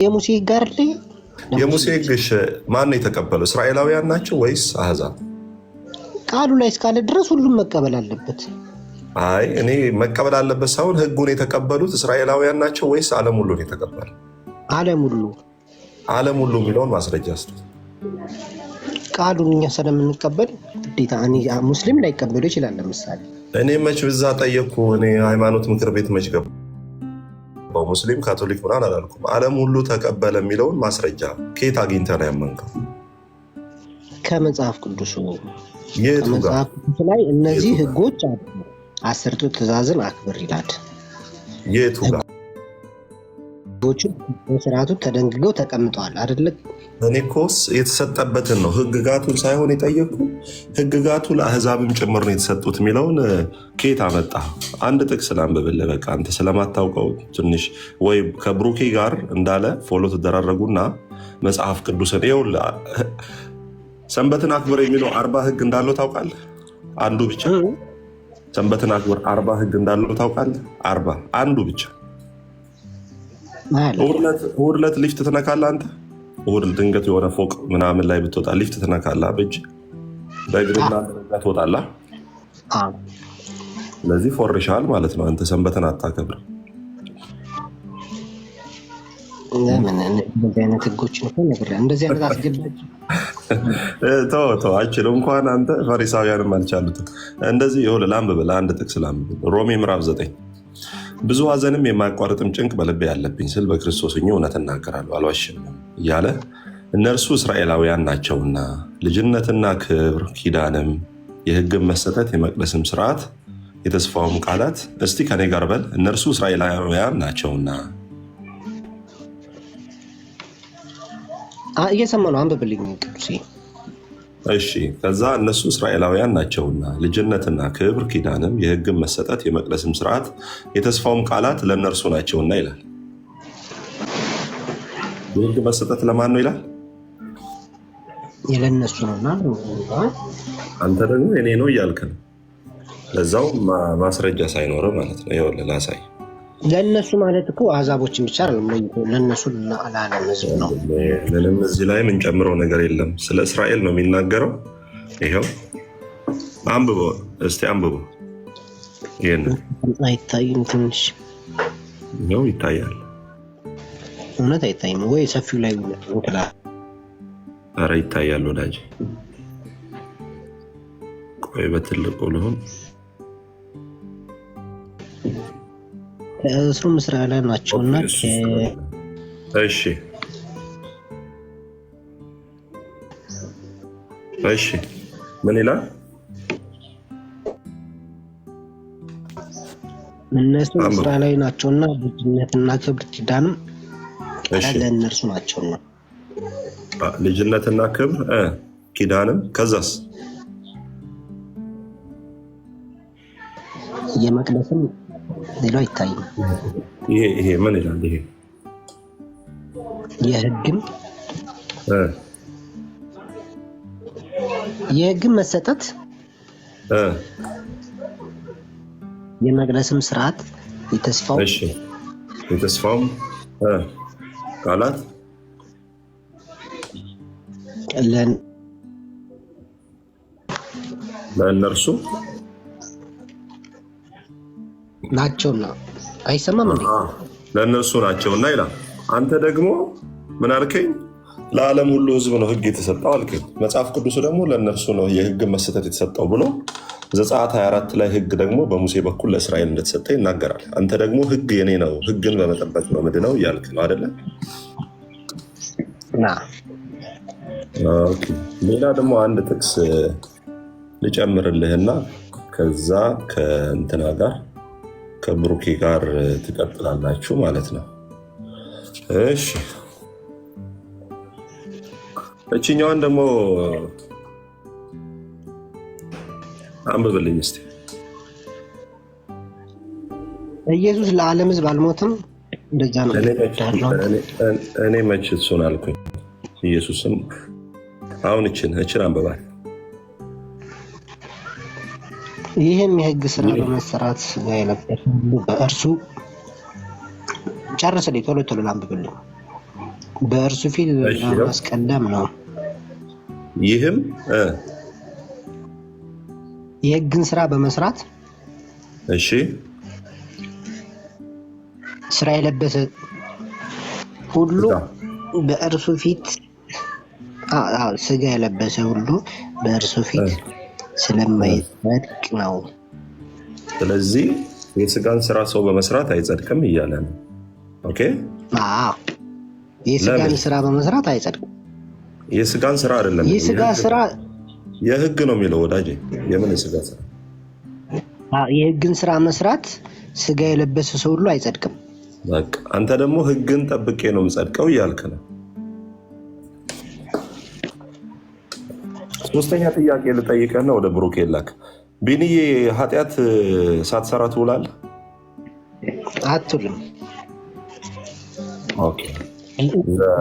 የሙሴ ጋር የሙሴ ግሽ ማን የተቀበለው? እስራኤላውያን ናቸው ወይስ አህዛብ? ቃሉ ላይ እስካለ ድረስ ሁሉም መቀበል አለበት። አይ እኔ መቀበል አለበት ሳይሆን ህጉን የተቀበሉት እስራኤላውያን ናቸው ወይስ ዓለም ሁሉ ነው የተቀበለው? ዓለም ሁሉ። ዓለም ሁሉ የሚለውን ማስረጃ አስጡ። ቃሉን እኛ ስለምንቀበል ግዴታ ሙስሊም ላይቀበሉ ይችላል። ለምሳሌ እኔ መች ብዛ ጠየቅኩ? እኔ ሃይማኖት ምክር ቤት መች ገባ? ሙስሊም ካቶሊክ ምናምን አላልኩም። ዓለም ሁሉ ተቀበለ የሚለውን ማስረጃ ከየት አግኝተህ ነው ያመንከው? ከመጽሐፍ ቅዱስ። የቱ ጋር? ከመጽሐፍ ቅዱስ ላይ እነዚህ ህጎች አሉ። 10ቱ ትእዛዝን አክብር ይላል። የቱ ጋር? ህጎቹ በስርዓቱ ተደንግገው ተቀምጠዋል አይደለ? እኔ እኮስ የተሰጠበትን ነው ህግጋቱን ሳይሆን የጠየቅኩ። ህግጋቱ ለአህዛብም ጭምር ነው የተሰጡት የሚለውን ከየት አመጣ? አንድ ጥቅስ ላንብብልህ። በቃ አንተ ስለማታውቀው ትንሽ ወይ ከብሩኬ ጋር እንዳለ ፎሎ ትደራረጉና መጽሐፍ ቅዱስን ይኸውልህ። ሰንበትን አክብር የሚለው 40 ህግ እንዳለው ታውቃለህ? አንዱ ብቻ ሰንበትን አክብር 40 ህግ እንዳለው ታውቃለህ? 40 አንዱ ብቻ። እሑድ ዕለት ሊፍት ትነካለህ አንተ? እሑድ ድንገት የሆነ ፎቅ ምናምን ላይ ብትወጣ ሊፍት ትነካለህ? በእጅ በእግርና ትወጣለህ። ስለዚህ ፎርሻል ማለት ነው። አንተ ሰንበትን አታከብር። እንደዚህ አይነት ህጎች እንደዚህ አይነት አስገዳጅ ተው አይችልም። እንኳን አንተ ፈሪሳውያንም አልቻሉትም። እንደዚህ ይኸውልህ ላንብብልህ፣ አንድ ጥቅስ ላንብብልህ። ሮሜ ምዕራፍ 9 ብዙ ሐዘንም የማያቋርጥም ጭንቅ በልቤ ያለብኝ ስል በክርስቶስ ሆኜ እውነት እናገራለሁ አልዋሽም እያለ እነርሱ እስራኤላውያን ናቸውና ልጅነትና ክብር ኪዳንም የህግም መሰጠት የመቅደስም ስርዓት የተስፋውም ቃላት። እስቲ ከኔ ጋር በል እነርሱ እስራኤላውያን ናቸውና። እየሰማ ነው። አንብብልኝ ቅዱሴ። እሺ ከዛ እነሱ እስራኤላውያን ናቸውና ልጅነትና ክብር ኪዳንም የህግም መሰጠት የመቅደስም ስርዓት የተስፋውም ቃላት ለእነርሱ ናቸውና ይላል። የህግ መሰጠት ለማን ነው ይላል? ለእነሱ ነውና አንተ ደግሞ እኔ ነው እያልክ ነው። ለዛው ማስረጃ ሳይኖር ማለት ነው። ይኸውልህ ላሳይ። ለእነሱ ማለት እኮ አሕዛቦችን ብቻ አይደለም፣ ለእነሱ ለዓለም ህዝብ ነው። ምንም እዚህ ላይ የምንጨምረው ነገር የለም። ስለ እስራኤል ነው የሚናገረው። ይኸው አንብበው እስቲ አንብበው። ይሄን አይታይም? ትንሽ ነው ይታያል። እውነት አይታይም ወይ? ሰፊው ላይ እንትና ኧረ ይታያል ወዳጅ። ቆይ በትልቁ ልሁን። ከእስሩም እስራኤላውያን ናቸውና። እሺ እሺ ምን ይላል? እነሱ እስራኤላዊ ናቸውና ልጅነትና ክብር ኪዳንም ለእነርሱ ናቸውና። ልጅነትና ክብር ኪዳንም ከዛስ የመቅደስም ሌላው አይታይም። ይሄ ምን ይላል? ይሄ የህግም መሰጠት የመቅደስም ስርዓት የተስፋውም ቃላት ለእነርሱ ናቸውና። አይሰማም እንዴ? ለእነርሱ ናቸውና ይላል። አንተ ደግሞ ምን አልከኝ? ለዓለም ሁሉ ህዝብ ነው ህግ የተሰጠው አልከኝ። መጽሐፍ ቅዱሱ ደግሞ ለእነርሱ ነው የህግ መሰጠት የተሰጠው ብሎ ዘጸአት 24 ላይ ህግ ደግሞ በሙሴ በኩል ለእስራኤል እንደተሰጠ ይናገራል። አንተ ደግሞ ህግ የኔ ነው፣ ህግን በመጠበቅ ነው ምድነው እያልክ ነው አይደለ? ሌላ ደግሞ አንድ ጥቅስ ልጨምርልህና ከዛ ከእንትና ጋር ከብሩኬ ጋር ትቀጥላላችሁ ማለት ነው። እሺ እችኛዋን ደግሞ አንብብልኝ እስቲ። ኢየሱስ ለዓለም ህዝብ አልሞትም። እንደዛ ነው። እኔ መች እሱን አልኩኝ? ኢየሱስም አሁን እችን አንብባል። ይህም የህግ ስራ በመሰራት ስጋ የለበሰ ሁሉ በእርሱ ጨርስ። ቶሎ ላንብብልኝ። በእርሱ ፊት ማስቀደም ነው። ይህም የሕግን ስራ በመስራት እሺ ስራ የለበሰ ሁሉ በእርሱ ፊት ስጋ የለበሰ ሁሉ በእርሱ ፊት ስለማይጸድቅ ነው። ስለዚህ የስጋን ስራ ሰው በመስራት አይጸድቅም እያለ ነው። ኦኬ የስጋን ስራ በመስራት አይጸድቅም። የስጋን ስራ አይደለም፣ የስጋ ስራ የህግ ነው የሚለው ወዳጄ። የምን የስጋ ስራ? የህግን ስራ መስራት ስጋ የለበሰ ሰው ሁሉ አይጸድቅም። በቃ አንተ ደግሞ ህግን ጠብቄ ነው የምጸድቀው እያልክ ነው። ሶስተኛ ጥያቄ ልጠይቀህ ነው፣ ወደ ብሩክ ላክ። ቢኒዬ ኃጢአት ሳትሰራ ትውላለህ? አትውልም። ኦኬ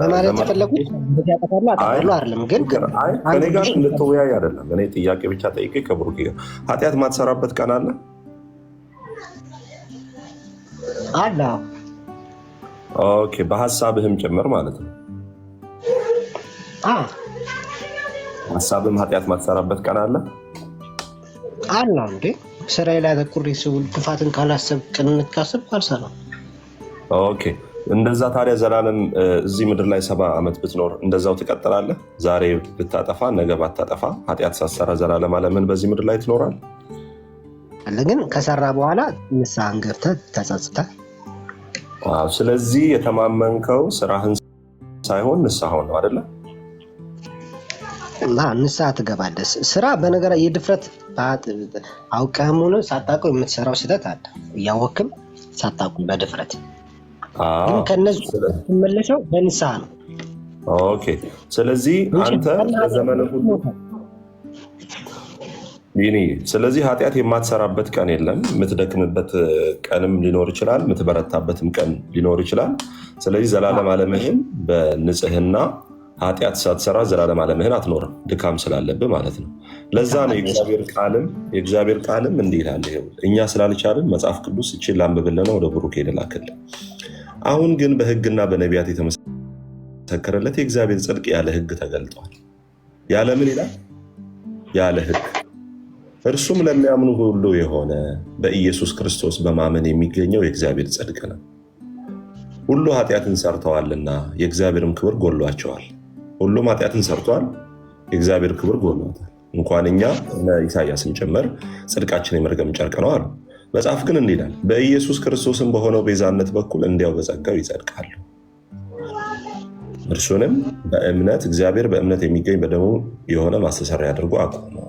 በማለት ተፈለጉት ያጠፋሉ አይደለም፣ ግን ከኔ ጋር እንድትወያይ አይደለም። እኔ ጥያቄ ብቻ ጠይቄ ከብሩክ ጋር ኃጢአት ማትሰራበት ቀን አለ? አለ። ኦኬ በሀሳብህም ጭምር ማለት ነው። ሀሳብህም ኃጢአት ማትሰራበት ቀን አለ? አለ እንዴ ስራዬ ላይ አተኩሬ ስውል ክፋትን ካላሰብ ቅንነት ካሰብ አልሰራም። ኦኬ እንደዛ ታዲያ ዘላለም እዚህ ምድር ላይ 70 ዓመት ብትኖር እንደዛው ትቀጥላለህ? ዛሬ ብታጠፋ ነገ ባታጠፋ ኃጢአት ሳትሰራ ዘላለም ዓለምን በዚህ ምድር ላይ ትኖራል? ግን ከሰራ በኋላ ንስሐን ገብተህ ተጸጽተህ። ስለዚህ የተማመንከው ስራህን ሳይሆን ንስሐውን ነው አይደለ? ንስሐ ትገባለህ። ስራ በነገር የድፍረት አውቀህም ሆነ ሳታውቀው የምትሰራው ስህተት አለ። እያወቅም ሳታውቅም በድፍረት ግን ከነዚህ መለሰው በንስሐ ነው። ኦኬ ስለዚህ አንተ በዘመነ ሁሉ ስለዚህ ኃጢአት የማትሰራበት ቀን የለም። የምትደክምበት ቀንም ሊኖር ይችላል፣ የምትበረታበትም ቀን ሊኖር ይችላል። ስለዚህ ዘላለም ዓለምህን በንጽህና ኃጢአት ሳትሰራ ዘላለም ዓለምህን አትኖርም፣ ድካም ስላለብህ ማለት ነው። ለዛ ነው የእግዚአብሔር ቃልም እንዲህ ይላል። እኛ ስላልቻልን መጽሐፍ ቅዱስ እችን ላንብብልህ ነው፣ ወደ ብሩክ ልላክልህ። አሁን ግን በሕግና በነቢያት የተመሰከረለት የእግዚአብሔር ጽድቅ ያለ ሕግ ተገልጧል። ያለ ምን ይላል? ያለ ሕግ። እርሱም ለሚያምኑ ሁሉ የሆነ በኢየሱስ ክርስቶስ በማመን የሚገኘው የእግዚአብሔር ጽድቅ ነው። ሁሉ ኃጢአትን ሰርተዋልና የእግዚአብሔርም ክብር ጎሏቸዋል። ሁሉም ኃጢአትን ሰርተዋል፣ የእግዚአብሔር ክብር ጎሏታል። እንኳን እኛ ኢሳያስን ጭምር ጽድቃችን የመርገም ጨርቅ ነው አሉ። መጽሐፍ ግን እንዲህ ይላል፣ በኢየሱስ ክርስቶስም በሆነው ቤዛነት በኩል እንዲያው በጸጋው ይጸድቃሉ። እርሱንም በእምነት እግዚአብሔር በእምነት የሚገኝ በደሙ የሆነ ማስተሰሪያ አድርጎ አቆመው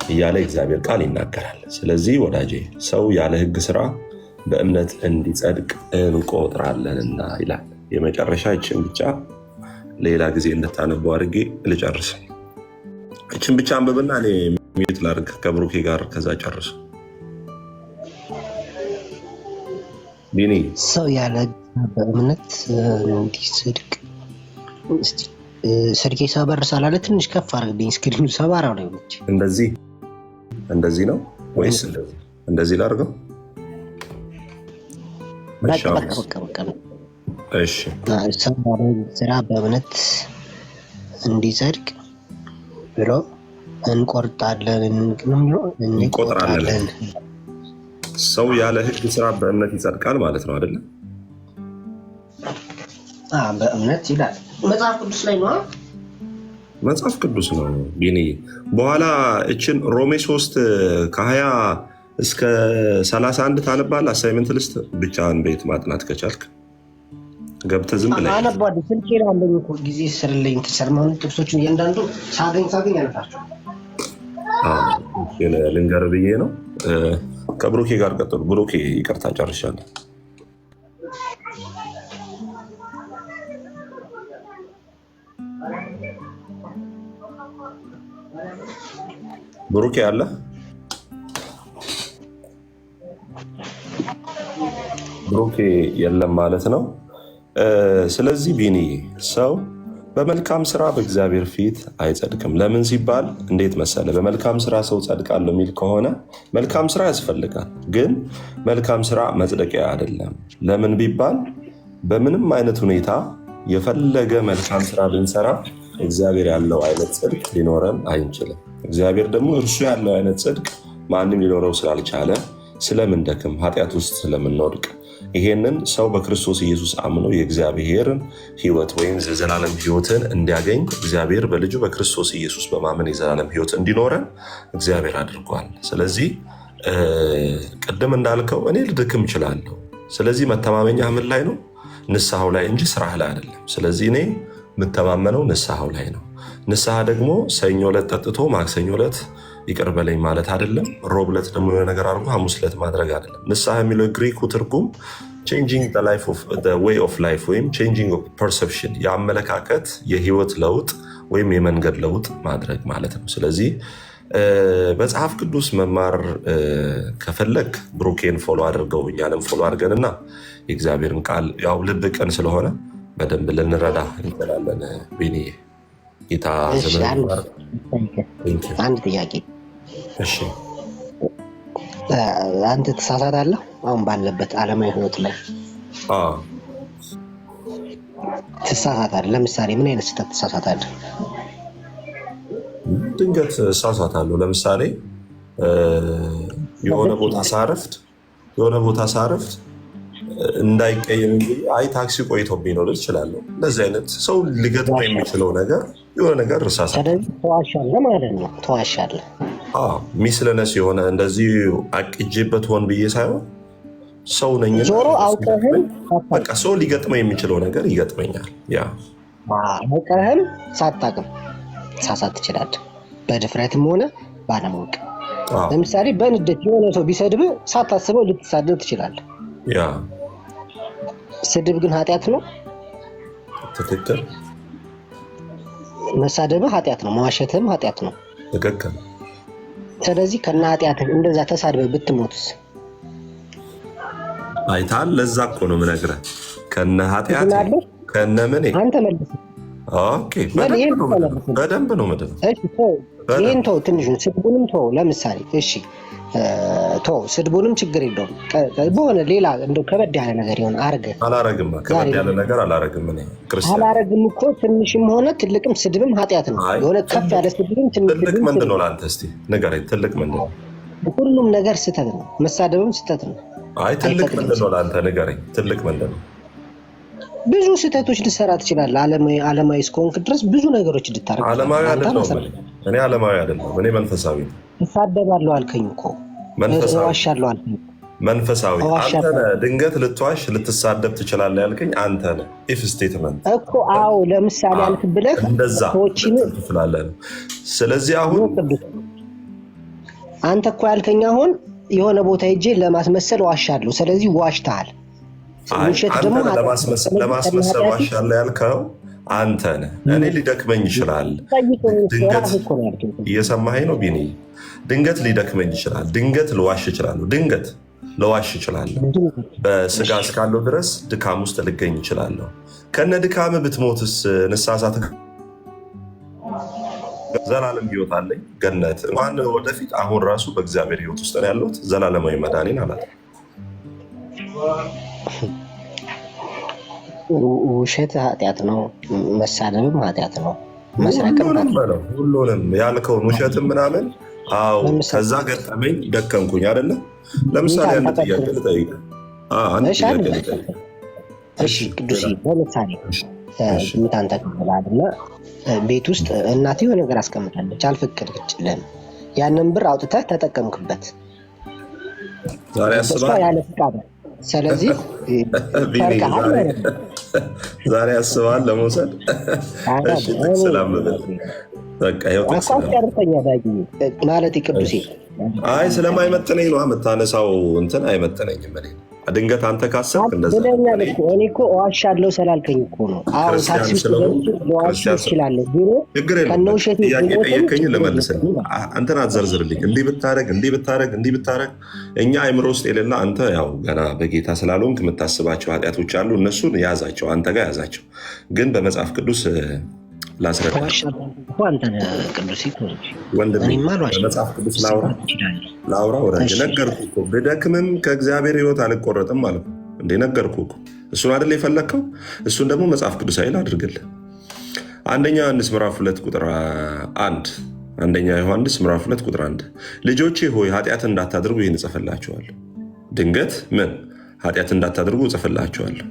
እያለ እግዚአብሔር ቃል ይናገራል። ስለዚህ ወዳጄ ሰው ያለ ሕግ ስራ በእምነት እንዲጸድቅ እንቆጥራለንና ይላል። የመጨረሻ ይችን ብቻ ሌላ ጊዜ እንድታነበው አድርጌ ልጨርስ። ይችን ብቻ አንብብና እኔ ሚዩት ላድርግ ከብሩኬ ጋር፣ ከዛ ጨርሱ። ቢኒ ሰው ያለ በእምነት እንዲጸድቅ ስልኬ ሰበር ሳላለ ትንሽ ከፍ አድርግልኝ። ስክሪኑ ሰባራው ላይ ነች። እንደዚህ ነው ወይስ እንደዚህ ላድርገው? እሺ ሰው ስራ በእምነት እንዲጸድቅ ብሎ እንቆጥራለን። ሰው ያለ ሕግ ስራ በእምነት ይጸድቃል ማለት ነው አይደለ? በእምነት ይላል መጽሐፍ ቅዱስ ላይ ነው። መጽሐፍ ቅዱስ ነው ቢኒ። በኋላ እችን ሮሜ 3 ከ20 እስከ 31 ታነባለህ። አሳይመንት ልስጥ ብቻህን ቤት ማጥናት ከቻልክ ገብተህ ዝም ብለህ አነባለሁ። ስልኬ ላይ አለኝ እኮ ጊዜ ስርልኝ ተሰርማውን ጥቅሶችን እያንዳንዱ ሳገኝ ያነባቸው። ልንገርህ ብዬ ነው። ከብሩኬ ጋር ቀጥሉ። ብሩኬ ይቅርታ ጨርሻለሁ። ብሩኬ አለ? ብሩኬ የለም ማለት ነው። ስለዚህ ቢኒ ሰው በመልካም ስራ በእግዚአብሔር ፊት አይጸድቅም። ለምን ሲባል እንዴት መሰለ? በመልካም ስራ ሰው ጸድቃለሁ የሚል ከሆነ መልካም ስራ ያስፈልጋል። ግን መልካም ስራ መጽደቂያ አይደለም። ለምን ቢባል በምንም አይነት ሁኔታ የፈለገ መልካም ስራ ብንሰራ እግዚአብሔር ያለው አይነት ጽድቅ ሊኖረን አይችልም። እግዚአብሔር ደግሞ እርሱ ያለው አይነት ጽድቅ ማንም ሊኖረው ስላልቻለ ስለምንደክም፣ ኃጢአት ውስጥ ስለምንወድቅ ይሄንን ሰው በክርስቶስ ኢየሱስ አምኖ የእግዚአብሔርን ሕይወት ወይም የዘላለም ሕይወትን እንዲያገኝ እግዚአብሔር በልጁ በክርስቶስ ኢየሱስ በማመን የዘላለም ሕይወት እንዲኖረን እግዚአብሔር አድርጓል። ስለዚህ ቅድም እንዳልከው እኔ ልድክም እችላለሁ። ስለዚህ መተማመኛ ምን ላይ ነው? ንስሐው ላይ እንጂ ስራህ ላይ አይደለም። ስለዚህ እኔ የምተማመነው ንስሐው ላይ ነው። ንስሐ ደግሞ ሰኞ ዕለት ጠጥቶ ማክሰኞ ዕለት ይቅር በለኝ ማለት አይደለም። ሮብ ዕለት ደግሞ የሆነ ነገር አድርጎ ሐሙስ ዕለት ማድረግ አይደለም። ንስሐ የሚለው ግሪኩ ትርጉም ቼንጂንግ ዌይ ኦፍ ላይፍ ወይም ቼንጂንግ ፐርሰፕሽን፣ የአመለካከት የህይወት ለውጥ ወይም የመንገድ ለውጥ ማድረግ ማለት ነው። ስለዚህ መጽሐፍ ቅዱስ መማር ከፈለግ ብሩኬን ፎሎ አድርገው እኛንም ፎሎ አድርገንና የእግዚአብሔርን ቃል ያው ልብ ቅን ስለሆነ በደንብ ልንረዳ እንችላለን። ቤኒ ጌታ አንድ ጥያቄ፣ አንተ ትሳሳታለህ? አሁን ባለበት ዓለማዊ ህይወት ላይ ትሳሳታለህ? ለምሳሌ ምን አይነት ስህተት ትሳሳታለህ? ድንገት እሳሳታለሁ። ለምሳሌ የሆነ ቦታ ሳረፍድ እንዳይቀየም እንጂ አይ ታክሲ ቆይቶብኝ ነው ልል እችላለሁ። እንደዚህ አይነት ሰው ሊገጥመው የሚችለው ነገር የሆነ ነገር እሳሳታለሁ። ስለዚህ ተዋሻለህ ማለት ነው። ተዋሻለህ ሚስለነስ የሆነ እንደዚህ አቅጄበት ሆን ብዬ ሳይሆን ሰው ነኝ። ዞሮ አውቀህም በቃ ሰው ሊገጥመው የሚችለው ነገር ይገጥመኛል። ያ አውቀህም ሳታውቅም ሳሳት ትችላለህ። በድፍረትም ሆነ ባለማወቅ። ለምሳሌ በንዴት የሆነ ሰው ቢሰድብህ ሳታስበው ልትሳደብ ትችላለህ። ያ ስድብ ግን ኃጢአት ነው። ትክክል። መሳደብህ ኃጢአት ነው። መዋሸትህም ኃጢአት ነው። ትክክል። ስለዚህ ከነ ኃጢአትህ እንደዛ ተሳድበህ ብትሞትስ? አይታል። ለዛ እኮ ነው የምነግርህ። ከነ ኃጢአት ከነ ምን አንተ መልስ። ኦኬ፣ በደንብ ነው ምንድን ነው? እሺ ተው፣ ይሄን ተው፣ ትንሹን ስድቡንም ተው። ለምሳሌ እሺ ተው፣ ስድቡንም ችግር የለውም። በሆነ ሌላ እንደው ከበድ ያለ ነገር ይሆን አርገህ አላረግም። ከበድ ያለ ነገር አላረግም። እኔ ክርስቲያን አላረግም እኮ ትንሽም ሆነ ትልቅም ስድብም ኃጢአት ነው። የሆነ ከፍ ያለ ስድብም ትልቅ ምንድን ነው ለአንተ? እስኪ ንገረኝ። ትልቅ ምንድን ነው? ሁሉም ነገር ስህተት ነው። መሳደብም ስህተት ነው። አይ ትልቅ ምንድን ነው ለአንተ? ንገረኝ። ትልቅ ምንድን ነው? ብዙ ስህተቶች ልትሰራ ትችላለህ። ዓለማዊ እስከሆንክ ድረስ ብዙ ነገሮች ልታረግ። ዓለማዊ አይደለሁም እኔ። ዓለማዊ አይደለሁም እኔ። መንፈሳዊ ነው። ትሳደባለሁ አልከኝ እኮ። እዋሻለሁ አልከኝ። መንፈሳዊ አንተ ነህ። ድንገት ልትዋሽ ልትሳደብ ትችላለህ ያልከኝ አንተ ነህ። ኢፍ ስቴትመንት እኮ። አዎ ለምሳሌ አልክ ብለህ እንደዛ ትላለህ። ስለዚህ አሁን አንተ እኮ ያልከኝ አሁን የሆነ ቦታ ሄጄ ለማስመሰል ዋሻለሁ። ስለዚህ ዋሽተሃል። ለማስመሰል ዋሻለሁ ያልከው አንተ ነህ። እኔ ሊደክመኝ ይችላል። ድንገት እየሰማኸኝ ነው ቢኒ? ድንገት ሊደክመኝ ይችላል። ድንገት ልዋሽ እችላለሁ። ድንገት ልዋሽ እችላለሁ። በስጋ እስካለው ድረስ ድካም ውስጥ ልገኝ እችላለሁ። ከነ ድካም ብትሞትስ ንሳሳት ዘላለም ህይወት አለኝ። ገነት እንኳን ወደፊት አሁን ራሱ በእግዚአብሔር ህይወት ውስጥ ነው ያለሁት። ዘላለማዊ መዳኔን አላት። ውሸት ኃጢአት ነው። መሳደብም ኃጢአት ነው። መስረቅም ነው። ሁሉንም ያልከውን ውሸትም ምናምን። አዎ ከዛ ገጠመኝ ደከምኩኝ አይደለ? ለምሳሌ አንድ ጥያቄ ልጠይቅ። እሺ ቅዱስ፣ ለምሳሌ ምታን ተቀበላልና ቤት ውስጥ እናት የሆነ ነገር አስቀምጣለች፣ አልፈቀደችልህም። ያንን ብር አውጥተህ ተጠቀምክበት ያለ ፍቃድ። ስለዚህ ዛሬ አስበሃል ለመውሰድ? ማለት ቅዱሴ፣ አይ ስለማይመጥነኝ ነው የምታነሳው። እንትን አይመጥነኝም። ድንገት አንተ ካሰብክ እንደዛ እኔ እኮ እዋሻለሁ ስላልከኝ እኮ ነው። አሁን ታክሲ ይችላለሁ ጥያቄ ጠየቀኝ ልመልስልህ። አንተን አትዘርዝርልኝ። እንዲህ ብታረግ እኛ አይምሮ ውስጥ የሌለ አንተ ያው ገና በጌታ ስላልሆንክ የምታስባቸው ኃጢአቶች አሉ። እነሱን ያዛቸው፣ አንተ ጋር ያዛቸው። ግን በመጽሐፍ ቅዱስ ላስረዳ ወንድሜ፣ በመጽሐፍ ቅዱስ ላውራ ወዳጅ። ነገርኩህ እኮ ብደክምም ከእግዚአብሔር ሕይወት አልቆረጥም ማለት ነው። እንደ ነገርኩህ እኮ እሱን አይደል የፈለግከው? እሱን ደግሞ መጽሐፍ ቅዱሳዊ አድርግልህ። አንደኛ ዮሐንስ ምዕራፍ 2 ቁጥር 1 አንደኛ ዮሐንስ ምዕራፍ 2 ቁጥር 1 ልጆቼ ሆይ ኃጢአት እንዳታደርጉ ይህን እጽፍላችኋለሁ። ድንገት ምን ኃጢአት እንዳታደርጉ እጽፍላችኋለሁ።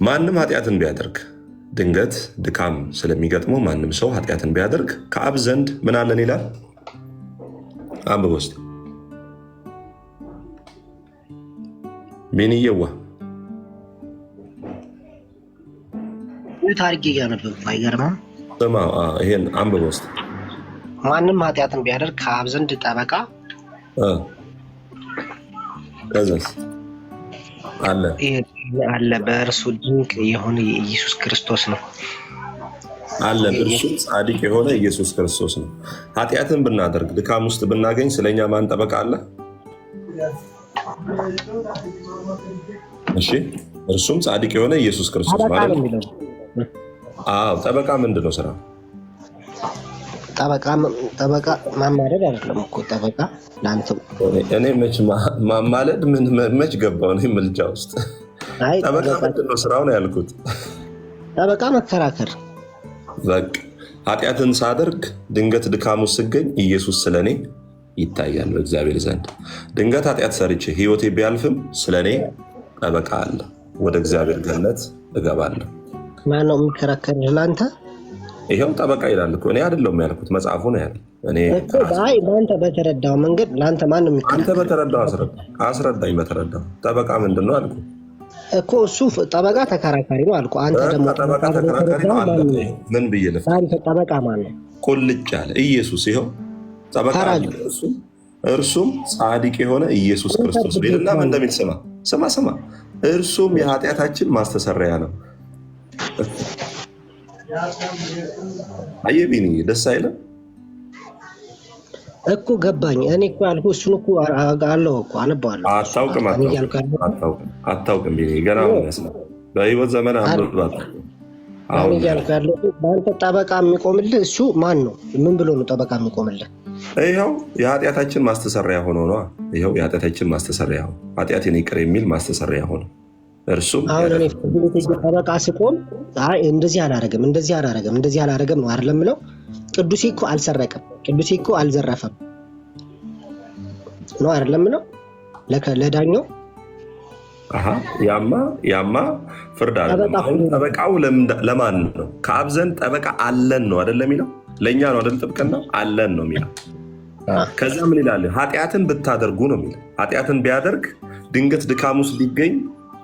ማንም ኃጢአትን ቢያደርግ ድንገት ድካም ስለሚገጥመው ማንም ሰው ኃጢአትን ቢያደርግ ከአብ ዘንድ ምን አለን ይላል? አንብብ ውስጥ ሚንየዋ ታሪክ እያነበብኩ አይገርምም? ስማ ይሄን አንብብ ውስጥ ማንም ኃጢአትን ቢያደርግ ከአብ ዘንድ ጠበቃ ከዛስ አለ በእርሱ ድንቅ የሆነ ኢየሱስ ክርስቶስ ነው አለ እርሱ ጻድቅ የሆነ ኢየሱስ ክርስቶስ ነው። ኃጢአትን ብናደርግ ድካም ውስጥ ብናገኝ ስለኛ ማን ጠበቃ አለ? እሺ እርሱም ጻድቅ የሆነ ኢየሱስ ክርስቶስ ማለት ነው። አዎ ጠበቃ ምንድን ነው ስራ? ጠበቃ ማማለድ አይደለም እኮ ጠበቃ ለአንተ እኔ መች ማማለድ መች ገባው ነው ምልጃ ውስጥ። ጠበቃ ምንድን ነው ስራው ነው ያልኩት። ጠበቃ መከራከር። በቃ ኃጢአትን ሳደርግ ድንገት ድካሙ ስገኝ ኢየሱስ ስለኔ ይታያል በእግዚአብሔር ዘንድ። ድንገት ኃጢአት ሰርቼ ህይወቴ ቢያልፍም ስለኔ ጠበቃ አለ። ወደ እግዚአብሔር ገነት እገባለሁ። ማን ነው የሚከራከርህ ለአንተ? ይሄው ጠበቃ ይላል እኮ እኔ አይደለሁም ያልኩት መጽሐፉ ነው ያለው። እኔ እኮ በአንተ በተረዳው መንገድ ለአንተ ማን ነው የሚከራከር? አንተ በተረዳው አስረዳኝ። በተረዳው ጠበቃ ምንድን ነው አልኩ እኮ። እሱ ጠበቃ ተከራካሪ ነው አልኩ። አንተ ደግሞ ጠበቃ ተከራካሪ ነው አለ። ምን ብዬ ልፍ? አንተ ጠበቃ ማን ነው? ቁልጭ ያለ ኢየሱስ። ይሄው ጠበቃ እርሱም ጻድቅ የሆነ ኢየሱስ ክርስቶስ ቤልና ምን እንደሚል ስማ። እርሱም የኃጢአታችን ማስተሰረያ ነው። አየቢኒ ደስ አይልም እኮ ገባኝ። እኔ እኮ ያልኩህ እሱን እኮ አለው እኮ አነባዋለሁ። አታውቅም ቢኒ ገና በህይወት ዘመን አንብባት። አሁን እያልኩህ ያለው በአንተ ጠበቃ የሚቆምልህ እሱ ማን ነው? ምን ብሎ ነው ጠበቃ የሚቆምልህ? ይኸው የኃጢአታችን ማስተሰሪያ ሆኖ ነው። ይኸው የኃጢአታችን ማስተሰሪያ ሆኖ ኃጢአትን ይቅር የሚል ማስተሰሪያ ሆኖ እርሱም አሁን እኔ ጠበቃ ስቆም እንደዚህ አላረገም ነው አይደለም የምለው። ቅዱሴ እኮ አልሰረቀም፣ ቅዱሴ እኮ አልዘረፈም ነው አይደለም የምለው ለዳኛው። ያማ ፍርድ አለ። ጠበቃው ለማን ነው? ከአብ ዘንድ ጠበቃ አለን ነው አይደለም የሚለው። ለእኛ ነው አይደል? ጥብቅና አለን ነው የሚለው። ከዛ ምን ይላል? ኃጢአትን ብታደርጉ ነው የሚለው። ኃጢአትን ቢያደርግ ድንገት ድካም ውስጥ ቢገኝ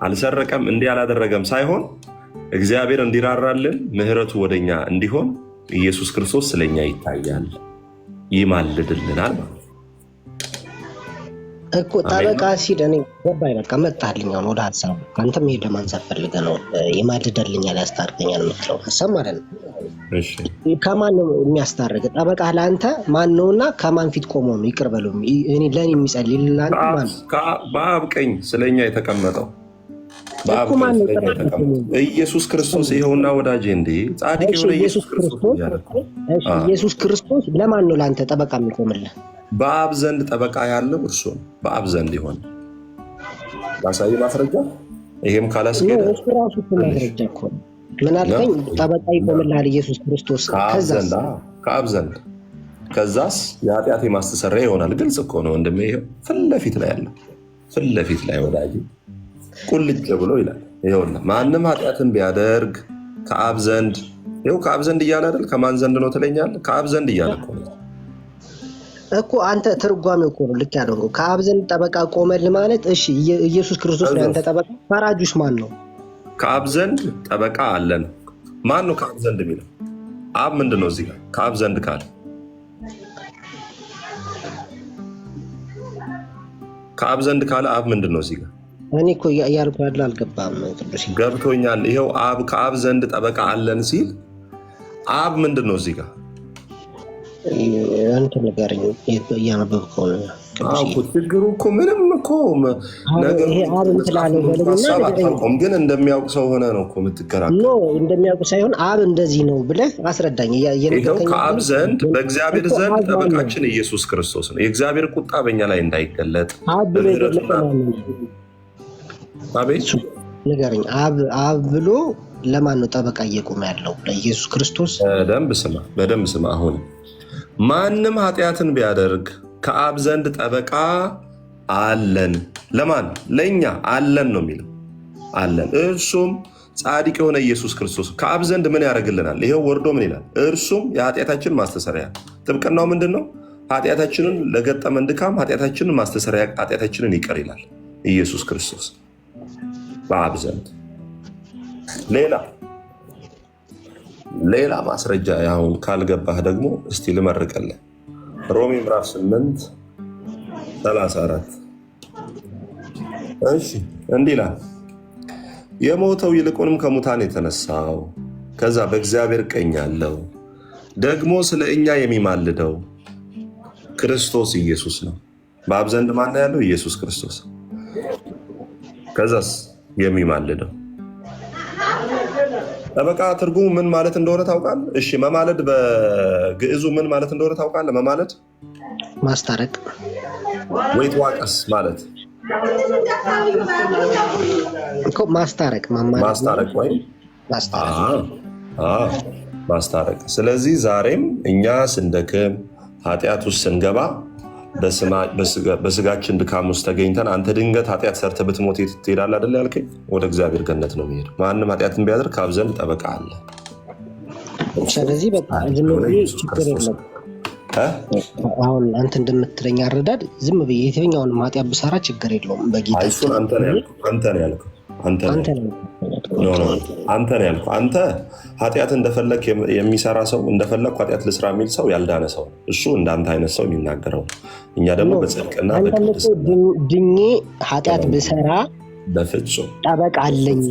አልሰረቀም እንዲህ አላደረገም ሳይሆን እግዚአብሔር እንዲራራልን ምሕረቱ ወደኛ እንዲሆን ኢየሱስ ክርስቶስ ስለኛ ይታያል፣ ይማልድልናል ማለት እኮ። ጠበቃ ሲል እኔ ገባኝ። በቃ መጣልኝ አሁን ወደ ሀሳቡ። አንተም ይሄ ለማንሳት ፈልገህ ነው ይማልድልኛል፣ ያስታርቀኛል የምትለው ሀሳብ ማለት ነው። ከማን ነው የሚያስታርቅ? ጠበቃ ለአንተ ማን ነውና ከማን ፊት ቆሞ ነው ይቅር በለው ለእኔ የሚጸልይ? በአብ ቀኝ ስለኛ የተቀመጠው ኢየሱስ ክርስቶስ ይኸውና ወዳጄ፣ እንዴ ጻድቅ የሆነ ኢየሱስ ክርስቶስ ለማን ነው ለአንተ ጠበቃ የሚቆምልህ? በአብ ዘንድ ጠበቃ ያለው እርሱ ነው። በአብ ዘንድ ይሆን ባሳይ ማስረጃ። ይሄም ካላስኬደ እሱ ራሱ ማስረጃ እኮ ነው። ምን አልከኝ? ጠበቃ ይቆምልሃል ኢየሱስ ክርስቶስ ከአብ ዘንድ። ከዛስ የኃጢአቴ ማስተሰሪያ ይሆናል። ግልጽ እኮ ነው ወንድሜ። ይሄው ፊት ለፊት ላይ ያለው ፊት ለፊት ላይ ወዳጄ ቁልጭ ብሎ ይላል። ይኸውና ማንም ኃጢአትን ቢያደርግ ከአብ ዘንድ፣ ይኸው ከአብ ዘንድ እያለ አይደል? ከማን ዘንድ ነው ትለኛለህ? ከአብ ዘንድ እያለ እኮ አንተ ትርጓሜው እኮ ነው ልክ ያለው። ከአብ ዘንድ ጠበቃ ቆመልህ ማለት እሺ፣ ኢየሱስ ክርስቶስ ነው ያንተ ጠበቃ። ፈራጁስ ማን ነው? ከአብ ዘንድ ጠበቃ አለን። ማን ነው ከአብ ዘንድ የሚለው? አብ ምንድን ነው እዚህ ጋር? ከአብ ዘንድ ካለ ከአብ ዘንድ ካለ አብ ምንድን ነው እዚህ ጋር? እኔ እኮ እያልኩ ያለው አልገባም። ገብቶኛል። ይኸው አብ ከአብ ዘንድ ጠበቃ አለን ሲል አብ ምንድን ነው እዚህ ጋር? እንትን ንገረኝ እያነበብከው ነው። ችግሩ እኮ ምንም እኮ ግን እንደሚያውቅ ሰው ሆነ ነው እኮ የምትከራከረው። እንደሚያውቁ ሳይሆን አብ እንደዚህ ነው ብለህ አስረዳኝ። ይኸው ከአብ ዘንድ በእግዚአብሔር ዘንድ ጠበቃችን ኢየሱስ ክርስቶስ ነው። የእግዚአብሔር ቁጣ በእኛ ላይ እንዳይገለጥ አቤት ንገረኝ። አብ ብሎ ለማን ነው ጠበቃ እየቆመ ያለው? ለኢየሱስ ክርስቶስ። በደንብ ስማ። አሁን ማንም ኃጢአትን ቢያደርግ ከአብ ዘንድ ጠበቃ አለን። ለማን? ለእኛ አለን ነው የሚለው። አለን፣ እርሱም ጻድቅ የሆነ ኢየሱስ ክርስቶስ። ከአብ ዘንድ ምን ያደርግልናል? ይሄው ወርዶ ምን ይላል? እርሱም የኃጢአታችን ማስተሰሪያ። ጥብቅናው ምንድን ነው? ኃጢአታችንን ለገጠመን ድካም ኃጢአታችንን ማስተሰሪያ፣ ኃጢአታችንን ይቅር ይላል ኢየሱስ ክርስቶስ በአብ ዘንድ። ሌላ ማስረጃ አሁን ካልገባህ ደግሞ እስቲ ልመርቅልህ። ሮሜ ምዕራፍ 8:34 እሺ እንዲህ ይላል፣ የሞተው ይልቁንም ከሙታን የተነሳው ከዛ በእግዚአብሔር ቀኝ ያለው ደግሞ ስለ እኛ የሚማልደው ክርስቶስ ኢየሱስ ነው። በአብ ዘንድ ማን ያለው? ኢየሱስ ክርስቶስ። ከዛስ የሚማልደው ጠበቃ ትርጉሙ ምን ማለት እንደሆነ ታውቃለህ? እሺ መማለድ በግዕዙ ምን ማለት እንደሆነ ታውቃለህ? መማለድ ማስታረቅ ወይ ተዋቀስ ማለት እኮ ማስታረቅ ወይ ማስታረቅ። ስለዚህ ዛሬም እኛ ስንደክም ኃጢአት ውስጥ ስንገባ በስጋችን ድካም ውስጥ ተገኝተን አንተ ድንገት ኃጢአት ሰርተህ ብትሞት የት ትሄዳለህ አይደል ያልከኝ? ወደ እግዚአብሔር ገነት ነው የሚሄደው። ማንም ኃጢአትን ቢያደርግ ከአብ ዘንድ ጠበቃ አለ። ስለዚህ በቃ ዝም ብዬ ችግር የለም። አሁን አንተ እንደምትለኝ አረዳድ ዝም ብዬ የትኛውንም ኃጢአት ብሰራ ችግር የለውም በጌታ። እሱን አንተ ነው ያልከው። አንተ ኃጢአት እንደፈለግ የሚሰራ ሰው እንደፈለግ ኃጢአት ልስራ የሚል ሰው ያልዳነ ሰው እሱ እንዳንተ አይነት ሰው የሚናገረው። እኛ ደግሞ በጽድቅና ድኜ ኃጢአት ብሰራ በፍጹም ጠበቃ አለኝ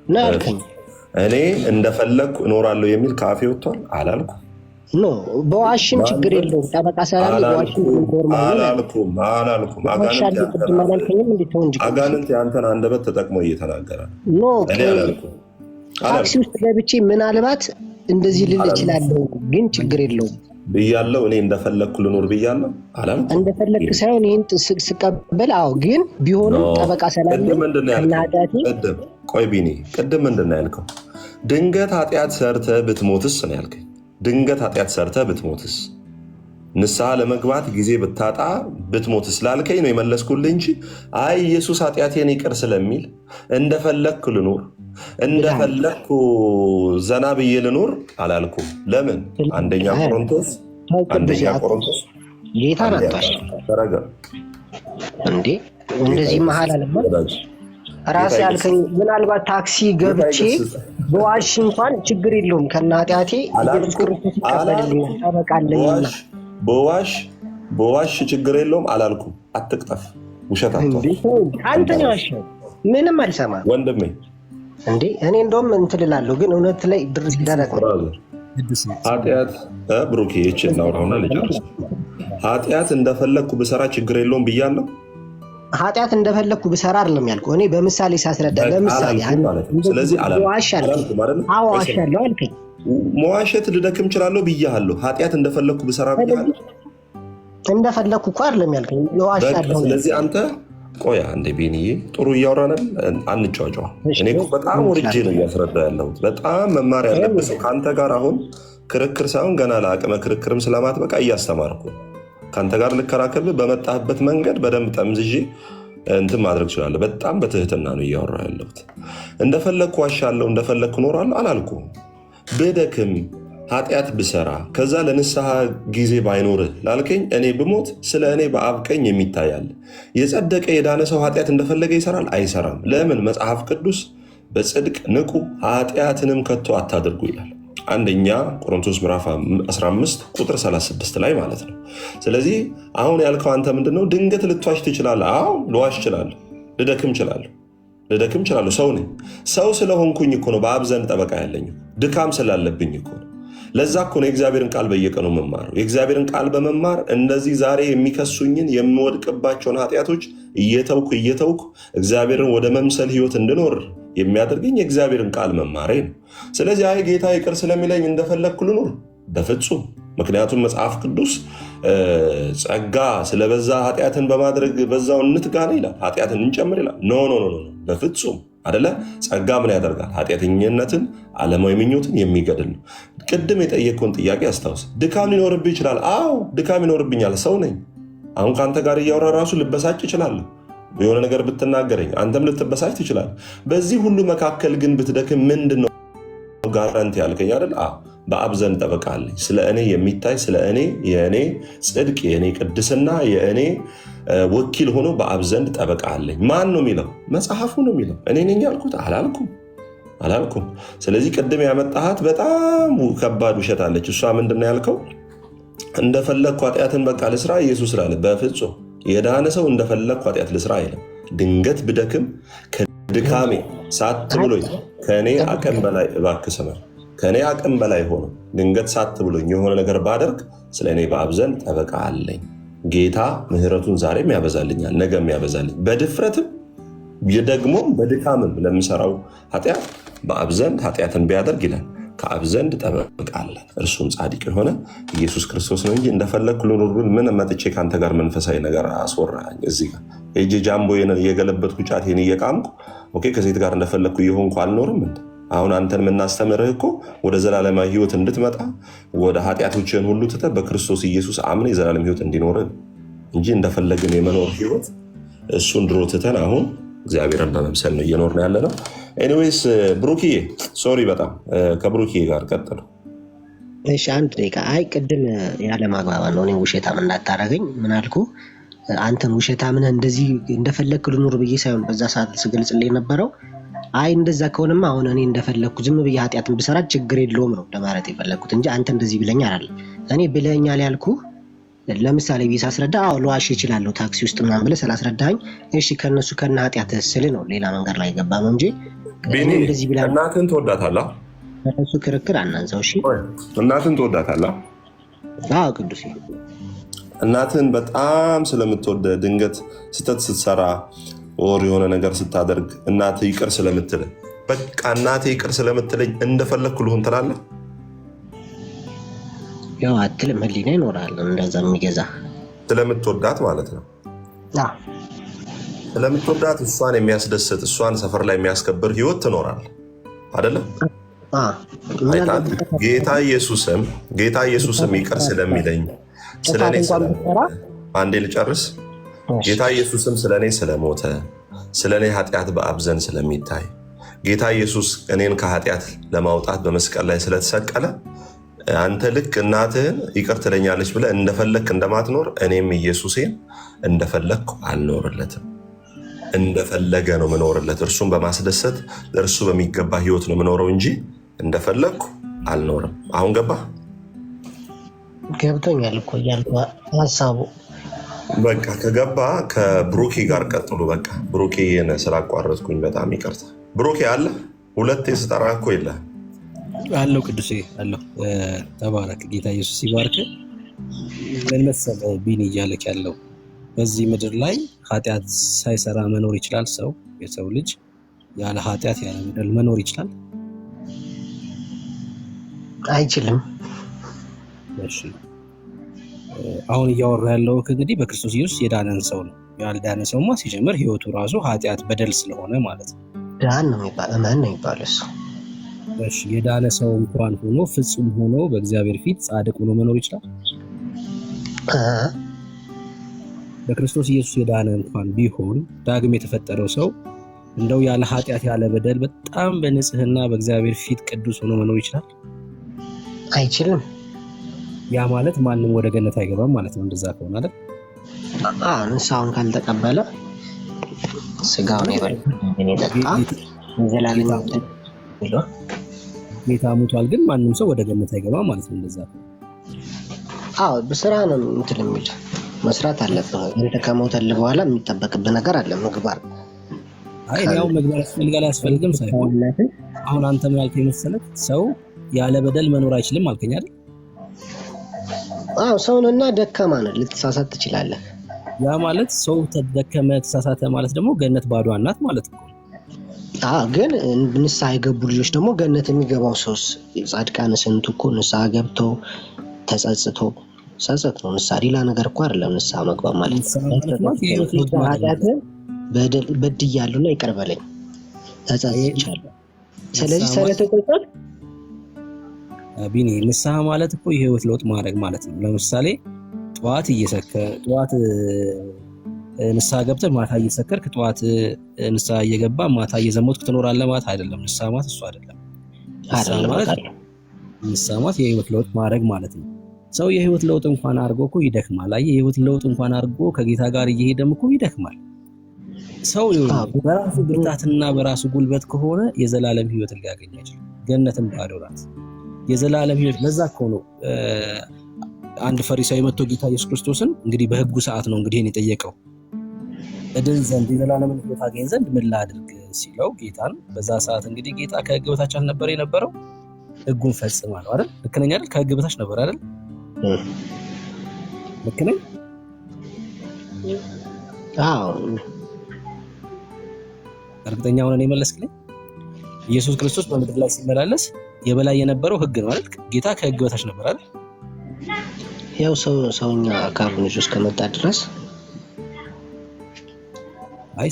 ነው ያልከኝ። እኔ እንደፈለግኩ እኖራለሁ የሚል ከአፌ ወጥቷል አላልኩም። ኖ በዋሽም ችግር የለውም ጠበቃ ሰላም በዋሽም አላልኩም። አጋንንት የአንተን አንደበት ተጠቅሞ እየተናገረ ኖ ታክሲ ውስጥ ገብቼ ምናልባት እንደዚህ ልል እችላለሁ፣ ግን ችግር የለውም ብያለሁ። እኔ እንደፈለግኩ ልኖር ብያለሁ አላልኩም። እንደፈለግክ ሳይሆን ይህን ስቀበል አዎ፣ ግን ቢሆንም ጠበቃ ሰላም ቆይ ቢኒ ቅድም ምንድን ነው ያልከው? ድንገት ኃጢአት ሰርተህ ብትሞትስ ነው ያልከኝ። ድንገት ኃጢአት ሰርተህ ብትሞትስ፣ ንስሐ ለመግባት ጊዜ ብታጣ ብትሞትስ ላልከኝ ነው የመለስኩልህ እንጂ አይ ኢየሱስ ኃጢአቴን ይቅር ስለሚል እንደፈለግኩ ልኖር እንደፈለግኩ ዘና ብዬ ልኖር አላልኩም። ለምን? አንደኛ ቆሮንቶስ ጌታ ናቷል እንዴ እንደዚህ መሀል አለማ ራሴ ያልከኝ ምናልባት ታክሲ ገብቼ በዋሽ እንኳን ችግር የለውም ከነ ኃጢአቴ ኢየሱስ ክርስቶስ ይቀበልልኛል ጠበቃለኝና በዋሽ ችግር የለውም አላልኩም። አትቅጠፍ፣ ውሸት አንተ ነው ያልሽው። ምንም አልሰማም ወንድሜ እንዴ። እኔ እንደውም እንትን እላለሁ፣ ግን እውነት ላይ ድርስ ደረቅ ኃጢአት ብሩኬ ይችል ናውራውና ልጨርስ። ኃጢአት እንደፈለግኩ ብሰራ ችግር የለውም ብያለሁ። ኃጢአት እንደፈለግኩ ብሰራ አይደለም ያልኩህ። እኔ በምሳሌ ሳስረዳ ለምሳሌ ስለዚህ ዋሻለሁ አልከኝ። መዋሸት ልደክም እችላለሁ ብያለሁ። ኃጢአት እንደፈለግኩ ብሰራ ብያለሁ። እንደፈለግኩ እኮ አይደለም ያልከኝ፣ ዋሻለሁ። ስለዚህ አንተ ቆይ አንዴ ቢኒዬ፣ ጥሩ እያወራን አንጫጫው። እኔ በጣም ወርጄ ነው እያስረዳ ያለሁት። በጣም መማር ያለብህ ሰው ከአንተ ጋር አሁን ክርክር ሳይሆን ገና ለአቅመ ክርክርም ስለማትበቃ እያስተማርኩ ከአንተ ጋር ልከራከርብህ በመጣህበት መንገድ በደንብ ጠምዝዤ እንትን ማድረግ እችላለሁ። በጣም በትህትና ነው እያወራ ያለሁት። እንደፈለግኩ ዋሻለሁ እንደፈለግኩ እኖራለሁ አላልኩም። ብደክም ኃጢአት ብሰራ ከዛ ለንስሐ ጊዜ ባይኖርህ ላልከኝ እኔ ብሞት ስለ እኔ በአብ ቀኝ የሚታያል። የጸደቀ የዳነ ሰው ኃጢአት እንደፈለገ ይሰራል? አይሰራም። ለምን? መጽሐፍ ቅዱስ በጽድቅ ንቁ ኃጢአትንም ከቶ አታድርጉ ይላል። አንደኛ ቆሮንቶስ ምዕራፍ 15 ቁጥር 36 ላይ ማለት ነው። ስለዚህ አሁን ያልከው አንተ ምንድነው? ድንገት ልትዋሽ ትችላለህ። አዎ ልዋሽ እችላለሁ፣ ልደክም እችላለሁ። ሰው ነኝ። ሰው ስለሆንኩኝ እኮ ነው በአብ ዘንድ ጠበቃ ያለኝ። ድካም ስላለብኝ እኮ ነው። ለዛ እኮ ነው የእግዚአብሔርን ቃል በየቀኑ መማረው። የእግዚአብሔርን ቃል በመማር እንደዚህ ዛሬ የሚከሱኝን የምወድቅባቸውን ኃጢአቶች እየተውኩ እግዚአብሔርን ወደ መምሰል ህይወት እንድኖር የሚያደርገኝ የእግዚአብሔርን ቃል መማሬ ነው። ስለዚህ አይ ጌታ ይቅር ስለሚለኝ እንደፈለግኩ ልኖር፣ በፍጹም ምክንያቱም መጽሐፍ ቅዱስ ጸጋ ስለበዛ ኃጢአትን በማድረግ በዛው እንትጋ ነው ይላል። ኃጢአትን እንጨምር ይላል። ኖ በፍጹም አደለ። ጸጋ ምን ያደርጋል? ኃጢአተኝነትን፣ ዓለማዊ ምኞትን የሚገድል ነው። ቅድም የጠየቀውን ጥያቄ አስታውስ። ድካም ሊኖርብህ ይችላል። አዎ ድካም ይኖርብኛል፣ ሰው ነኝ። አሁን ከአንተ ጋር እያወራ ራሱ ልበሳጭ እችላለሁ። የሆነ ነገር ብትናገረኝ አንተም ልትበሳጭ ትችላለህ። በዚህ ሁሉ መካከል ግን ብትደክም ምንድን ነው ጋራንቲ ያልከኝ አይደል? በአብ ዘንድ ጠበቃ አለኝ። ስለ እኔ የሚታይ ስለ እኔ የእኔ ጽድቅ የእኔ ቅድስና የእኔ ወኪል ሆኖ በአብ ዘንድ ጠበቃ አለኝ። ማን ነው የሚለው? መጽሐፉ ነው የሚለው። እኔ ነኝ ያልኩት? አላልኩም። ስለዚህ ቅድም ያመጣሃት በጣም ከባድ ውሸት አለች። እሷ ምንድን ነው ያልከው? እንደፈለግኩ ኃጢአትን በቃ ልስራ ኢየሱስ ስላለ። በፍጹም የዳነ ሰው እንደፈለግኩ ኃጢአት ልስራ አይልም። ድንገት ብደክም ከድካሜ ሳት ብሎኝ ከእኔ አቅም በላይ እባክህ ስማ፣ ከእኔ አቅም በላይ ሆኖ ድንገት ሳት ብሎኝ የሆነ ነገር ባደርግ ስለ እኔ በአብ ዘንድ ጠበቃ አለኝ። ጌታ ምሕረቱን ዛሬም ያበዛልኛል፣ ነገም ያበዛልኝ። በድፍረትም ደግሞም በድካምም ለምሰራው ኃጢአት በአብ ዘንድ ኃጢአትን ቢያደርግ ይላል ከአብ ዘንድ ጠበቃ አለን፣ እርሱም ጻድቅ የሆነ ኢየሱስ ክርስቶስ ነው እንጂ እንደፈለግኩ ልኖር ብል ምን መጥቼ ከአንተ ጋር መንፈሳዊ ነገር አስወራኝ? እዚህ ጋር እጅ ጃምቦዬን እየገለበጥኩ ጫቴን እየቃምኩ ከሴት ጋር እንደፈለግኩ እየሆንኩ አልኖርም እንደ አሁን አንተን የምናስተምርህ እኮ ወደ ዘላለማዊ ሕይወት እንድትመጣ ወደ ኃጢአቶችን ሁሉ ትተህ በክርስቶስ ኢየሱስ አምነ የዘላለም ሕይወት እንዲኖርህ እንጂ እንደፈለግን የመኖር ሕይወት እሱን ድሮ ትተን አሁን እግዚአብሔርን በመምሰል ነው እየኖርን ያለ ነው። ኤኒዌይስ ብሩክዬ ሶሪ በጣም ከብሩክዬ ጋር ቀጥሉ። እሺ አንድ ደቂቃ። አይ ቅድም ያለ ማግባባት ነው። እኔ ውሸታም እንዳታረገኝ ምን አልኩ? አንተን ውሸታምን እንደዚህ እንደፈለግክ ልኑር ብዬ ሳይሆን በዛ ሰዓት ስገልጽልህ የነበረው አይ እንደዛ ከሆነማ አሁን እኔ እንደፈለግኩ ዝም ብዬ ኃጢአትን ብሰራ ችግር የለውም ነው ለማለት የፈለግኩት እንጂ አንተ እንደዚህ ብለኝ አይደለም። እኔ ብለኛል ያልኩህ ለምሳሌ ቢስ አስረዳ ልዋሽ እችላለሁ ታክሲ ውስጥ ምናምን ብለህ ስላስረዳኸኝ እሺ ከነሱ ከነ ኃጢአት ስል ነው ሌላ መንገድ ላይ ገባ ነው እንጂ እንደዚህ ብላ እናትን ትወዳታለህ? ከነሱ ክርክር አናንሳው። እሺ እናትን ትወዳታለህ? አዎ ቅዱስ እናትን በጣም ስለምትወደ ድንገት ስተት ስትሰራ ወር የሆነ ነገር ስታደርግ እናት ይቅር ስለምትል በቃ እናት ይቅር ስለምትለኝ እንደፈለግኩ ልሁን ትላለህ? ያው አትልም፣ ህሊና ይኖራል እንደዛ የሚገዛ ስለምትወዳት ማለት ነው። ስለምትወዳት እሷን የሚያስደስት እሷን ሰፈር ላይ የሚያስከብር ህይወት ትኖራል አይደለም? ጌታ ኢየሱስም ይቅር ስለሚለኝ ስለኔ አንዴ ልጨርስ። ጌታ ኢየሱስም ስለኔ ስለሞተ ስለኔ ኃጢአት በአብ ዘንድ ስለሚታይ ጌታ ኢየሱስ እኔን ከኃጢአት ለማውጣት በመስቀል ላይ ስለተሰቀለ አንተ ልክ እናትህን ይቅር ትለኛለች ብለህ እንደፈለግክ እንደማትኖር እኔም ኢየሱሴን እንደፈለግኩ አልኖርለትም። እንደፈለገ ነው ምኖርለት። እርሱን በማስደሰት ለእርሱ በሚገባ ህይወት ነው ምኖረው እንጂ እንደፈለግኩ አልኖርም። አሁን ገባ? ገብቶኛል እኮ እያልኩ ሀሳቡ። በቃ ከገባ ከብሩኬ ጋር ቀጥሉ። በቃ ብሩኬን ስላቋረጥኩኝ በጣም ይቅርታ። ብሩኬ አለ? ሁለቴ ስጠራ እኮ የለህ አለው። ቅዱሴ አለው። ተባረክ። ጌታ ኢየሱስ ይባርክ። ምን መሰለህ ቢኒ እያለክ ያለው በዚህ ምድር ላይ ኃጢአት ሳይሰራ መኖር ይችላል ሰው? የሰው ልጅ ያለ ኃጢአት ያለ በደል መኖር ይችላል? አይችልም። እሺ አሁን እያወራ ያለው እንግዲህ በክርስቶስ ኢየሱስ የዳነን ሰው ነው። ያልዳነ ሰውማ ሲጀምር ህይወቱ ራሱ ኃጢአት በደል ስለሆነ ማለት ነው። ዳን ነው የሚባለው ማን ነው የሚባለው እሱ? እሺ የዳነ ሰው እንኳን ሆኖ ፍጹም ሆኖ በእግዚአብሔር ፊት ጻድቅ ሆኖ መኖር ይችላል? በክርስቶስ ኢየሱስ የዳነ እንኳን ቢሆን ዳግም የተፈጠረው ሰው እንደው ያለ ኃጢአት ያለ በደል በጣም በንጽህና በእግዚአብሔር ፊት ቅዱስ ሆኖ መኖር ይችላል? አይችልም። ያ ማለት ማንም ወደ ገነት አይገባም ማለት ነው። እንደዛ ከሆነ አይደል? ንስሐውን ካልተቀበለ ስጋውን ይበላል ዘላለም ብሎ ጌታ ሞቷል፣ ግን ማንም ሰው ወደ ገነት አይገባም ማለት ነው። እንደዛ በስራ ነው እንትን የሚል መስራት አለብህ። አንተ ከሞተልህ በኋላ የሚጠበቅብህ ነገር አለ፣ ምግባር። ያው ምግባር ያስፈልጋል አያስፈልግም ሳይሆን አሁን አንተ ምን አልከኝ መሰለህ? ሰው ያለ በደል መኖር አይችልም አልከኝ አይደል? ሰውንና ደካማ ነህ፣ ልትሳሳት ትችላለህ። ያ ማለት ሰው ተደከመ ተሳሳተ ማለት ደግሞ ገነት ባዶ ናት ማለት ነው። ግን ንስሐ የገቡ ልጆች ደግሞ ገነት የሚገባው ሰውስ ጻድቃን ስንቱ እኮ ንስሐ ገብተው ተጸጽቶ ጸጸት ነው ንስሐ። ሌላ ነገር እኮ አይደለም ንስሐ መግባት ማለት ንስሐ ማለት የህይወት ለውጥ ማለት ኃጢአትን በድያለሁና ይቅር በለኝ ተጸጽቻለሁ። ስለዚህ ስለተጸጸት ቢኒ ንስሐ ማለት እኮ የህይወት ለውጥ ማድረግ ማለት ነው። ለምሳሌ ጠዋት ንስሐ ገብተህ ማታ እየሰከርክ ጠዋት ንስሐ እየገባ ማታ እየዘሞትክ ትኖራለህ ማለት አይደለም። ንስሐ ማለት እሱ አይደለም። ንስሐ ማለት የህይወት ለውጥ ማድረግ ማለት ነው። ሰው የህይወት ለውጥ እንኳን አድርጎ እኮ ይደክማል። አየህ የህይወት ለውጥ እንኳን አድርጎ ከጌታ ጋር እየሄደም እኮ ይደክማል። ሰው በራሱ ብርታትና በራሱ ጉልበት ከሆነ የዘላለም ህይወት ሊያገኝ አይችልም። ገነትን ባዶ ናት የዘላለም ህይወት። ለዛ እኮ ነው አንድ ፈሪሳዊ መጥቶ ጌታ ኢየሱስ ክርስቶስን እንግዲህ በህጉ ሰዓት ነው እንግዲህ የጠየቀው እድን ዘንድ የዘላለም ህይወት አገኝ ዘንድ ምን ላድርግ ሲለው ጌታን በዛ ሰዓት እንግዲህ ጌታ ከህግ በታች አልነበረ የነበረው ህጉን ፈጽም አለው አይደል? ልክ ነኝ አይደል? ከህግ በታች ነበር አይደል? ልክ ነኝ? አዎ እርግጠኛ ሆነን የመለስክልኝ። ኢየሱስ ክርስቶስ በምድር ላይ ሲመላለስ የበላይ የነበረው ህግ ነው አይደል? ጌታ ከህግ በታች ነበር አይደል? ያው ሰውኛ አካሉን ይዞ እስከመጣ ድረስ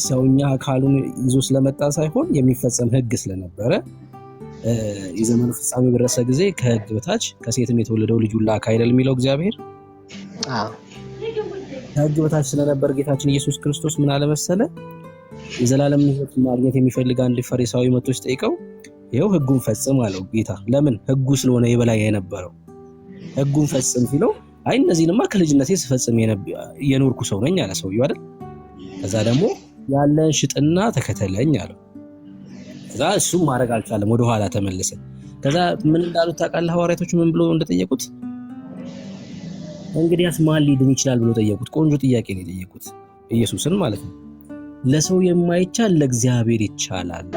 ሰውኛ አካሉን ይዞ ስለመጣ ሳይሆን የሚፈጸም ህግ ስለነበረ የዘመኑ ፍጻሜ በደረሰ ጊዜ ከህግ በታች ከሴትም የተወለደው ልጁን ላከ አይደል የሚለው እግዚአብሔር። ከህግ በታች ስለነበር ጌታችን ኢየሱስ ክርስቶስ ምን አለ መሰለ የዘላለም ህይወት ማግኘት የሚፈልግ አንድ ፈሪሳዊ መጥቶ ሲጠይቀው ይኸው ህጉን ፈጽም አለው ጌታ። ለምን? ህጉ ስለሆነ የበላይ የነበረው ህጉን ፈጽም ሲለው አይ እነዚህንማ ከልጅነቴ ስፈጽም የኖርኩ ሰው ነኝ አለ ሰውየው አይደል። ከዛ ደግሞ ያለን ሽጥና ተከተለኝ አለው። ከዛ እሱም ማድረግ አልቻለም፣ ወደ ኋላ ተመለሰ። ከዛ ምን እንዳሉት ታውቃለህ? ሐዋርያቶቹ ምን ብሎ እንደጠየቁት እንግዲያስ ማን ሊድን ይችላል ብሎ ጠየቁት። ቆንጆ ጥያቄ ነው የጠየቁት ኢየሱስን ማለት ነው። ለሰው የማይቻል ለእግዚአብሔር ይቻላል።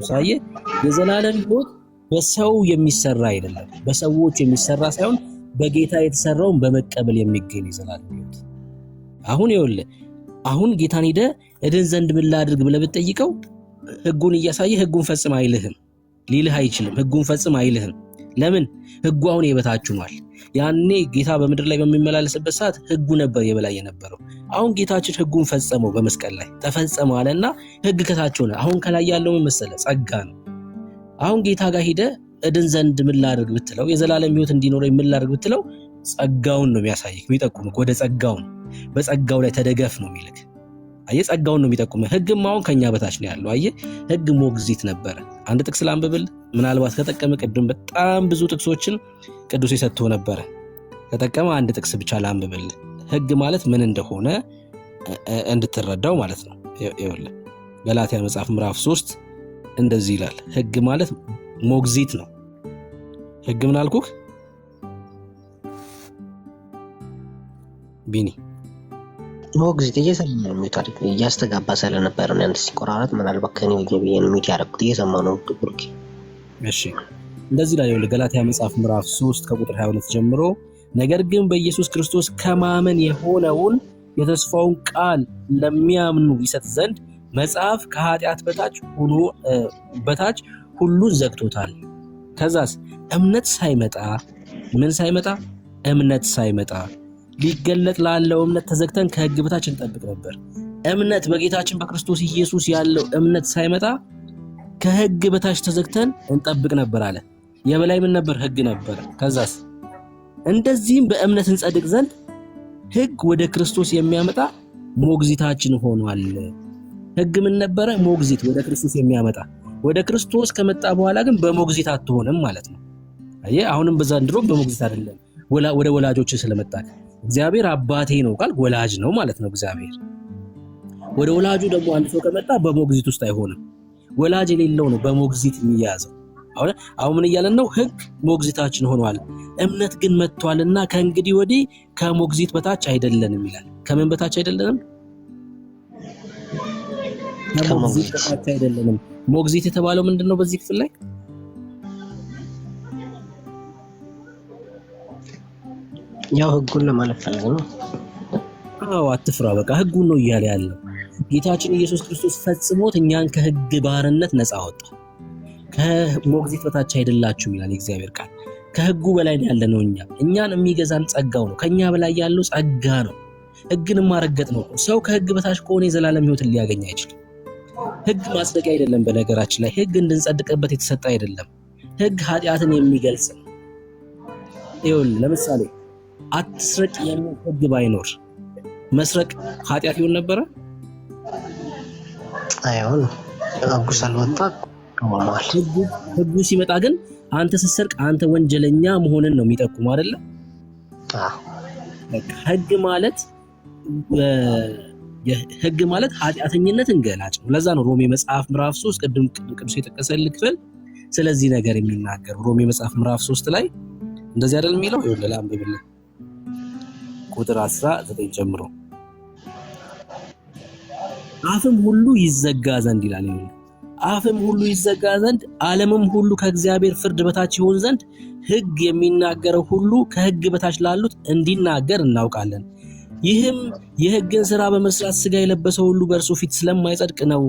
ሳየ የዘላለም ህይወት በሰው የሚሰራ አይደለም፣ በሰዎች የሚሰራ ሳይሆን በጌታ የተሰራውን በመቀበል የሚገኝ የዘላለም ህይወት። አሁን ጌታን ሄደ እድን ዘንድ ምን ላድርግ ብለህ ብትጠይቀው ህጉን እያሳየ ህጉን ፈጽም አይልህም፣ ሊልህ አይችልም። ህጉን ፈጽም አይልህም። ለምን? ህጉ አሁን የበታች ሆኗል። ያኔ ጌታ በምድር ላይ በሚመላለስበት ሰዓት ህጉ ነበር የበላይ የነበረው። አሁን ጌታችን ህጉን ፈጸመው በመስቀል ላይ ተፈጸመ አለና ህግ ከታች ሆነ። አሁን ከላይ ያለው ምን መሰለህ? ጸጋ ነው። አሁን ጌታ ጋር ሄደ እድን ዘንድ ምን ላድርግ ብትለው የዘላለም ህይወት እንዲኖረኝ ምን ላድርግ ብትለው ጸጋውን ነው የሚያሳይክ፣ የሚጠቁምክ ወደ ጸጋው ነው። በጸጋው ላይ ተደገፍ ነው የሚልክ። አየህ ጸጋውን ነው የሚጠቁምህ። ህግም አሁን ከኛ በታች ነው ያለው። አየህ ህግ ሞግዚት ነበረ። አንድ ጥቅስ ላንብብል ምናልባት ከጠቀመ። ቅድም በጣም ብዙ ጥቅሶችን ቅዱስ የሰጥቶ ነበረ። ከጠቀመ አንድ ጥቅስ ብቻ ላንብብል ህግ ማለት ምን እንደሆነ እንድትረዳው ማለት ነው። ይኸውልህ ገላትያ መጽሐፍ ምዕራፍ 3 እንደዚህ ይላል። ህግ ማለት ሞግዚት ነው። ህግ ምን አልኩክ ቢኒ? ሞግዚት እየሰማሁ ነው። ታሪክ እያስተጋባ ስለነበረ ነው አንተ ሲቆራረጥ ምናልባት ከኔ ወይዬ ነው ሚት ያደረኩት እየሰማሁ ነው። ቁርቂ እሺ እንደዚህ ላይ ይኸውልህ ገላትያ መጽሐፍ ምዕራፍ 3 ከቁጥር 22 ጀምሮ ነገር ግን በኢየሱስ ክርስቶስ ከማመን የሆነውን የተስፋውን ቃል ለሚያምኑ ይሰጥ ዘንድ መጽሐፍ ከኃጢአት በታች ሁሉን ዘግቶታል። ከዛስ እምነት ሳይመጣ እምነት ሳይመጣ ሊገለጥ ላለው እምነት ተዘግተን ከህግ በታች እንጠብቅ ነበር። እምነት በጌታችን በክርስቶስ ኢየሱስ ያለው እምነት ሳይመጣ ከህግ በታች ተዘግተን እንጠብቅ ነበር አለ። የበላይ ምን ነበር? ህግ ነበር። ከዛስ እንደዚህም በእምነት እንጸድቅ ዘንድ ህግ ወደ ክርስቶስ የሚያመጣ ሞግዚታችን ሆኗል። ህግ ምን ነበረ? ሞግዚት፣ ወደ ክርስቶስ የሚያመጣ። ወደ ክርስቶስ ከመጣ በኋላ ግን በሞግዚት አትሆንም ማለት ነው። አየህ አሁንም በዘንድሮ በሞግዚት አይደለም፣ ወደ ወላጆች ስለመጣ እግዚአብሔር አባቴ ነው ቃል ወላጅ ነው ማለት ነው እግዚአብሔር። ወደ ወላጁ ደግሞ አንድ ሰው ከመጣ በሞግዚት ውስጥ አይሆንም። ወላጅ የሌለው ነው በሞግዚት የሚያዘው። አሁን ምን እያለን ነው? ህግ ሞግዚታችን ሆኗል፣ እምነት ግን መጥቷልና ከእንግዲህ ወዲህ ከሞግዚት በታች አይደለንም ይላል። ከምን በታች አይደለንም? ከሞግዚት በታች አይደለንም። ሞግዚት የተባለው ምንድነው በዚህ ክፍል ላይ? ያው ህጉን ለማለት ፈልገው ነው። አዎ አትፍራ፣ በቃ ህጉን ነው እያለ ያለው። ጌታችን ኢየሱስ ክርስቶስ ፈጽሞት እኛን ከህግ ባርነት ነፃ አወጣ። ከሞግዚት በታች አይደላችሁም ይላል የእግዚአብሔር ቃል። ከህጉ በላይ ያለ ነው። እኛን የሚገዛን ጸጋው ነው። ከኛ በላይ ያለው ጸጋ ነው። ህግን ማረገጥ ነው። ሰው ከህግ በታች ከሆነ የዘላለም ህይወትን ሊያገኝ አይችልም። ህግ ማጽደቅ አይደለም። በነገራችን ላይ ህግ እንድንጸድቅበት የተሰጠ አይደለም። ህግ ኃጢአትን የሚገልጽ ነው። ይኸውልህ ለምሳሌ አትስረቅ የሚል ህግ ባይኖር መስረቅ ኃጢአት ይሆን ነበረ? አይሆን። ህጉ ሳልወጣ ህጉ ሲመጣ ግን አንተ ስትሰርቅ አንተ ወንጀለኛ መሆንን ነው የሚጠቁም አይደለ? ህግ ማለት ኃጢአተኝነትን ገላጭ ነው። ለዛ ነው ሮሜ መጽሐፍ ምዕራፍ 3 ቅድም ቅዱስ የጠቀሰልህ ክፍል ስለዚህ ነገር የሚናገር ሮሜ መጽሐፍ ምዕራፍ 3 ላይ እንደዚህ አይደል የሚለው? ይኸውልህ ላንብብልህ ቁጥር 19 ጀምሮ አፍም ሁሉ ይዘጋ ዘንድ ይላል። አፍም ሁሉ ይዘጋ ዘንድ ዓለምም ሁሉ ከእግዚአብሔር ፍርድ በታች ይሆን ዘንድ ህግ የሚናገረው ሁሉ ከህግ በታች ላሉት እንዲናገር እናውቃለን። ይህም የህግን ሥራ በመስራት ሥጋ የለበሰው ሁሉ በእርሱ ፊት ስለማይጸድቅ ነው።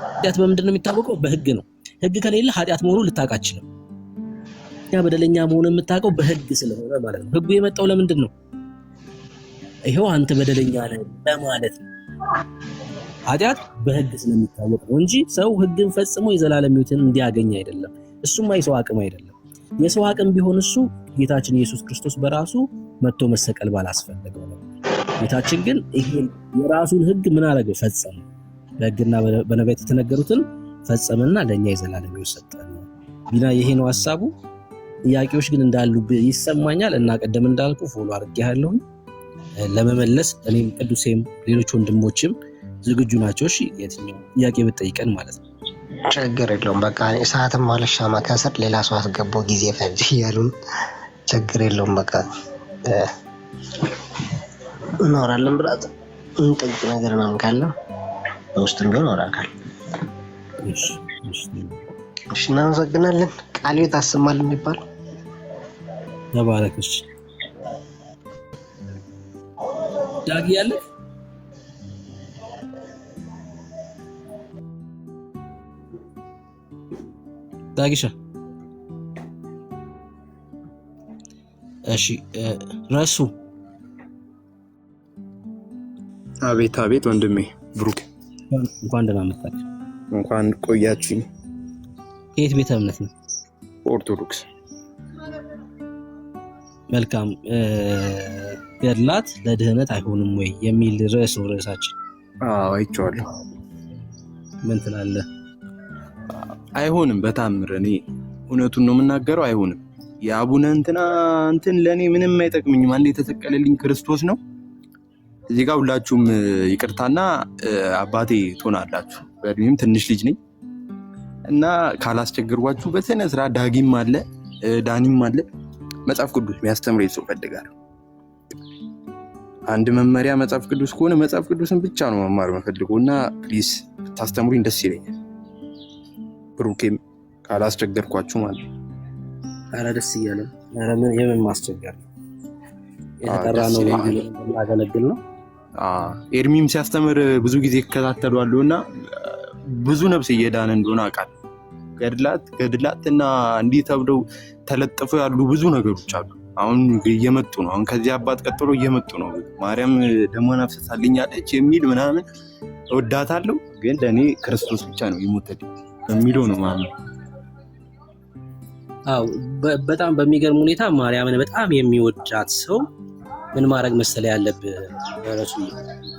ኃጢአት በምንድን ነው የሚታወቀው? በህግ ነው። ህግ ከሌለ ኃጢአት መሆኑን ልታውቅ አትችልም። ያ በደለኛ መሆኑን የምታውቀው በህግ ስለሆነ ማለት ነው። ህጉ የመጣው ለምንድን ነው? ይሄው አንተ በደለኛ ነህ ለማለት ነው። ኃጢአት በህግ ስለሚታወቅ ነው እንጂ ሰው ህግን ፈጽሞ የዘላለም ሕይወትን እንዲያገኝ አይደለም። እሱም የሰው አቅም አይደለም። የሰው አቅም ቢሆን እሱ ጌታችን ኢየሱስ ክርስቶስ በራሱ መጥቶ መሰቀል ባላስፈለገው ነው። ጌታችን ግን ይሄን የራሱን ህግ ምን አደረገው? ፈጸመ። በህግና በነቢያት የተነገሩትን ፈጸመና ለኛ የዘላለም ሕይወት ሰጠን። ቢና ይሄ ነው ሐሳቡ። ጥያቄዎች ግን እንዳሉ ይሰማኛል እና ቀደም እንዳልኩ ፎሎ አድርጌያለሁ ለመመለስ። እኔም ቅዱሴም ሌሎች ወንድሞችም ዝግጁ ናቸው። እሺ የትኛው ጥያቄ ብትጠይቀን ማለት ነው። ችግር የለውም። በቃ ሰዓትም አልሻማ ከስር ሌላ ሰው አስገባው ጊዜ ፈጅ እያሉን ችግር የለውም። በቃ እናወራለን ብላት እንጠይቅ ነገር ምናምን ካለ በውስጥም ቢሆን አወራካል። እሺ እናመሰግናለን። ቃል ቤት አሰማልን የሚባል ተባረክሽ ዳጊ ያለ ዳጊሻ። እሺ ረሱ። አቤት አቤት ወንድሜ ብሩክ እንኳን ደህና መጣችሁ። እንኳን ቆያችሁኝ። ከየት ቤተ እምነት ነው? ኦርቶዶክስ። መልካም። ገድላት ለድህነት አይሆንም ወይ የሚል ርዕስ ነው ርዕሳችን። አይቼዋለሁ። ምን ትላለህ? አይሆንም በታምር። እኔ እውነቱን ነው የምናገረው። አይሆንም። የአቡነ እንትን ለእኔ ምንም አይጠቅምኝም። አንድ የተሰቀለልኝ ክርስቶስ ነው። እዚህ ጋር ሁላችሁም ይቅርታና አባቴ ትሆናላችሁ። በእድሜም ትንሽ ልጅ ነኝ እና ካላስቸገርኳችሁ በስነ ስርዓት ዳጊም አለ ዳኒም አለ መጽሐፍ ቅዱስ የሚያስተምረኝ ሰው እፈልጋለሁ። አንድ መመሪያ መጽሐፍ ቅዱስ ከሆነ መጽሐፍ ቅዱስን ብቻ ነው መማር የምፈልገው እና ፕሊዝ ብታስተምሩኝ ደስ ይለኛል። ብሩኬም ካላስቸገርኳችሁ ማለት ነው። ኧረ ደስ እያለ የምን ማስቸገር ነው? የተጠራ ነው እናገለግል ነው። ኤርሚም ሲያስተምር ብዙ ጊዜ ይከታተሏሉ እና ብዙ ነፍስ እየዳነ እንደሆነ አውቃለሁ። ገድላት እና እንዲህ ተብለው ተለጥፈው ያሉ ብዙ ነገሮች አሉ። አሁን እየመጡ ነው። አሁን ከዚህ አባት ቀጥሎ እየመጡ ነው። ማርያም ደሟን አፍስሳልኛለች የሚል ምናምን እወዳታለሁ፣ ግን ለእኔ ክርስቶስ ብቻ ነው የሞተልኝ በሚለው ነው ማለት ነው። አዎ በጣም በሚገርም ሁኔታ ማርያምን በጣም የሚወዳት ሰው ምን ማድረግ መሰለ ያለብህ? ረሱ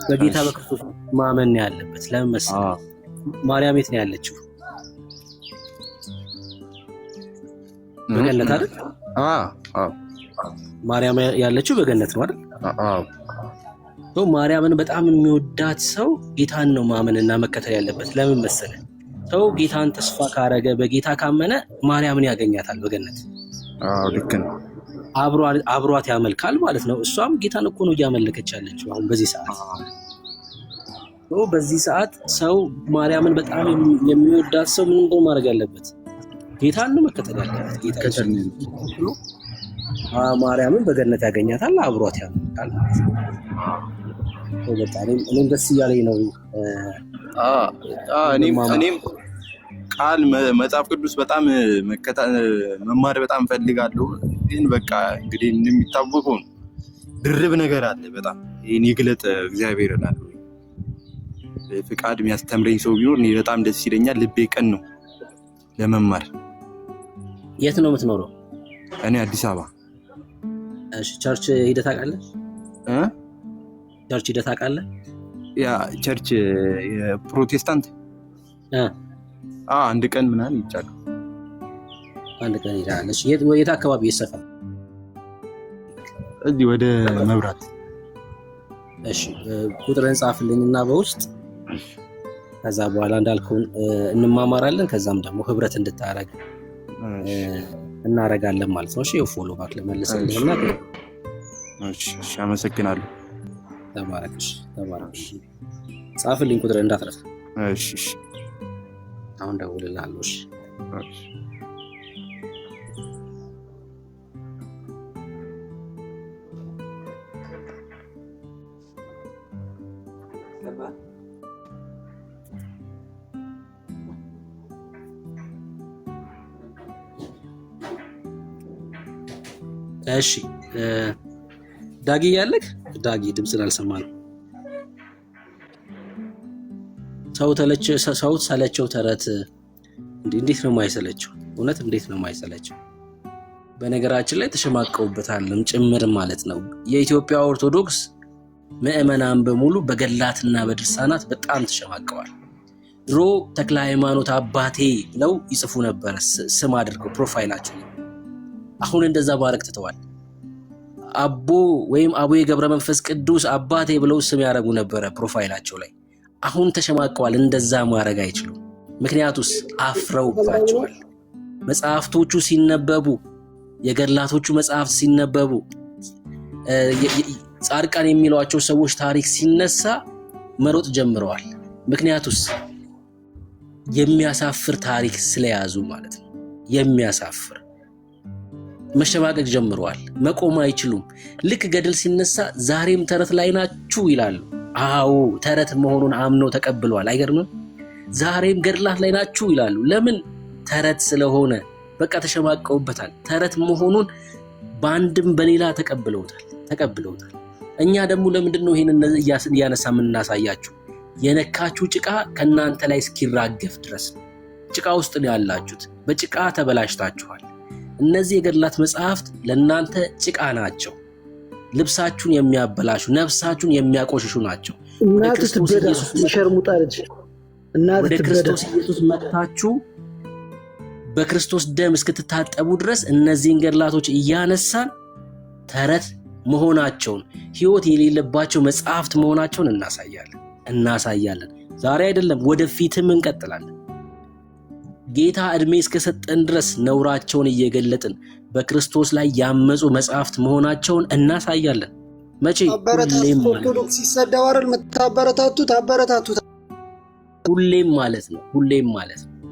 በጌታ በክርስቶስ ማመን ያለበት። ለምን መሰለ? ማርያም የት ነው ያለችው? በገነት አይደል? ማርያም ያለችው በገነት ነው አይደል? ማርያምን በጣም የሚወዳት ሰው ጌታን ነው ማመንና መከተል ያለበት። ለምን መሰለ? ሰው ጌታን ተስፋ ካረገ በጌታ ካመነ ማርያምን ያገኛታል በገነት። ልክ ነው። አብሯት ያመልካል ማለት ነው። እሷም ጌታን እኮ ነው እያመለከች ያለችው አሁን በዚህ ሰዓት። በዚህ ሰዓት ሰው ማርያምን በጣም የሚወዳት ሰው ምን እንደው ማድረግ ያለበት? ጌታን ነው መከተል ያለበት። ጌታ ማርያምን በገነት ያገኛታል፣ አብሯት ያመልካል ማለት ነው። በጣም እኔም ደስ እያለኝ ነው። እኔም ቃል መጽሐፍ ቅዱስ በጣም መማር በጣም ፈልጋለሁ። ግን በቃ እንግዲህ እንደሚታወቀው ነው ድርብ ነገር አለ። በጣም ይህን ይግለጥ እግዚአብሔር እላለሁ። ፍቃድ የሚያስተምረኝ ሰው ቢኖር እኔ በጣም ደስ ይለኛል። ልቤ ቀን ነው ለመማር። የት ነው የምትኖረው? እኔ አዲስ አበባ። እሺ ቸርች ሂደህ ታውቃለህ? ቸርች ሂደህ ታውቃለህ? ያ ቸርች የፕሮቴስታንት አንድ ቀን ምናምን ይቻላል። አንድ ቀን ይላል። እሺ የት አካባቢ ይሰፋል? እዚህ ወደ መብራት። እሺ ቁጥርን ጻፍልኝና በውስጥ ከዛ በኋላ እንዳልኩን እንማማራለን። ከዛም ደግሞ ህብረት እንድታረግ እናረጋለን ማለት ነው። እሺ ፎሎ ባክ ለመልሰልኝና እሺ አመሰግናለሁ። ተባረክሽ ተባረክሽ። ጻፍልኝ ቁጥር እንዳትረሳ። እሺ አሁን ደውልልሃለሁ። እሺ እሺ ዳጊ ያለክ ዳጊ ድምፅን አልሰማንም። ሰው ሰለቸው ተረት እንዴት ነው የማይሰለቸው? እውነት እንዴት ነው የማይሰለቸው? በነገራችን ላይ ተሸማቀውበታልም ጭምር ማለት ነው። የኢትዮጵያ ኦርቶዶክስ ምዕመናን በሙሉ በገላትና በድርሳናት በጣም ተሸማቀዋል። ድሮ ተክለ ሃይማኖት አባቴ ብለው ይጽፉ ነበር ስም አድርገው ፕሮፋይላቸው። አሁን እንደዛ ማድረግ ትተዋል። አቦ ወይም አቡዬ ገብረ መንፈስ ቅዱስ አባቴ ብለው ስም ያደርጉ ነበረ ፕሮፋይላቸው ላይ። አሁን ተሸማቀዋል። እንደዛ ማድረግ አይችሉም። ምክንያቱስ አፍረውባቸዋል። መጽሐፍቶቹ ሲነበቡ፣ የገድላቶቹ መጽሐፍት ሲነበቡ፣ ጻድቃን የሚሏቸው ሰዎች ታሪክ ሲነሳ መሮጥ ጀምረዋል። ምክንያቱስ የሚያሳፍር ታሪክ ስለያዙ ማለት ነው። የሚያሳፍር መሸማቀቅ ጀምረዋል። መቆም አይችሉም። ልክ ገድል ሲነሳ ዛሬም ተረት ላይ ናችሁ ይላሉ። አዎ ተረት መሆኑን አምነው ተቀብለዋል። አይገርምም? ዛሬም ገድላት ላይ ናችሁ ይላሉ። ለምን? ተረት ስለሆነ በቃ ተሸማቀውበታል። ተረት መሆኑን በአንድም በሌላ ተቀብለውታል። እኛ ደግሞ ለምንድን ነው ይሄንን እያነሳ የምናሳያችሁ? የነካችሁ ጭቃ ከእናንተ ላይ እስኪራገፍ ድረስ ነው። ጭቃ ውስጥ ነው ያላችሁት። በጭቃ ተበላሽታችኋል። እነዚህ የገድላት መጽሐፍት ለእናንተ ጭቃ ናቸው። ልብሳችሁን የሚያበላሹ፣ ነፍሳችሁን የሚያቆሽሹ ናቸው። ወደ ክርስቶስ ኢየሱስ መጥታችሁ በክርስቶስ ደም እስክትታጠቡ ድረስ እነዚህን ገድላቶች እያነሳን ተረት መሆናቸውን፣ ሕይወት የሌለባቸው መጽሐፍት መሆናቸውን እናሳያለን። ዛሬ አይደለም፣ ወደፊትም እንቀጥላለን። ጌታ ዕድሜ እስከሰጠን ድረስ ነውራቸውን እየገለጥን በክርስቶስ ላይ ያመፁ መጽሐፍት መሆናቸውን እናሳያለን። መቼ? ኦርቶዶክስ ሲሰደው አይደል የምታበረታቱት? አበረታቱት። ሁሌም ማለት ነው።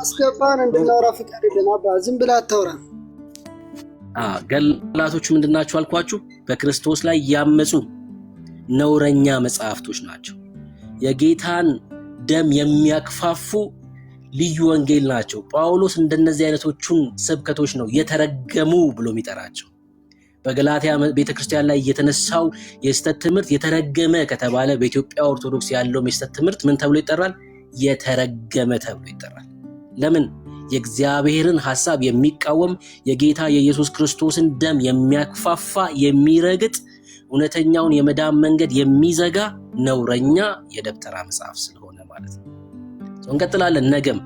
አስገባን እንድናወራ ፍቃድልን። አባ ዝም ብለህ አታውራ። ገድላቶቹ ምንድናቸው አልኳችሁ? በክርስቶስ ላይ ያመፁ ነውረኛ መጽሐፍቶች ናቸው። የጌታን ደም የሚያክፋፉ ልዩ ወንጌል ናቸው። ጳውሎስ እንደነዚህ አይነቶቹን ስብከቶች ነው የተረገሙ ብሎ የሚጠራቸው። በገላትያ ቤተክርስቲያን ላይ የተነሳው የስተት ትምህርት የተረገመ ከተባለ በኢትዮጵያ ኦርቶዶክስ ያለው የስተት ትምህርት ምን ተብሎ ይጠራል? የተረገመ ተብሎ ይጠራል። ለምን? የእግዚአብሔርን ሐሳብ የሚቃወም የጌታ የኢየሱስ ክርስቶስን ደም የሚያክፋፋ የሚረግጥ እውነተኛውን የመዳን መንገድ የሚዘጋ ነውረኛ የደብተራ መጽሐፍ ስለሆነ ማለት ነው። እንቀጥላለን። ነገም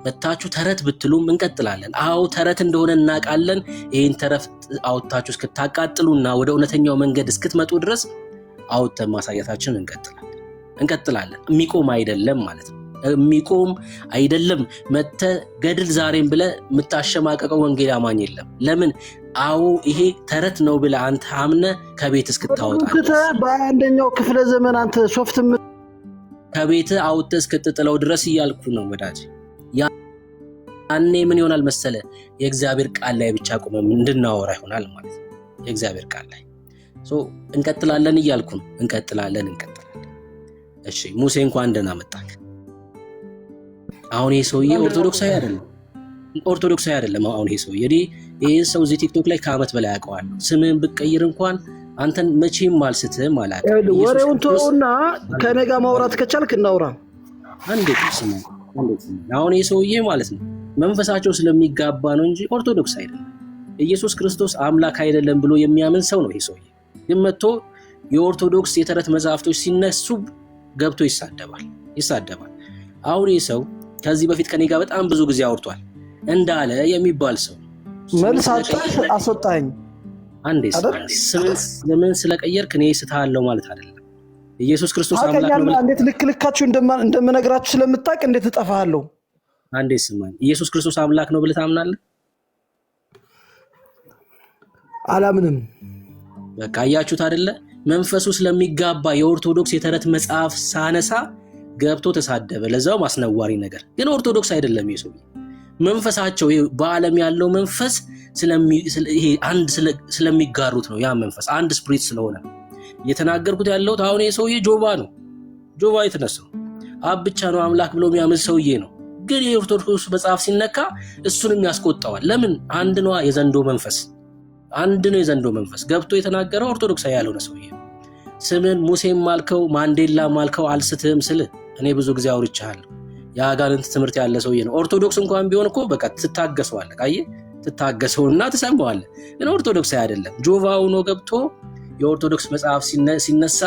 መታችሁ ተረት ብትሉም እንቀጥላለን። አዎ ተረት እንደሆነ እናውቃለን። ይህን ተረት አውጥታችሁ እስክታቃጥሉና ወደ እውነተኛው መንገድ እስክትመጡ ድረስ አውጥተን ማሳየታችን እንቀጥላለን። የሚቆም አይደለም ማለት ነው። የሚቆም አይደለም። መተ ገድል ዛሬም ብለ የምታሸማቀቀው ወንጌል አማኝ የለም። ለምን? አዎ ይሄ ተረት ነው ብለ አንተ አምነ ከቤት እስክታወጣ በአንደኛው ክፍለ ዘመን አንተ ሶፍት ከቤት አውጥተህ እስክትጥለው ድረስ እያልኩ ነው ወዳጅ። ያኔ ምን ይሆናል መሰለ? የእግዚአብሔር ቃል ላይ ብቻ ቆመን እንድናወራ ይሆናል ማለት ነው። የእግዚአብሔር ቃል ላይ እንቀጥላለን እያልኩ ነው። እንቀጥላለን። እሺ ሙሴ እንኳን ደህና መጣክ። አሁን ይሄ ሰውዬ ኦርቶዶክሳዊ አይደለም። አሁን ይሄ ሰውዬ ይሄ ሰው እዚህ ቲክቶክ ላይ ከዓመት በላይ ያውቀዋለሁ። ስምህን ብትቀይር እንኳን አንተን መቼም አልስትህም አላውቅም። ወሬውን ተውና ከእኔ ጋር ማውራት ከቻልክ እናውራ። እንዴት ስሙ። አሁን ይሄ ሰውዬ ማለት ነው መንፈሳቸው ስለሚጋባ ነው እንጂ ኦርቶዶክስ አይደለም። ኢየሱስ ክርስቶስ አምላክ አይደለም ብሎ የሚያምን ሰው ነው ይሄ ሰውዬ። ግን መጥቶ የኦርቶዶክስ የተረት መጽሐፍቶች ሲነሱ ገብቶ ይሳደባል። አሁን ይህ ሰው ከዚህ በፊት ከኔ ጋር በጣም ብዙ ጊዜ አውርቷል። እንዳለ የሚባል ሰው መልስ አስወጣኝ። አንዴ ለምን ስለቀየርክ እኔ ስትሃለው ማለት አይደለም። ኢየሱስ ክርስቶስ አምላክ ነው። እንዴት ልካችሁ እንደምነግራችሁ ስለምታውቅ እንዴት እጠፋለሁ? አንዴ ስማኝ። ኢየሱስ ክርስቶስ አምላክ ነው ብለህ ታምናለህ? አላምንም። በቃ አያችሁት አይደለ? መንፈሱ ስለሚጋባ የኦርቶዶክስ የተረት መጽሐፍ ሳነሳ ገብቶ ተሳደበ። ለዛው ማስነዋሪ ነገር። ግን ኦርቶዶክስ አይደለም ይሄ ሰው። መንፈሳቸው በዓለም ያለው መንፈስ ይሄ አንድ ስለሚጋሩት ነው። ያ መንፈስ አንድ ስፕሪት ስለሆነ እየተናገርኩት ያለሁት። አሁን ይሄ ሰውዬ ጆባ የተነሳው አብ ብቻ ነው አምላክ ብሎ የሚያምን ሰውዬ ነው። ግን የኦርቶዶክስ መጽሐፍ ሲነካ እሱንም ያስቆጣዋል። ለምን? አንድ ነው የዘንዶ መንፈስ ገብቶ የተናገረው ኦርቶዶክሳዊ ያልሆነ ሰውዬ። ስምን ሙሴም ማልከው ማንዴላ ማልከው አልስትህም ስል እኔ ብዙ ጊዜ አውርቻለሁ። የአጋንንት ትምህርት ያለ ሰውዬ ነው። ኦርቶዶክስ እንኳን ቢሆን እኮ በቃ ትታገሰዋለህ። አየህ፣ ትታገሰውና ትሰማዋለህ። ግን ኦርቶዶክሳዊ አይደለም። ጆቫ ሆኖ ገብቶ የኦርቶዶክስ መጽሐፍ ሲነሳ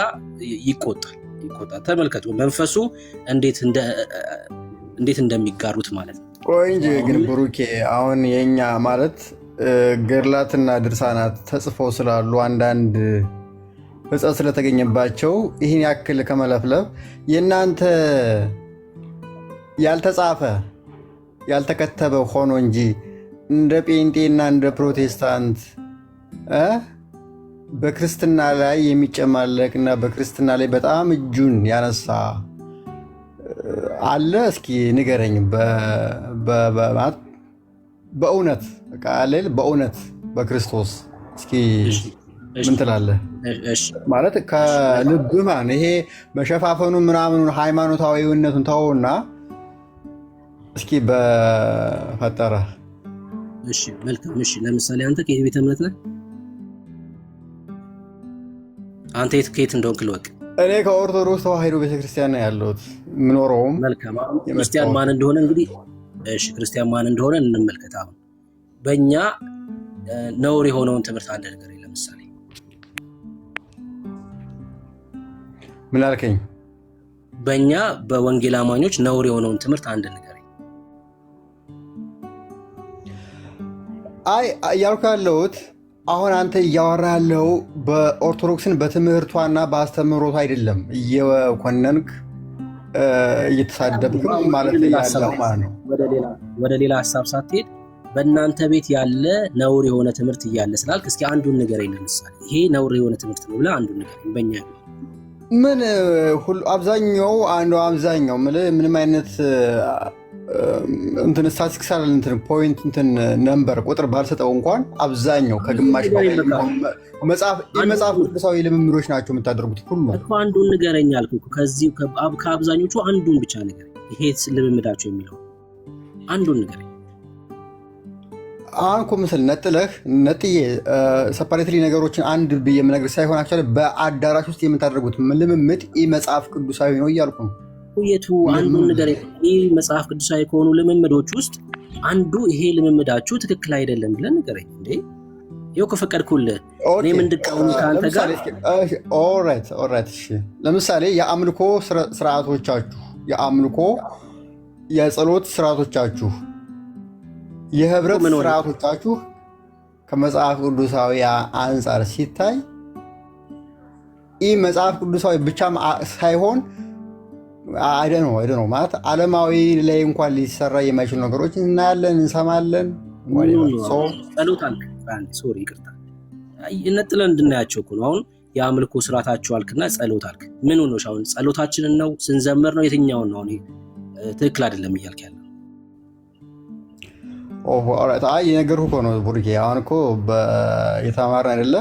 ይቆጣል። ተመልከቱ መንፈሱ እንዴት እንደሚጋሩት ማለት ነው። ቆይ እንጂ ግን ብሩኬ አሁን የኛ ማለት ገድላትና ድርሳናት ተጽፈው ስላሉ አንዳንድ ሕጸት ስለተገኘባቸው ይህን ያክል ከመለፍለፍ የእናንተ ያልተጻፈ ያልተከተበ ሆኖ እንጂ እንደ ጴንጤና እንደ ፕሮቴስታንት በክርስትና ላይ የሚጨማለቅና በክርስትና ላይ በጣም እጁን ያነሳ አለ? እስኪ ንገረኝ። በእውነት በእውነት በክርስቶስ እስኪ ምን ትላለህ? ማለት ከልብህ ማን ይሄ መሸፋፈኑ ምናምኑን ሃይማኖታዊነቱን ተወውና እስኪ በፈጠረ። እሺ መልካም። እሺ ለምሳሌ አንተ ከየት ቤተ እምነት ነህ? አንተ ከየት እንደሆንክ ልወቅ። እኔ ከኦርቶዶክስ ተዋሕዶ ቤተክርስቲያን ነው ያለሁት የምኖረውም። መልካም። ክርስቲያን ማን እንደሆነ እንግዲህ ክርስቲያን ማን እንደሆነ እንመልከት። አሁን በእኛ ነውር የሆነውን ትምህርት አንድ ነገር ለምሳሌ ምን አልከኝ? በእኛ በወንጌል አማኞች ነውር የሆነውን ትምህርት አንድ ነገር እያልኩ ያለሁት አሁን አንተ እያወራ ያለው በኦርቶዶክስን በትምህርቷና በአስተምህሮቷ አይደለም እየኮነንክ እየተሳደብክ ማለት ያለው ማለት ነው። ወደ ሌላ ሀሳብ ሳትሄድ በእናንተ ቤት ያለ ነውር የሆነ ትምህርት እያለ ስላልክ እስኪ አንዱን ንገረኝ። ለምሳሌ ይሄ ነውር የሆነ ትምህርት ነው ብለህ አንዱን ንገረኝ። በእኛ ምን ሁሉ አብዛኛው ምንም አይነት እንትን ስታቲስቲክስ አለ እንትን ፖይንት እንትን ነምበር ቁጥር ባልሰጠው እንኳን አብዛኛው ከግማሽ መጽሐፍ ቅዱሳዊ ልምምዶች ናቸው የምታደርጉት ሁሉ እኮ። አንዱን ንገረኝ አልኩህ። ከዚህ ከአብዛኞቹ አንዱን ብቻ ንገረኝ። ይሄ ልምምዳቸው የሚለው አንዱን ንገረኝ። አሁን እኮ ምስል ነጥዬ ሰፓሬትሊ ነገሮችን አንድ ብዬ የምነግርህ ሳይሆን አክቹዋሊ በአዳራሽ ውስጥ የምታደርጉት ልምምድ መጽሐፍ ቅዱሳዊ ነው እያልኩ ነው። የቱ አንዱን ንገረኝ። ይህ መጽሐፍ ቅዱሳዊ ከሆኑ ልምምዶች ውስጥ አንዱ ይሄ ልምምዳችሁ ትክክል አይደለም ብለን ንገረኝ። እንዴ ይኸው ከፈቀድኩልህ እኔም እንድቃወም ከአንተ ጋር። ኦልራይት። እሺ ለምሳሌ የአምልኮ ስርዓቶቻችሁ፣ የጸሎት ስርዓቶቻችሁ፣ የህብረት ስርዓቶቻችሁ ከመጽሐፍ ቅዱሳዊ አንጻር ሲታይ ይህ መጽሐፍ ቅዱሳዊ ብቻ ሳይሆን አይደነው ማለት ዓለማዊ ላይ እንኳን ሊሰራ የማይችሉ ነገሮች እናያለን፣ እንሰማለን። ጸሎት አልክ፣ ሶሪ ይቅርታ፣ ነጥለን እንድናያቸው እኮ ነው። አሁን የአምልኮ ስርዓታችሁ አልክና ጸሎት አልክ። ምን ሆኖሽ? አሁን ጸሎታችንን ነው ስንዘምር ነው የትኛውን ነው? አሁን ትክክል አይደለም እያልክ ያለው? የነገርኩህ እኮ ነው ቡርኬ። አሁን እኮ የተማርን አይደለ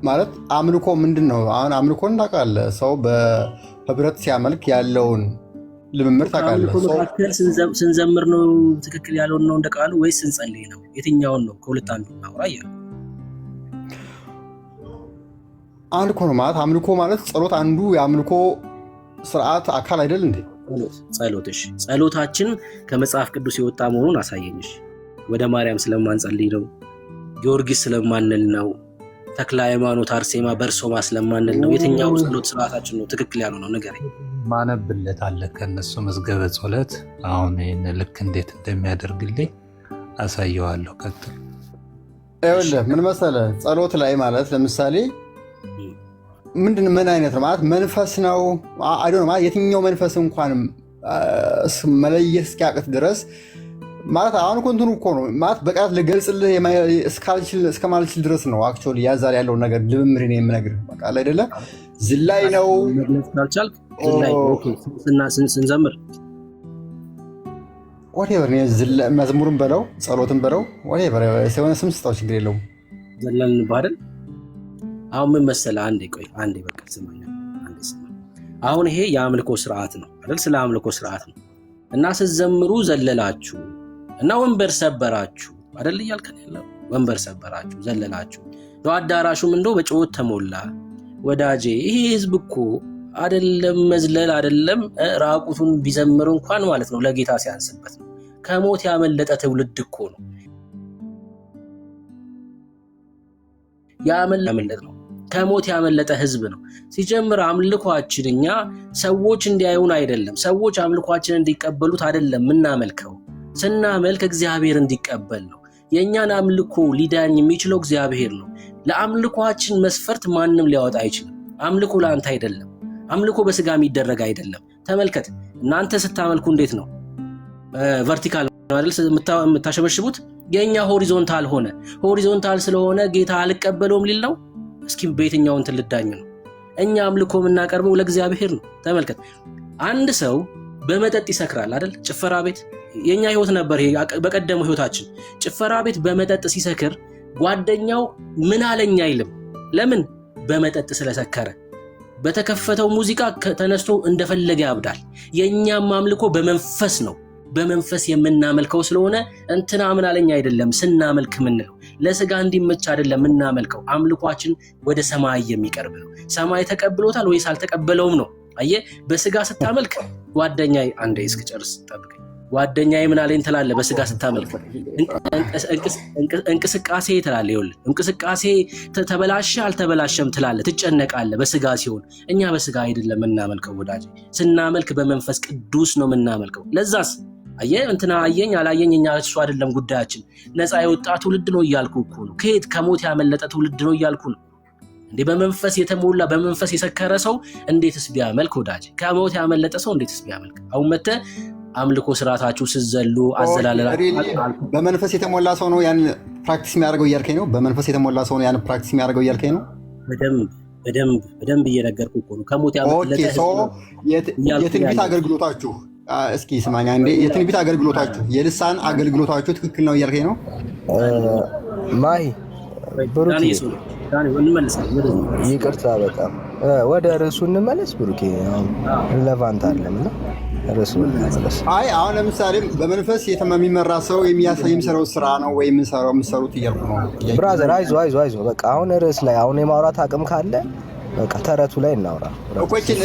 ማለት አምልኮ ምንድን ነው? አሁን አምልኮ እናውቃለን። ሰው በህብረት ሲያመልክ ያለውን ልምምድ ታውቃለህ። መካከል ስንዘምር ነው ትክክል ያለውን ነው እንደ ቃሉ ወይስ ስንጸልይ ነው? የትኛውን ነው? ከሁለት አንዱ እናውራ እያለ አንድ እኮ ነው ማለት አምልኮ ማለት ጸሎት አንዱ የአምልኮ ስርዓት አካል አይደል እንዴ? ጸሎትሽ ጸሎታችን ከመጽሐፍ ቅዱስ የወጣ መሆኑን አሳየኝሽ። ወደ ማርያም ስለማንጸልይ ነው፣ ጊዮርጊስ ስለማንል ነው፣ ተክለ ሃይማኖት አርሴማ በርሶማ ስለማንል ነው። የትኛው ጸሎት ስርዓታችን ነው ትክክል ያልሆነው? ንገረኝ። ማነብለት አለ ከነሱ መዝገበ ጸሎት። አሁን ይህን ልክ እንዴት እንደሚያደርግልኝ አሳየዋለሁ። ቀጥል። ይኸውልህ ምን መሰለህ ጸሎት ላይ ማለት ለምሳሌ ምን አይነት ነው ማለት መንፈስ ነው አይዶ ነው ማለት የትኛው መንፈስ እንኳን መለየት እስኪያቅት ድረስ ማለት አሁን እኮ እንትኑ እኮ ነው ማለት በቃላት ልገልጽልህ እስከማልችል ድረስ ነው። አክቹዋሊ ያዛል ያለውን ነገር ልምምድ ነው የምነግርህ። በቃ አይደለ ዝላይ ነው ስንዘምር ወሬቨር መዝሙርን በለው ጸሎትን በለው ወሬቨር የሆነ ስም ስጣው ችግር የለውም። ዘላልን ባደል አሁን ምን መሰለህ አንዴ በቃ ስማኝ። አሁን ይሄ የአምልኮ ስርዓት ነው አይደል? ስለ አምልኮ ስርዓት ነው እና ስትዘምሩ ዘለላችሁ እና ወንበር ሰበራችሁ አይደል እያልከን ያለው? ወንበር ሰበራችሁ፣ ዘለላችሁ፣ አዳራሹም እንደው በጩኸት ተሞላ። ወዳጄ ይሄ ህዝብ እኮ አይደለም መዝለል አይደለም ራቁቱን ቢዘምር እንኳን ማለት ነው ለጌታ ሲያንስበት ነው። ከሞት ያመለጠ ትውልድ እኮ ነው ያመለጠ ነው። ከሞት ያመለጠ ህዝብ ነው። ሲጀምር አምልኳችን እኛ ሰዎች እንዲያዩን አይደለም፣ ሰዎች አምልኳችን እንዲቀበሉት አይደለም ምናመልከው። ስናመልክ እግዚአብሔር እንዲቀበል ነው። የእኛን አምልኮ ሊዳኝ የሚችለው እግዚአብሔር ነው። ለአምልኳችን መስፈርት ማንም ሊያወጣ አይችልም። አምልኮ ለአንተ አይደለም። አምልኮ በስጋ የሚደረግ አይደለም። ተመልከት፣ እናንተ ስታመልኩ እንዴት ነው? ቨርቲካል አይደል የምታሸበሽቡት? የኛ ሆሪዞንታል ሆነ። ሆሪዞንታል ስለሆነ ጌታ አልቀበለውም ሊል ነው? እስኪ በየትኛው እንትን ልዳኝ ነው? እኛ አምልኮ የምናቀርበው ለእግዚአብሔር ነው። ተመልከት፣ አንድ ሰው በመጠጥ ይሰክራል አይደል? ጭፈራ ቤት የኛ ህይወት ነበር ይሄ በቀደሙ ህይወታችን። ጭፈራ ቤት በመጠጥ ሲሰክር ጓደኛው ምን አለኝ አይልም። ለምን? በመጠጥ ስለሰከረ። በተከፈተው ሙዚቃ ተነስቶ እንደፈለገ ያብዳል። የኛም አምልኮ በመንፈስ ነው። በመንፈስ የምናመልከው ስለሆነ እንትና ምን አለኝ አይደለም ስናመልክ ምንለው። ለስጋ እንዲመች አይደለም ምናመልከው። አምልኳችን ወደ ሰማይ የሚቀርብ ነው። ሰማይ ተቀብሎታል ወይስ አልተቀበለውም ነው። አየህ፣ በስጋ ስታመልክ ጓደኛዬ አንዴ እስክጨርስ ጠብቀኝ። ጓደኛዬ ምን አለኝ ትላለህ በስጋ ስታመልክ። እንቅስቃሴ ትላለህ። ይኸውልህ እንቅስቃሴ ተበላሸ አልተበላሸም ትላለህ፣ ትጨነቃለህ በስጋ ሲሆን። እኛ በስጋ አይደለም የምናመልከው ወዳጅ። ስናመልክ በመንፈስ ቅዱስ ነው የምናመልከው። ለዛስ አየህ እንትና አየኝ አላየኝ እኛ እሱ አይደለም ጉዳያችን። ነፃ የወጣ ትውልድ ነው እያልኩ እኮ ነው። ከየት ከሞት ያመለጠ ትውልድ ነው እያልኩ ነው። እንዴ በመንፈስ የተሞላ በመንፈስ የሰከረ ሰው እንዴትስ ቢያመልክ ወዳጅ? ከሞት ያመለጠ ሰው እንዴትስ ቢያመልክ? አሁን መተህ አምልኮ ስርዓታችሁ ስዘሉ አዘላለላ በመንፈስ የተሞላ ሰው ነው ያን ፕራክቲስ የሚያደርገው እያልከኝ ነው? በመንፈስ የተሞላ ሰው ነው ያን ፕራክቲስ የሚያደርገው እያልከኝ ነው? በደንብ እየነገርኩህ እኮ ነው። ከሞት ያመለጠ የትንቢት አገልግሎታችሁ እስኪ ስማኝ አንዴ። የትንቢት አገልግሎታችሁ የልሳን አገልግሎታችሁ ትክክል ነው እያልከኝ ነው? ማይ ብሩኬ ይቅርታ በጣም ወደ ርዕሱ እንመለስ። ብሩኬ ሪሌቫንት አለም እና ርዕሱ እንመለስ። አይ አሁን ለምሳሌ በመንፈስ የሚመራ ሰው የሚሰራው ስራ ነው ወይ የምሰሩት እያልኩ ነው። ብራዘር አይዞ በቃ አሁን ርዕስ ላይ አሁን የማውራት አቅም ካለ በቃ ተረቱ ላይ እናውራ።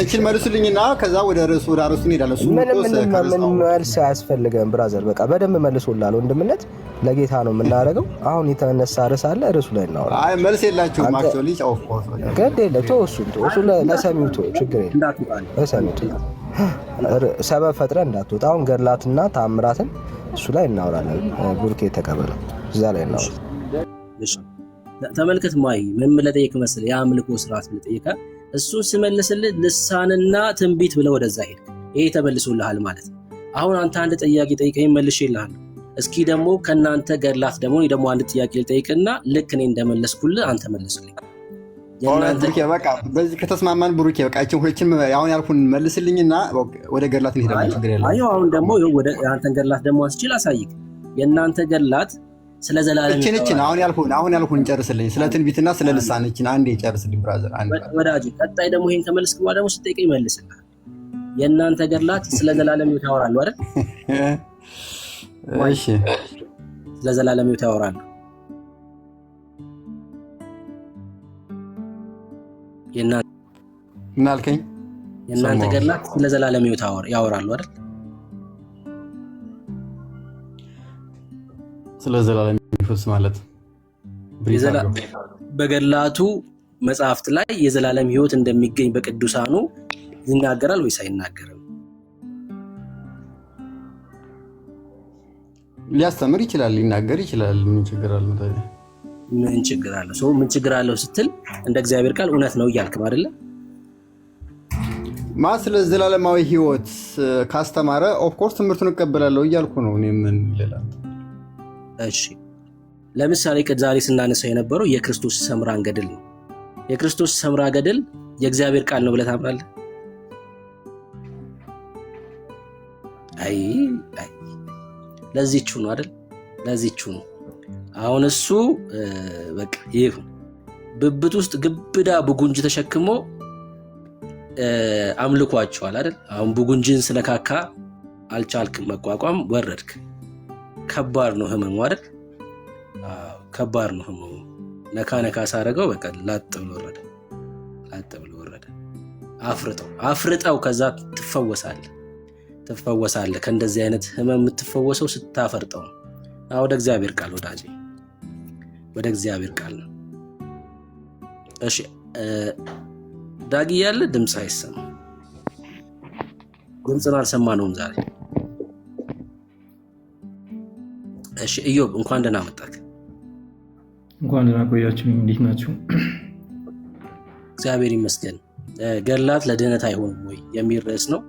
እችን መልሱልኝና ከዛ ወደ ርዕሱ እንሄዳለን። ምንም መልስ አያስፈልገም ብራዘር። በቃ በደንብ መልሶላል ወንድምነት ለጌታ ነው የምናደርገው። አሁን የተነሳ ርዕስ አለ፣ ርዕሱ ላይ እናውራ። አይ መልስ የላችሁም አክቹዋሊ ግድ የለም እሱ ለሰሚው ችግር የለም። ለሰሚው ሰበብ ፈጥረህ እንዳትወጣ። አሁን ገድላትና ተአምራትን እሱ ላይ እናውራለን። ቡርኬ ተቀበለው እዛ ላይ እናውራ። ተመልከት ማይ ምን ለጠየቅ መሰለህ? የአምልኮ ስርዓት ለጠየቀ እሱን ስመልስልህ ልሳንና ትንቢት ብለህ ወደዛ ሄድክ። ይሄ ተመልሶልሃል ማለት ነው። አሁን አንተ አንድ ጥያቄ ጠይቀኝ መልሼልሃለሁ። እስኪ ደግሞ ከናንተ ገድላት ደግሞ አንድ ጥያቄ ልጠይቅና ልክ እኔ እንደመለስኩልህ አንተ መልስልኝ። ብሩኬ በቃ በዚህ ከተስማማን ብሩኬ በቃ እቺን አሁን ያልኩን መልስልኝና ወደ ገድላት እንሄዳለን። ችግር የለም። አይ አሁን ደግሞ ወደ አንተን ገድላት ደግሞ አስችል አሳይክ። የናንተ ገድላት ስለ ዘላለም እቺን አሁን ያልኩን ጨርስልኝ። ስለ ትንቢትና ስለ ልሳን እቺን አንዴ ጨርስልኝ ብራዘር። አንዴ ወዳጅ ቀጣይ ደግሞ ይሄን ከመለስክ በኋላ ደግሞ ስጠይቀኝ መልስልሃል። የእናንተ ገድላት ስለ ዘላለም ሕይወት ያወራሉ አይደል? እሺ ስለ ዘላለም ሕይወት ያወራሉ። ምን አልከኝ? የእናንተ ገድላት ስለ ዘላለም ሕይወት ያወራሉ አይደል? ስለ ዘላለም ሕይወት ማለት በገድላቱ መጽሐፍት ላይ የዘላለም ሕይወት እንደሚገኝ በቅዱሳኑ ይናገራል ወይስ አይናገርም? ሊያስተምር ይችላል፣ ሊናገር ይችላል። ምን ችግር አለው ታዲያ? ምን ችግር አለው? ሰው ምን ችግር አለው ስትል እንደ እግዚአብሔር ቃል እውነት ነው እያልክ አይደለ? ስለ ዘላለማዊ ሕይወት ካስተማረ ኦፍኮርስ ትምህርቱን እቀበላለሁ እያልኩ ነው። እኔ ምን ልላል? እሺ ለምሳሌ ዛሬ ስናነሳው የነበረው የክርስቶስ ሰምራን ገድል ነው። የክርስቶስ ሰምራ ገድል የእግዚአብሔር ቃል ነው ብለህ ታምናለህ? አይ ለዚህቹ ነው አይደል? ለዚህቹ ነው። አሁን እሱ በቃ ይሁን ብብት ውስጥ ግብዳ ቡጉንጅ ተሸክሞ አምልኳቸዋል አይደል? አሁን ቡጉንጅን ስለካካ አልቻልክም መቋቋም፣ ወረድክ። ከባድ ነው ህመሙ አይደል? ከባድ ነው ህመሙ። ነካ ነካ ሳረገው በቃ ላጥ ብሎ ወረደ፣ ላጥ ብሎ ወረደ። አፍርጠው ከዛ ትፈወሳለህ። ከእንደዚህ አይነት ህመም የምትፈወሰው ስታፈርጠው ነው። ወደ እግዚአብሔር ቃል ወዳጄ፣ ወደ እግዚአብሔር ቃል ነው። እሺ ዳጊ ያለ ድምፅ አይሰማ፣ ድምፅን አልሰማነውም ዛሬ። እሺ ኢዮብ እንኳን ደህና መጣህ። እንኳን ደህና ቆያችሁኝ። እንዴት ናችሁ? እግዚአብሔር ይመስገን። ገድላት ለድህነት አይሆንም ወይ የሚል ርዕስ ነው።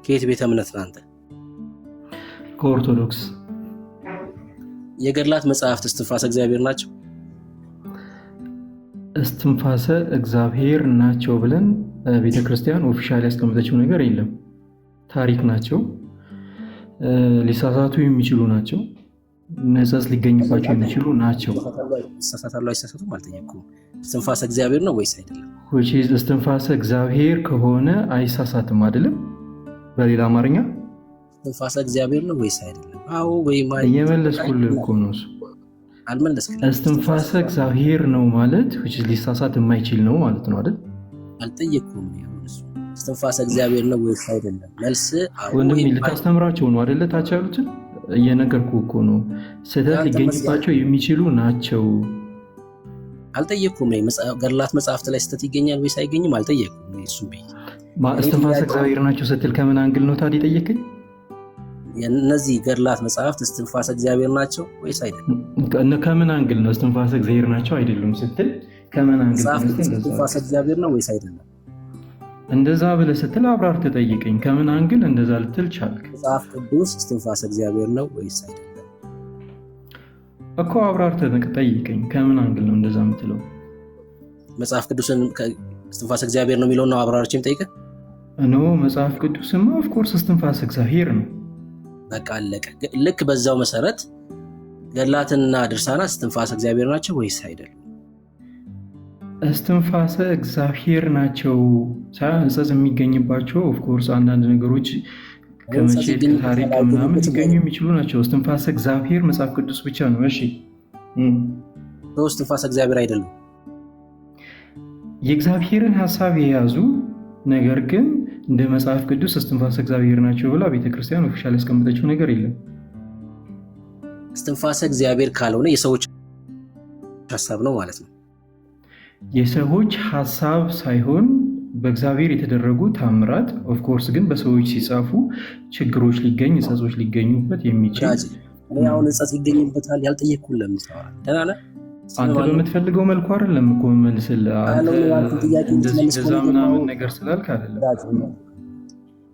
ከየት ቤተ እምነት ነህ አንተ? ከኦርቶዶክስ። የገድላት መጽሐፍት እስትንፋሰ እግዚአብሔር ናቸው? እስትንፋሰ እግዚአብሔር ናቸው ብለን ቤተክርስቲያን ኦፊሻሊ ያስቀመጠችው ነገር የለም። ታሪክ ናቸው፣ ሊሳሳቱ የሚችሉ ናቸው፣ ነጸጽ ሊገኝባቸው የሚችሉ ናቸው። ይሳሳታሉ አይሳሳቱም አልጠየኩም። እስትንፋሰ እግዚአብሔር ነው ወይስ አይደለም? እስትንፋሰ እግዚአብሔር ከሆነ አይሳሳትም አይደለም? በሌላ አማርኛ እስትንፋሰ እግዚአብሔር ነው ወይስ አይደለም? አዎ ወይም አይ እየመለስኩልህ እኮ ነው። እሱ አልመለስክም። እስትንፋሰ እግዚአብሔር ነው ማለት ሊሳሳት የማይችል ነው ማለት ነው አይደል? አልጠየኩም። እስትንፋሰ እግዚአብሔር ነው ወይስ አይደለም? መልስ ወንድም ልታስተምራቸው ነው አይደለ? ታች ያሉትን እየነገርኩ እኮ ነው። ስህተት ሊገኝባቸው የሚችሉ ናቸው። አልጠየኩም። ገድላት መጽሐፍት ላይ ስህተት ይገኛል ወይስ አይገኝም አልጠየኩም። እሱም እስትንፋሰ እግዚአብሔር ናቸው ስትል ከምን አንግል ነው ታዲያ ጠየቀኝ? እነዚህ ገድላት መጽሐፍት እስትንፋሰ እግዚአብሔር ናቸው ወይስ አይደለም? ከምን አንግል ነው እስትንፋሰ እግዚአብሔር ናቸው አይደሉም ስትል ከምን አንግል ነው? እስትንፋሰ እግዚአብሔር ነው ወይስ አይደለም? እንደዛ ብለህ ስትል አብራር ተጠይቀኝ። ከምን አንግል እንደዛ ልትል ቻልክ? መጽሐፍ ቅዱስ እስትንፋሰ እግዚአብሔር ነው ወይስ አይደለም እኮ አብራር ተጠይቀኝ። ከምን አንግል ነው እንደዛ የምትለው? መጽሐፍ ቅዱስን እስትንፋሰ እግዚአብሔር ነው የሚለውን ነው አብራርችም ጠይቀህ? ኖ መጽሐፍ ቅዱስማ ኦፍኮርስ እስትንፋሰ እግዚአብሔር ነው። በቃ አለቀ። ልክ በዛው መሰረት ገድላትና ድርሳናት እስትንፋሰ እግዚአብሔር ናቸው ወይስ አይደለም? እስትንፋሰ እግዚአብሔር ናቸው ሳይሆን ሕጸጽ የሚገኝባቸው ኦፍኮርስ አንዳንድ ነገሮች ከመቼት ከታሪክ ምናምን ሊገኙ የሚችሉ ናቸው። እስትንፋሰ እግዚአብሔር መጽሐፍ ቅዱስ ብቻ ነው። እሺ እስትንፋሰ እግዚአብሔር አይደለም። የእግዚአብሔርን ሀሳብ የያዙ ነገር ግን እንደ መጽሐፍ ቅዱስ እስትንፋሰ እግዚአብሔር ናቸው ብላ ቤተክርስቲያን ኦፊሻል ያስቀመጠችው ነገር የለም። እስትንፋሰ እግዚአብሔር ካልሆነ የሰዎች ሀሳብ ነው ማለት ነው። የሰዎች ሀሳብ ሳይሆን በእግዚአብሔር የተደረጉ ታምራት ኦፍኮርስ ግን በሰዎች ሲጻፉ ችግሮች ሊገኝ እጸጾች ሊገኙበት የሚችል አሁን እጸጽ ይገኝበታል ያልጠየቅኩህ ለምን ታወራለህ? ደህና ነህ? አንተ በምትፈልገው መልኩ አይደለም እኮ መልስልህ። እንደዛ ምናምን ነገር ስላልክ አይደለም።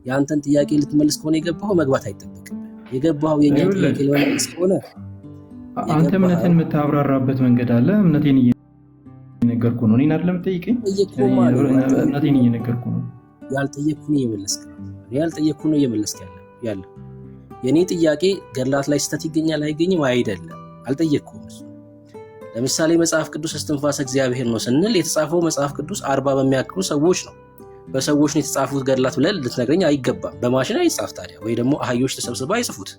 የአንተን ጥያቄ ልትመልስ ከሆነ የገባኸው መግባት አይጠበቅም። የገባኸው የኛ ጥያቄ ለመመለስ ከሆነ አንተ እምነትን የምታብራራበት መንገድ አለ። እምነቴን እየነገርኩ ነው። እኔን አይደለም ጠይቀኝ። እምነቴን እየነገርኩ ነው። ያልጠየቅኩህን እየመለስክ ነው። ያልጠየቅኩህን እየመለስክ ያለው የኔ ጥያቄ ገድላት ላይ ስህተት ይገኛል አይገኝም አይደለም። አልጠየቅኩህም እሱ። ለምሳሌ መጽሐፍ ቅዱስ እስትንፋሰ እግዚአብሔር ነው ስንል የተጻፈው መጽሐፍ ቅዱስ 40 በሚያክሉ ሰዎች ነው። በሰዎች ነው የተጻፉት ገድላት ብለህ ልትነግረኝ አይገባም። በማሽን አይጻፍ ታዲያ፣ ወይ ደግሞ አህዮች ተሰብስበው አይጽፉት።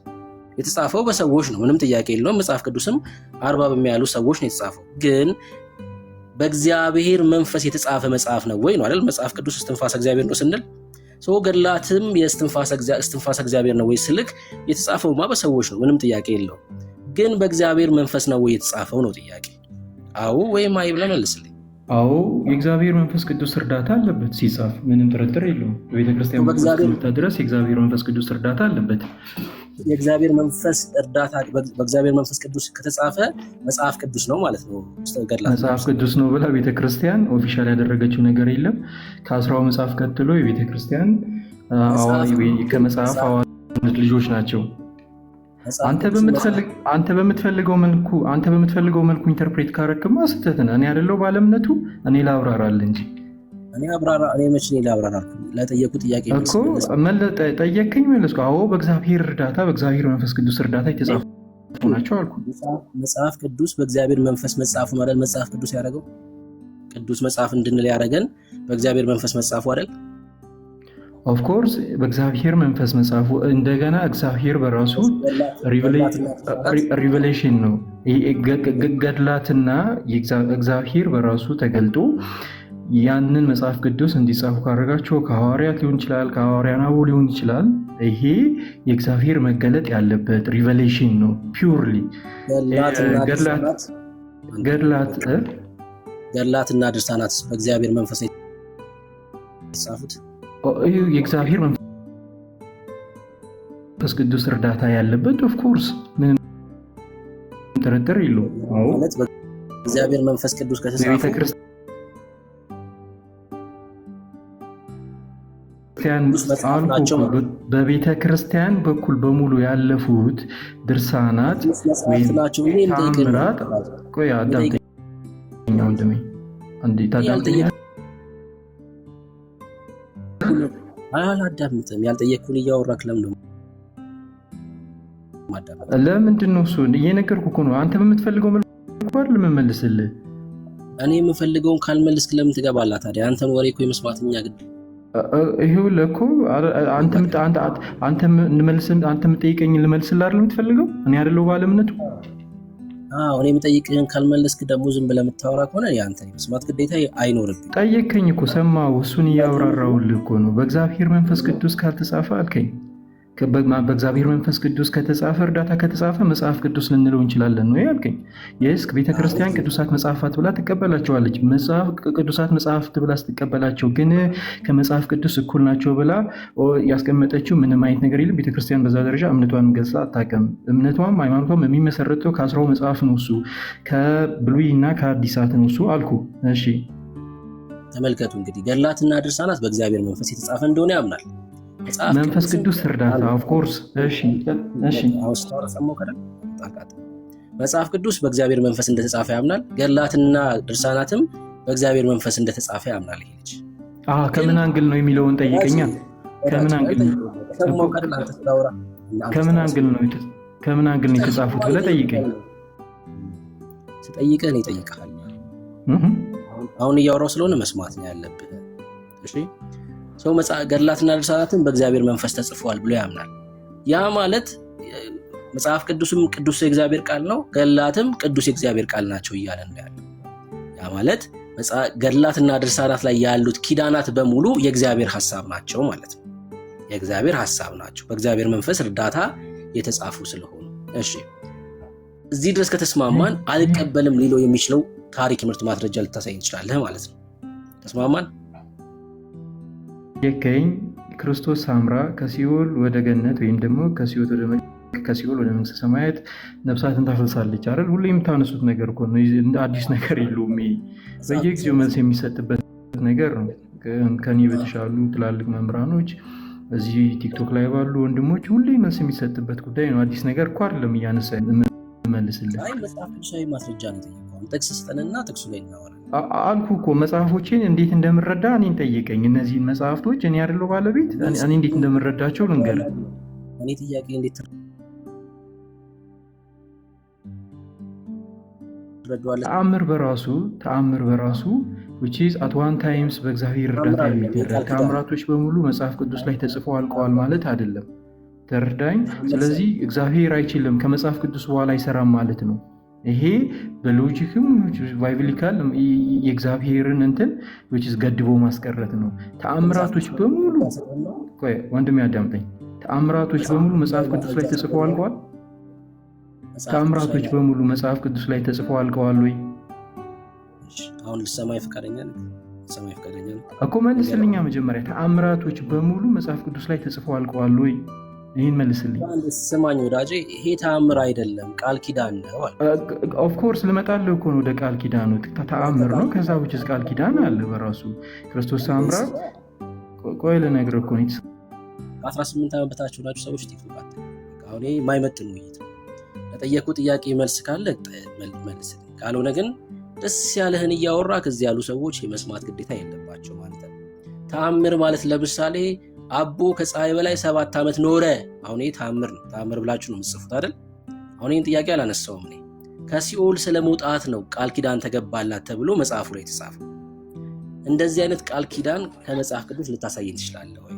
የተጻፈው በሰዎች ነው፣ ምንም ጥያቄ የለውም። መጽሐፍ ቅዱስም 40 በሚያሉ ሰዎች ነው የተጻፈው። ግን በእግዚአብሔር መንፈስ የተጻፈ መጽሐፍ ነው ወይ ነው አይደል? መጽሐፍ ቅዱስ እስትንፋሰ እግዚአብሔር ነው ስንል ገድላትም የእስትንፋሰ እግዚአብሔር ነው ወይ ስልክ የተጻፈውማ በሰዎች ነው፣ ምንም ጥያቄ የለውም። ግን በእግዚአብሔር መንፈስ ነው ወይ የተጻፈው ነው ጥያቄ። አዎ ወይም አይ ብለህ መልስልኝ። አዎ የእግዚአብሔር መንፈስ ቅዱስ እርዳታ አለበት ሲጻፍ፣ ምንም ጥርጥር የለውም። በቤተክርስቲያን ድረስ የእግዚአብሔር መንፈስ ቅዱስ እርዳታ አለበት። የእግዚአብሔር መንፈስ እርዳታ በእግዚአብሔር መንፈስ ቅዱስ ከተጻፈ መጽሐፍ ቅዱስ ነው ማለት ነው። መጽሐፍ ቅዱስ ነው ብላ ቤተክርስቲያን ኦፊሻል ያደረገችው ነገር የለም። ከ10ው መጽሐፍ ቀጥሎ የቤተክርስቲያን ከመጽሐፍ አዋቂ ልጆች ናቸው። አንተ በምትፈልገው መልኩ ኢንተርፕሬት ካረክማ ስህተት ነው። እኔ አይደለሁ ባለእምነቱ፣ እኔ ላብራራል እንጂ እኔ መች ላብራራል? ለጠየቁ ጥያቄ እኮ ጠየቀኝ መለስኩ። አዎ በእግዚአብሔር እርዳታ በእግዚአብሔር መንፈስ ቅዱስ እርዳታ የተጻፉ ናቸው አልኩ። መጽሐፍ ቅዱስ በእግዚአብሔር መንፈስ መጻፉ አይደል? መጽሐፍ ቅዱስ ያደረገው ቅዱስ መጽሐፍ እንድንል ያደረገን በእግዚአብሔር መንፈስ መጻፉ አይደል? ኦፍኮርስ በእግዚአብሔር መንፈስ መጻፉ። እንደገና እግዚአብሔር በራሱ ሪቨሌሽን ነው። ገድላትና እግዚአብሔር በራሱ ተገልጦ ያንን መጽሐፍ ቅዱስ እንዲጻፉ ካደረጋቸው ከሐዋርያት ሊሆን ይችላል፣ ከሐዋርያን አበው ሊሆን ይችላል። ይሄ የእግዚአብሔር መገለጥ ያለበት ሪቨሌሽን ነው። ፒውርሊ ገድላትና ድርሳናት በእግዚአብሔር መንፈስ የተጻፉት የእግዚአብሔር መንፈስ ቅዱስ እርዳታ ያለበት ኦፍኮርስ ምንም ጥርጥር የለውም። ማለት በእግዚአብሔር መንፈስ ቅዱስ ከተጻፉ በቤተ ክርስቲያን በኩል በሙሉ ያለፉት ድርሳናት ወይም ታምራት አላዳምጥም። ያልጠየቅኩህን እያወራክ ለምንድን ነው? እሱ እየነገርኩህ እኮ ነው። አንተ በምትፈልገው መልኩ አይደል የምመልስልህ። እኔ የምፈልገውን ካልመልስክ ለምን ትገባለህ ታዲያ? አንተን ወሬ እኮ የመስማትኛ ግድ ይሄው ለኮ አንተ የምጠይቀኝ ልመልስልህ አይደል የምትፈልገው? እኔ አይደለሁ ባለእምነቱ። እኔ የምጠይቅህን ካልመለስክ ደግሞ ዝም ብለህ የምታወራ ከሆነ አንተን የመስማት ግዴታ አይኖርብኝ። ጠየቀኝ እኮ ሰማሁ። እሱን እያብራራሁልህ እኮ ነው። በእግዚአብሔር መንፈስ ቅዱስ ካልተጻፈ አልከኝ። በእግዚአብሔር መንፈስ ቅዱስ ከተጻፈ እርዳታ ከተጻፈ መጽሐፍ ቅዱስ ልንለው እንችላለን ነው ያልከኝ። የስክ ቤተክርስቲያን ቅዱሳት መጽሐፋት ብላ ትቀበላቸዋለች። ቅዱሳት መጽሐፍት ብላ ስትቀበላቸው ግን ከመጽሐፍ ቅዱስ እኩል ናቸው ብላ ያስቀመጠችው ምንም አይነት ነገር የለም። ቤተክርስቲያን በዛ ደረጃ እምነቷን ገልጻ አታውቅም። እምነቷም ሃይማኖቷም የሚመሰረተው ከ10ው መጽሐፍ ነው። እሱ ከብሉይና ከአዲሳት ነው እሱ አልኩ። እሺ ተመልከቱ እንግዲህ ገድላትና ድርሳናት በእግዚአብሔር መንፈስ የተጻፈ እንደሆነ ያምናል መንፈስ ቅዱስ እርዳታ ኦፍኮርስ። መጽሐፍ ቅዱስ በእግዚአብሔር መንፈስ እንደተጻፈ ያምናል። ገድላትና ድርሳናትም በእግዚአብሔር መንፈስ እንደተጻፈ ያምናል። ይሄ ልጅ ከምን አንግል ነው የሚለውን ጠይቀኛ። ከምን አንግል ነው የተጻፉት ብለህ ጠይቀኝ። ስጠይቅህ እኔ እጠይቅሃለሁ። አሁን እያወራሁ ስለሆነ መስማት ነው ያለብህ። እሺ ሰው ገድላትና ድርሳናትን በእግዚአብሔር መንፈስ ተጽፏል ብሎ ያምናል። ያ ማለት መጽሐፍ ቅዱስም ቅዱስ የእግዚአብሔር ቃል ነው፣ ገድላትም ቅዱስ የእግዚአብሔር ቃል ናቸው እያለ ነው ያለው። ያ ማለት ገድላትና ድርሳናት ላይ ያሉት ኪዳናት በሙሉ የእግዚአብሔር ሐሳብ ናቸው ማለት ነው። የእግዚአብሔር ሐሳብ ናቸው በእግዚአብሔር መንፈስ እርዳታ የተጻፉ ስለሆኑ። እሺ እዚህ ድረስ ከተስማማን አልቀበልም ሊለው የሚችለው ታሪክ፣ ትምህርት፣ ማስረጃ ልታሳይ እንችላለን ማለት ነው። ተስማማን? የከኝ ክርስቶስ ሳምራ ከሲኦል ወደ ገነት ወይም ደግሞ ከሲኦል ወደ መንግስተ ሰማያት ነፍሳትን ታፈልሳለች አይደል? ሁሌ የምታነሱት ነገር እኮ ነው። አዲስ ነገር የለውም። በየጊዜው መልስ የሚሰጥበት ነገር ነው። ከኔ በተሻሉ ትላልቅ መምህራኖች እዚህ ቲክቶክ ላይ ባሉ ወንድሞች ሁሌ መልስ የሚሰጥበት ጉዳይ ነው። አዲስ ነገር እኮ አይደለም እያነሳ መልስልህ። መጽሐፍ ቅዱሳዊ ማስረጃ ነው የጠየቀው። ጥቅስ ስጠንና ጥቅሱ ላይ እናወራለን አልኩ እኮ። መጽሐፎችን እንዴት እንደምረዳ እኔን ጠይቀኝ። እነዚህን መጽሐፍቶች እኔ አይደለሁ ባለቤት፣ እኔ እንዴት እንደምረዳቸው ልንገርህ። እኔ ጥያቄ እንዴት ትረዳዋለህ? ተአምር በራሱ which is at one times በእግዚአብሔር እርዳታ የሚደረግ ተአምራቶች በሙሉ መጽሐፍ ቅዱስ ላይ ተጽፈው አልቀዋል ማለት አይደለም። ተረዳኝ። ስለዚህ እግዚአብሔር አይችልም ከመጽሐፍ ቅዱስ በኋላ አይሰራም ማለት ነው። ይሄ በሎጂክም ባይብሊካል የእግዚአብሔርን እንትን which is ገድቦ ማስቀረት ነው። ተአምራቶች በሙሉ ቆይ ወንድም ያዳምጠኝ። ተአምራቶች በሙሉ መጽሐፍ ቅዱስ ላይ ተጽፈው አልቀዋል። ተአምራቶች በሙሉ መጽሐፍ ቅዱስ ላይ ተጽፈው አልቀዋል ወይ? አሁን ልሰማይ ፈቃደኛ ነህ? ልሰማይ ፈቃደኛ ነህ እኮ መልስልኛ። መጀመሪያ ተአምራቶች በሙሉ መጽሐፍ ቅዱስ ላይ ተጽፈው አልቀዋል ወይ? ይሄን መልስልኝ። አንድ ስማኝ ወዳጄ፣ ይሄ ተአምር አይደለም ቃል ኪዳን ነው። ኦፍ ኮርስ ልመጣልህ እኮ ነው ወደ ቃል ኪዳኑ። ተአምር ነው ከዛ ውጭ ቃል ኪዳን አለ በራሱ ክርስቶስ ተአምራት። ቆይ ልነግርህ እኮ ነው። 18 ዓመት በታች ሆናችሁ ሰዎች ቲክቶክ አት አሁን ይሄ የማይመጥን ውይይት ነው። ለጠየቁ ጥያቄ መልስ ካለ መልስልኝ፣ ካልሆነ ግን ደስ ያለህን እያወራ ከዚህ ያሉ ሰዎች የመስማት ግዴታ የለባቸው ማለት ነው። ተአምር ማለት ለምሳሌ አቦ ከፀሐይ በላይ 7 ዓመት ኖረ። አሁን ይሄ ተአምር ነው። ተአምር ብላችሁ ነው የምትጽፉት አይደል? አሁን ይሄን ጥያቄ አላነሳውም እኔ። ከሲኦል ስለመውጣት ነው ቃል ኪዳን ተገባላት ተብሎ መጽሐፉ ላይ የተጻፈው። እንደዚህ አይነት ቃል ኪዳን ከመጽሐፍ ቅዱስ ልታሳየን ትችላለህ ወይ?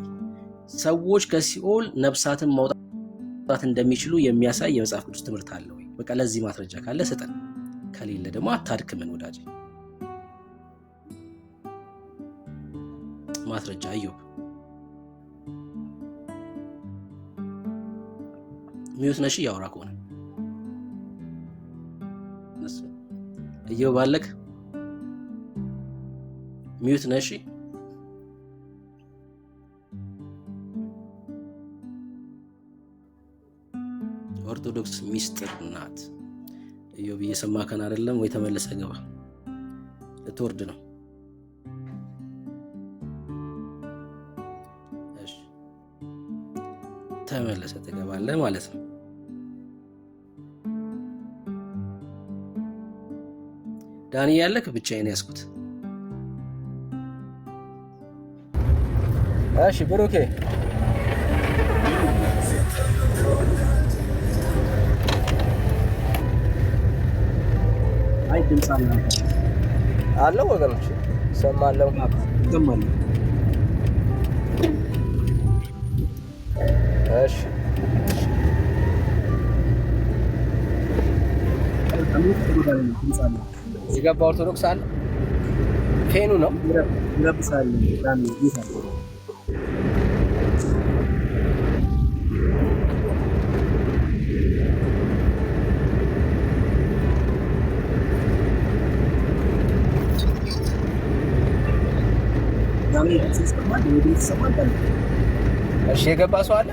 ሰዎች ከሲኦል ነፍሳትን ማውጣት እንደሚችሉ የሚያሳይ የመጽሐፍ ቅዱስ ትምህርት አለ ወይ? በቃ ለዚህ ማስረጃ ካለ ስጠን፣ ከሌለ ደግሞ አታድክመን ወዳጅ። ማስረጃ አዩብ ሚዩት ነሽ ያወራ ከሆነ እሱ እየው ባለክ ሚዩት ነሽ። ኦርቶዶክስ ሚስጥር ናት። እየው እየሰማከን አይደለም ወይ? ተመለሰ ገባ። ልትወርድ ነው። እሺ ተመለሰ ትገባለህ ማለት ነው። ዳኒ ያለክ ብቻዬን ያስኩት። እሺ ብሩኬ አይ ድምጽ አለው ወገኖች ሰማለው ሰማለው። እሺ የገባ ኦርቶዶክስ አለ ፌኑ ነው ይረብሳል። ዳኒ ይሳል እሺ የገባ ሰው አለ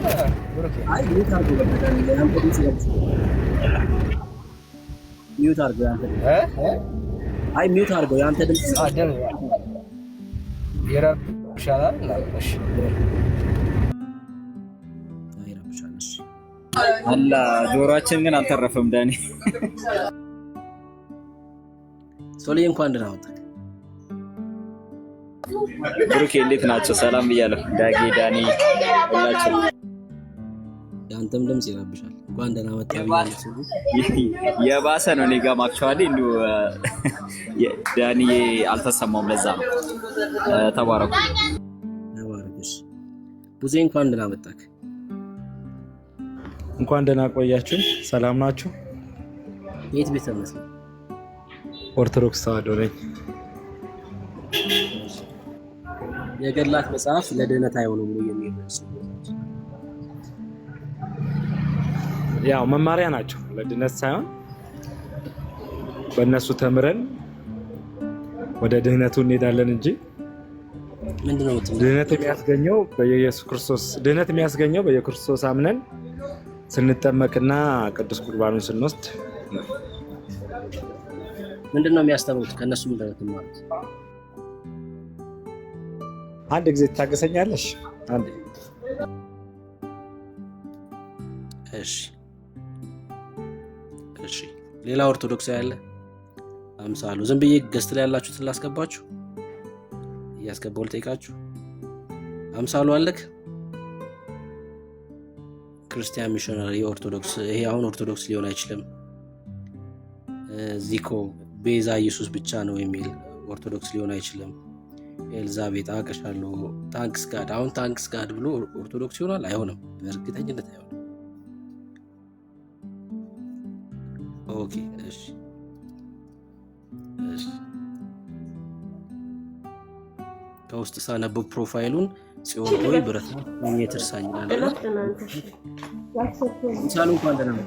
ብሩኬ? አይ ሚዩት አድርጎ በቃ ያንተ ድምጽ ይረብሻል። ሚዩት አድርጎ ያንተ አይ ሚዩት አድርጎ ያንተ ድምጽ ይረብሻል። እሺ ይረብሻል። እሺ አላ ጆሮአችን ግን አልተረፈም። ዳኒ ሶሊ እንኳን ደህና መጣህ። ብሩኬ እንዴት ናቸው? ሰላም ብያለሁ። ዳጊ ዳኒ ሁላችሁ። ያንተም ድምጽ ይረብሻል። እንኳን ደህና መጣህ ብያለሁ። የባሰ ነው። እኔ ጋርም አክቹዋሊ እንዲሁ ዳኒ አልተሰማውም። ለዛ ነው። ተባረኩ። ተባረኩሽ። ቡዜ እንኳን ደህና መጣህ። እንኳን ደህና ቆያችሁ። ሰላም ናችሁ? የት ቤተ እምነት ነው? ኦርቶዶክስ ተዋሕዶ ነኝ። የገድላት መጽሐፍ ለድህነት አይሆኑም ነው የሚለው። ያው መማሪያ ናቸው ለድህነት ሳይሆን በእነሱ ተምረን ወደ ድህነቱ እንሄዳለን እንጂ ምንድነው ድህነት የሚያስገኘው በኢየሱስ ክርስቶስ ድህነት የሚያስገኘው በኢየሱስ አምነን ስንጠመቅና ቅዱስ ቁርባኑን ስንወስድ። ምንድነው የሚያስተምሩት? ከነሱ ምንድነው ትማሩት? አንድ ጊዜ ትታገሰኛለሽ? አንድ እሺ እሺ። ሌላ ኦርቶዶክስ ያለ አምሳሉ ዝም ብዬ ገስት ላይ ያላችሁትን ላስገባችሁ፣ እያስገባው ልጠይቃችሁ። አምሳሉ አለክ? ክርስቲያን ሚሽነሪ ኦርቶዶክስ። ይሄ አሁን ኦርቶዶክስ ሊሆን አይችልም። ዚኮ ቤዛ ኢየሱስ ብቻ ነው የሚል ኦርቶዶክስ ሊሆን አይችልም። ኤልዛቤት አቀሻለሁ ታንክስ ጋድ። አሁን ታንክስ ጋድ ብሎ ኦርቶዶክስ ይሆናል? አይሆንም፣ በእርግጠኝነት አይሆንም። ኦኬ እሺ እሺ። ከውስጥ ሳነበው ፕሮፋይሉን ጽዮን ሆይ ብረት ነው ትርሳኝ ይላል። ሳሉ እንኳን ደህና ነው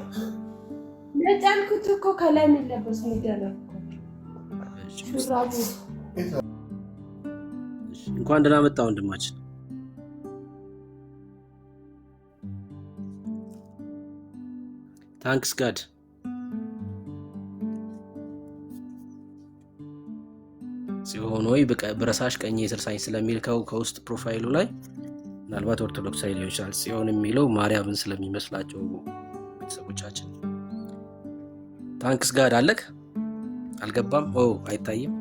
ለጫልኩት እኮ ከላይ የሚለበስ ነገር ሹራቡ። እንኳን ደህና መጣ ወንድማችን። ታንክስ ጋድ። ጽዮን ሆይ ብረሳሽ ቀኜ ትርሳኝ ስለሚል ከውስጥ ፕሮፋይሉ ላይ ምናልባት ኦርቶዶክሳዊ ሊሆን ይችላል። ጽዮን የሚለው ማርያምን ስለሚመስላቸው ቤተሰቦቻችን ታንክስ ጋድ አለክ አልገባም? አይታይም።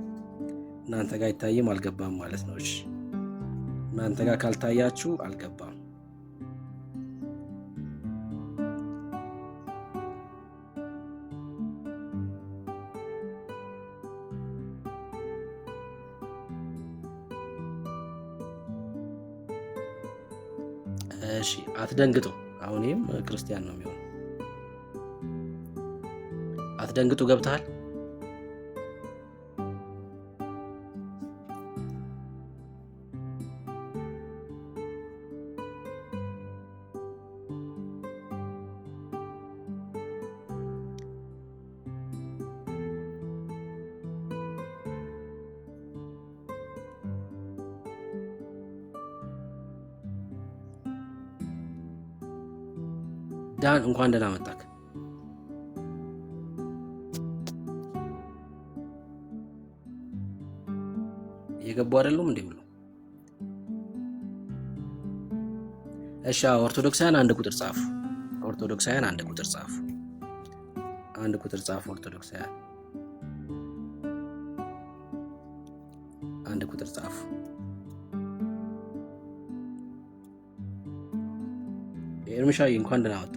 እናንተ ጋር አይታይም፣ አልገባም ማለት ነው። እሺ እናንተ ጋር ካልታያችሁ አልገባም። እሺ አትደንግጡ። አሁን ይህም ክርስቲያን ነው የሚሆነው። አትደንግጡ። ገብተሃል? ዳን እንኳን ደህና መጣክ። እየገቡ አይደሉም እንዴ ብሎ? እሺ ኦርቶዶክሳውያን አንድ ቁጥር ጻፉ። ኦርቶዶክሳውያን አንድ ቁጥር ጻፉ። አንድ ቁጥር ጻፉ። ኦርቶዶክሳውያን አንድ ቁጥር ጻፉ። ኤርሚሻዬ እንኳን ደህና መጣ።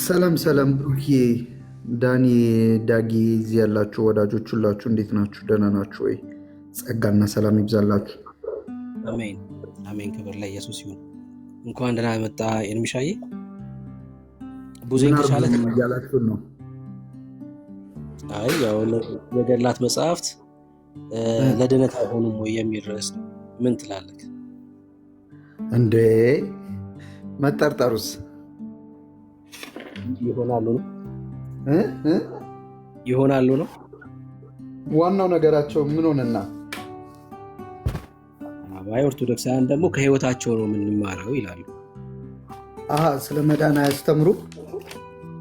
ሰላም ሰላም፣ ብሩኬ፣ ዳኒ፣ ዳጊ፣ እዚህ ያላችሁ ወዳጆች ሁላችሁ እንዴት ናችሁ? ደህና ናችሁ ወይ? ጸጋና ሰላም ይብዛላችሁ። አሜን አሜን። ክብር ለኢየሱስ ይሁን። እንኳን ደህና መጣ ኤርሚሻዬ። ቡዜን ከቻለ እያላችሁ ነው? አይ ያው የገድላት መጽሐፍት ለድነት አይሆኑም ወይ የሚል ርዕስ ነው። ምን ትላለህ እንዴ? መጠርጠሩስ ይሆናሉ ነው ይሆናሉ ነው ዋናው ነገራቸው። ምን ሆነና? አባይ ኦርቶዶክሳውያን ደግሞ ከህይወታቸው ነው የምንማረው ይላሉ። ስለ መዳን አያስተምሩ?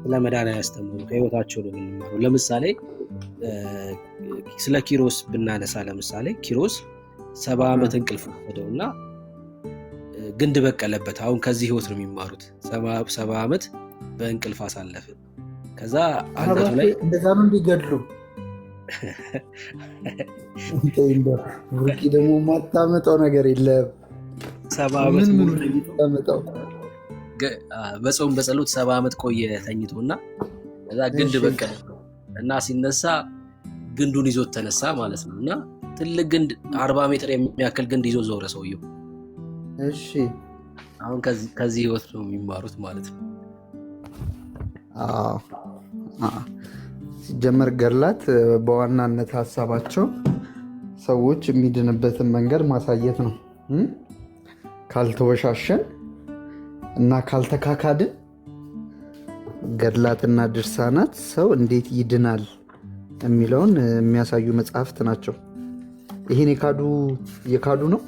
ስለ መዳን አያስተምሩ፣ ከህይወታቸው ነው የምንማረው። ለምሳሌ ስለ ኪሮስ ብናነሳ፣ ለምሳሌ ኪሮስ 70 ዓመት እንቅልፍ ወሰደውና ግንድ በቀለበት። አሁን ከዚህ ህይወት ነው የሚማሩት። 70 ዓመት በእንቅልፍ አሳለፈ። ከዛ አንገቱ ላይ እንደዛ ነው እንዲገድሉ። ብሩኪ ደግሞ ማታመጣው ነገር የለም። 70 ዓመት በጾም በጸሎት 70 ዓመት ቆየ ተኝቶና ከዛ ግንድ በቀለ እና ሲነሳ ግንዱን ይዞት ተነሳ ማለት ነው። እና ትልቅ ግንድ 40 ሜትር የሚያክል ግንድ ይዞ ዞረ ሰውየው። እሺ አሁን ከዚህ ህይወት ነው የሚማሩት ማለት ነው። ሲጀመር ገድላት በዋናነት ሀሳባቸው ሰዎች የሚድንበትን መንገድ ማሳየት ነው። ካልተወሻሸን እና ካልተካካድን ገድላትና ድርሳናት ሰው እንዴት ይድናል የሚለውን የሚያሳዩ መጽሐፍት ናቸው። ይህን የካዱ ነው።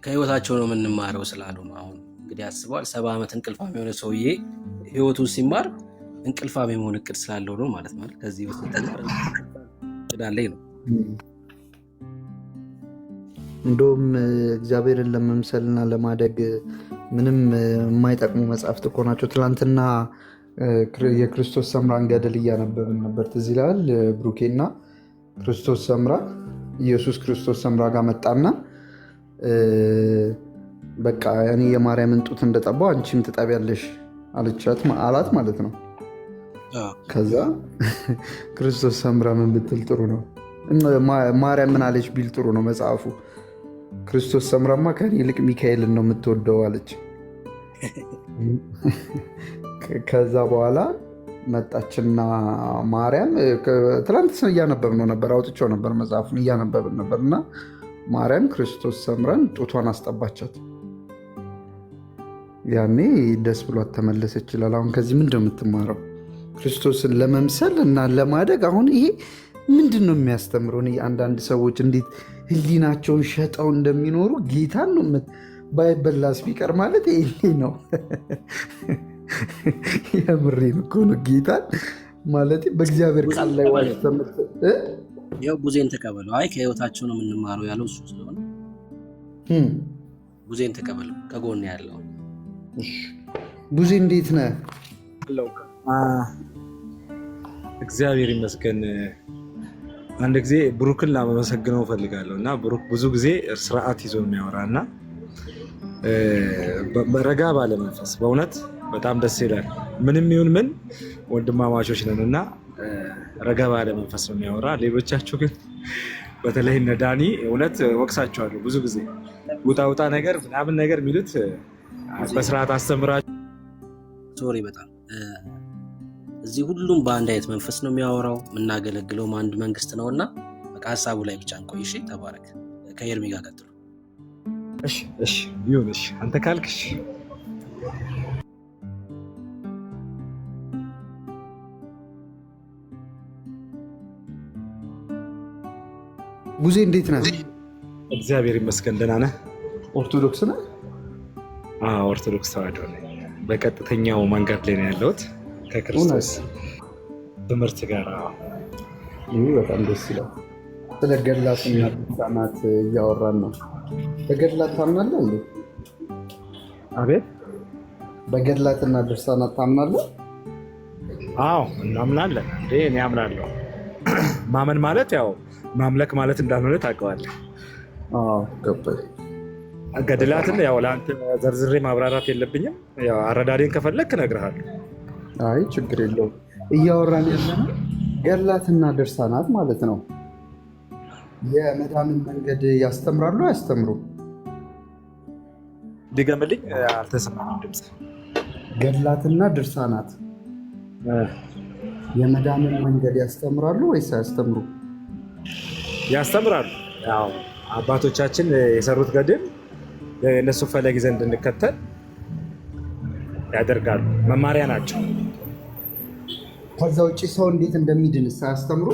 ከህይወታቸው ነው የምንማረው ስላሉ ነው። አሁን እንግዲህ አስበዋል። 70 ዓመት እንቅልፋም የሆነ ሰውዬ ህይወቱን ሲማር እንቅልፋም የመሆን እቅድ ስላለው ነው ማለት ነው። ከዚህ እቅዳለኝ ነው። እንደውም እግዚአብሔርን ለመምሰልና ለማደግ ምንም የማይጠቅሙ መጽሐፍት እኮ ናቸው። ትናንትና የክርስቶስ ሰምራን ገድል እያነበብን ነበር። ትዝ ይላል ብሩኬና ክርስቶስ ሰምራ ኢየሱስ ክርስቶስ ሰምራ ጋር መጣና በቃ እኔ የማርያምን ጡት እንደጠባው አንቺም ትጠቢያለሽ አላት ማለት ነው። ከዛ ክርስቶስ ሰምራ ምን ብትል ጥሩ ነው? ማርያም ምን አለች ቢል ጥሩ ነው መጽሐፉ? ክርስቶስ ሰምራማ ከኔ ይልቅ ሚካኤልን ነው የምትወደው አለች። ከዛ በኋላ መጣችና ማርያም ትላንት እያነበብነው ነበር፣ አውጥቼው ነበር መጽሐፉን እያነበብን ነበር። እና ማርያም ክርስቶስ ሰምራን ጡቷን አስጠባቻት። ያኔ ደስ ብሏት ተመለሰች ይላል። አሁን ከዚህ ምንድን ነው የምትማረው? ክርስቶስን ለመምሰል እና ለማደግ አሁን ይሄ ምንድን ነው የሚያስተምረው? አንዳንድ ሰዎች እንዴት ህሊናቸውን ሸጠው እንደሚኖሩ ጌታን ነው ባይበላስ ቢቀር ማለት ይሄ ነው። የምሬን እኮ ነው። ጌታን ማለት በእግዚአብሔር ቃል ላይ ያው ቡዜን ተቀበለው። አይ ከህይወታቸው ነው የምንማረው ያለው እሱ ስለሆነ ቡዜን ተቀበለው። ከጎን ያለው ቡዜ እንዴት ነህ? እግዚአብሔር ይመስገን። አንድ ጊዜ ብሩክን ላመሰግነው እፈልጋለሁ። እና ብሩክ ብዙ ጊዜ ስርዓት ይዞ የሚያወራ እና ረጋ ባለ መንፈስ በእውነት በጣም ደስ ይላል። ምንም ይሁን ምን ወንድማማቾች ነን እና ረጋ ባለ መንፈስ ነው የሚያወራ። ሌሎቻችሁ ግን በተለይ እነ ዳኒ እውነት ወቅሳቸዋለሁ። ብዙ ጊዜ ውጣ ውጣ ነገር ምናምን ነገር የሚሉት በስርዓት አስተምራችሁ። ሶሪ በጣም እዚህ ሁሉም በአንድ አይነት መንፈስ ነው የሚያወራው። የምናገለግለውም አንድ መንግስት ነው እና በቃ ሀሳቡ ላይ ብቻ እንቆይ። እሺ ተባረክ። ከኤርሚ ጋር ቀጥሉ። እሺ ይሁን። እሺ አንተ ካልክሽ ቡዜ እንዴት ነህ? እግዚአብሔር ይመስገን ደህና ነህ? ኦርቶዶክስ ነህ? ኦርቶዶክስ ተዋህዶ ነኝ። በቀጥተኛው መንገድ ላይ ነው ያለሁት ከክርስቶስ ትምህርት ጋር። ይህ በጣም ደስ ይላል። ስለ ገድላትና ድርሳናት እያወራን ነው። በገድላት ታምናለህ እንዴ? አቤት። በገድላትና ድርሳናት ታምናለህ? አዎ እናምናለን። እኔ አምናለሁ። ማመን ማለት ያው ማምለክ ማለት እንዳልሆነ ታውቀዋለህ። ገባኝ። ገድላትን ያው ለአንተ ዘርዝሬ ማብራራት የለብኝም። ያው አረዳዴን ከፈለክ እነግርሃለሁ። አይ ችግር የለውም። እያወራን ያለነው ገድላትና ድርሳናት ማለት ነው የመዳንን መንገድ ያስተምራሉ አያስተምሩም? ድገምልኝ፣ አልተሰማኝም ድምፅ። ገድላትና ድርሳናት የመዳንን መንገድ ያስተምራሉ ወይስ አያስተምሩም? ያስተምራሉ። ያው አባቶቻችን የሰሩት ገድል የእነሱ ፈለግ ይዘን እንድንከተል ያደርጋሉ። መማሪያ ናቸው። ከዛ ውጭ ሰው እንዴት እንደሚድን ሳያስተምሩ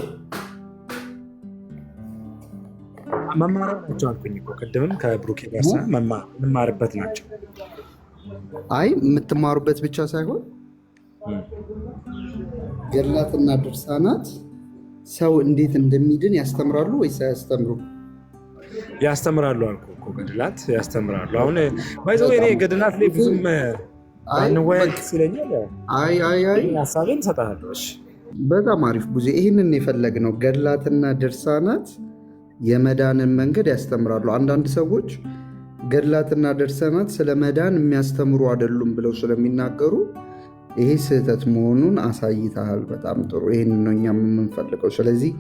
መማሪያ ናቸው አልኩኝ እኮ ቅድምም ከብሩኬ ጋር መማርበት ናቸው። አይ የምትማሩበት ብቻ ሳይሆን ገድላትና ድርሳናት ሰው እንዴት እንደሚድን ያስተምራሉ ወይስ አያስተምሩ? ያስተምራሉ አልኩ እኮ ገድላት ያስተምራሉ። አሁን ባይዘው እኔ ገድላት ላይ ብዙም አንወያይ ስለኛል። አይ ሀሳቤን እሰጥሃለሁ። እሺ በጣም አሪፍ ቡዜ። ይህንን የፈለግነው ገድላትና ድርሳናት የመዳንን መንገድ ያስተምራሉ። አንዳንድ ሰዎች ገድላትና ድርሳናት ስለ መዳን የሚያስተምሩ አይደሉም ብለው ስለሚናገሩ ይሄ ስህተት መሆኑን አሳይተሃል። በጣም ጥሩ። ይህን ነው እኛም የምንፈልገው። ስለዚህ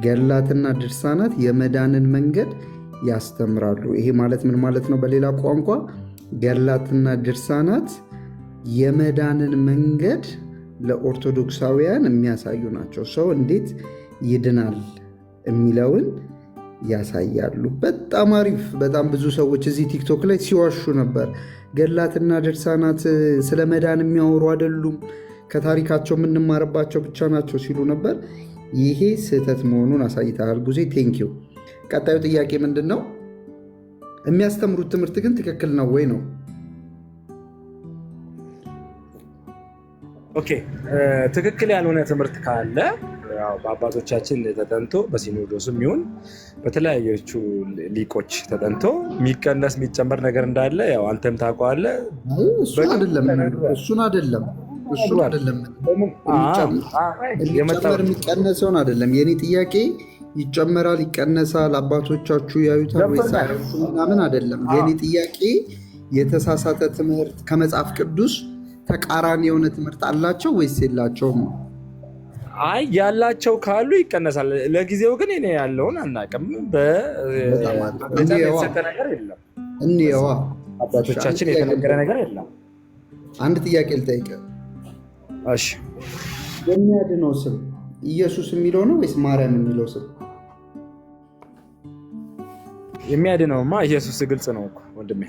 ገድላትና ድርሳናት የመዳንን መንገድ ያስተምራሉ። ይሄ ማለት ምን ማለት ነው? በሌላ ቋንቋ ገድላትና ድርሳናት የመዳንን መንገድ ለኦርቶዶክሳውያን የሚያሳዩ ናቸው። ሰው እንዴት ይድናል የሚለውን ያሳያሉ። በጣም አሪፍ። በጣም ብዙ ሰዎች እዚህ ቲክቶክ ላይ ሲዋሹ ነበር። ገድላትና ድርሳናት ስለ መዳን የሚያወሩ አይደሉም፣ ከታሪካቸው የምንማርባቸው ብቻ ናቸው ሲሉ ነበር። ይሄ ስህተት መሆኑን አሳይተሃል ቡዜ። ቴንኪው። ቀጣዩ ጥያቄ ምንድን ነው? የሚያስተምሩት ትምህርት ግን ትክክል ነው ወይ ነው? ኦኬ፣ ትክክል ያልሆነ ትምህርት ካለ በአባቶቻችን ተጠንቶ በሲኖዶስም ይሁን በተለያዮቹ ሊቆች ተጠንቶ የሚቀነስ የሚጨመር ነገር እንዳለ ያው አንተም ታውቀዋለህ። እሱን አይደለም የሚቀነሰውን አይደለም። የኔ ጥያቄ ይጨመራል ይቀነሳል፣ አባቶቻችሁ ያዩታል ወይስ ምናምን አይደለም። የኔ ጥያቄ የተሳሳተ ትምህርት ከመጽሐፍ ቅዱስ ተቃራኒ የሆነ ትምህርት አላቸው ወይስ የላቸውም? አይ ያላቸው ካሉ ይቀነሳል። ለጊዜው ግን እኔ ያለውን አናውቅም። የተሰጠ ነገር የለም። እንየዋ አባቶቻችን የተነገረ ነገር የለም። አንድ ጥያቄ ልጠይቅህ። እሺ የሚያድነው ስም ኢየሱስ የሚለው ነው ወይስ ማርያም የሚለው ስም? የሚያድነውማ ኢየሱስ ግልጽ ነው እኮ ወንድሜ።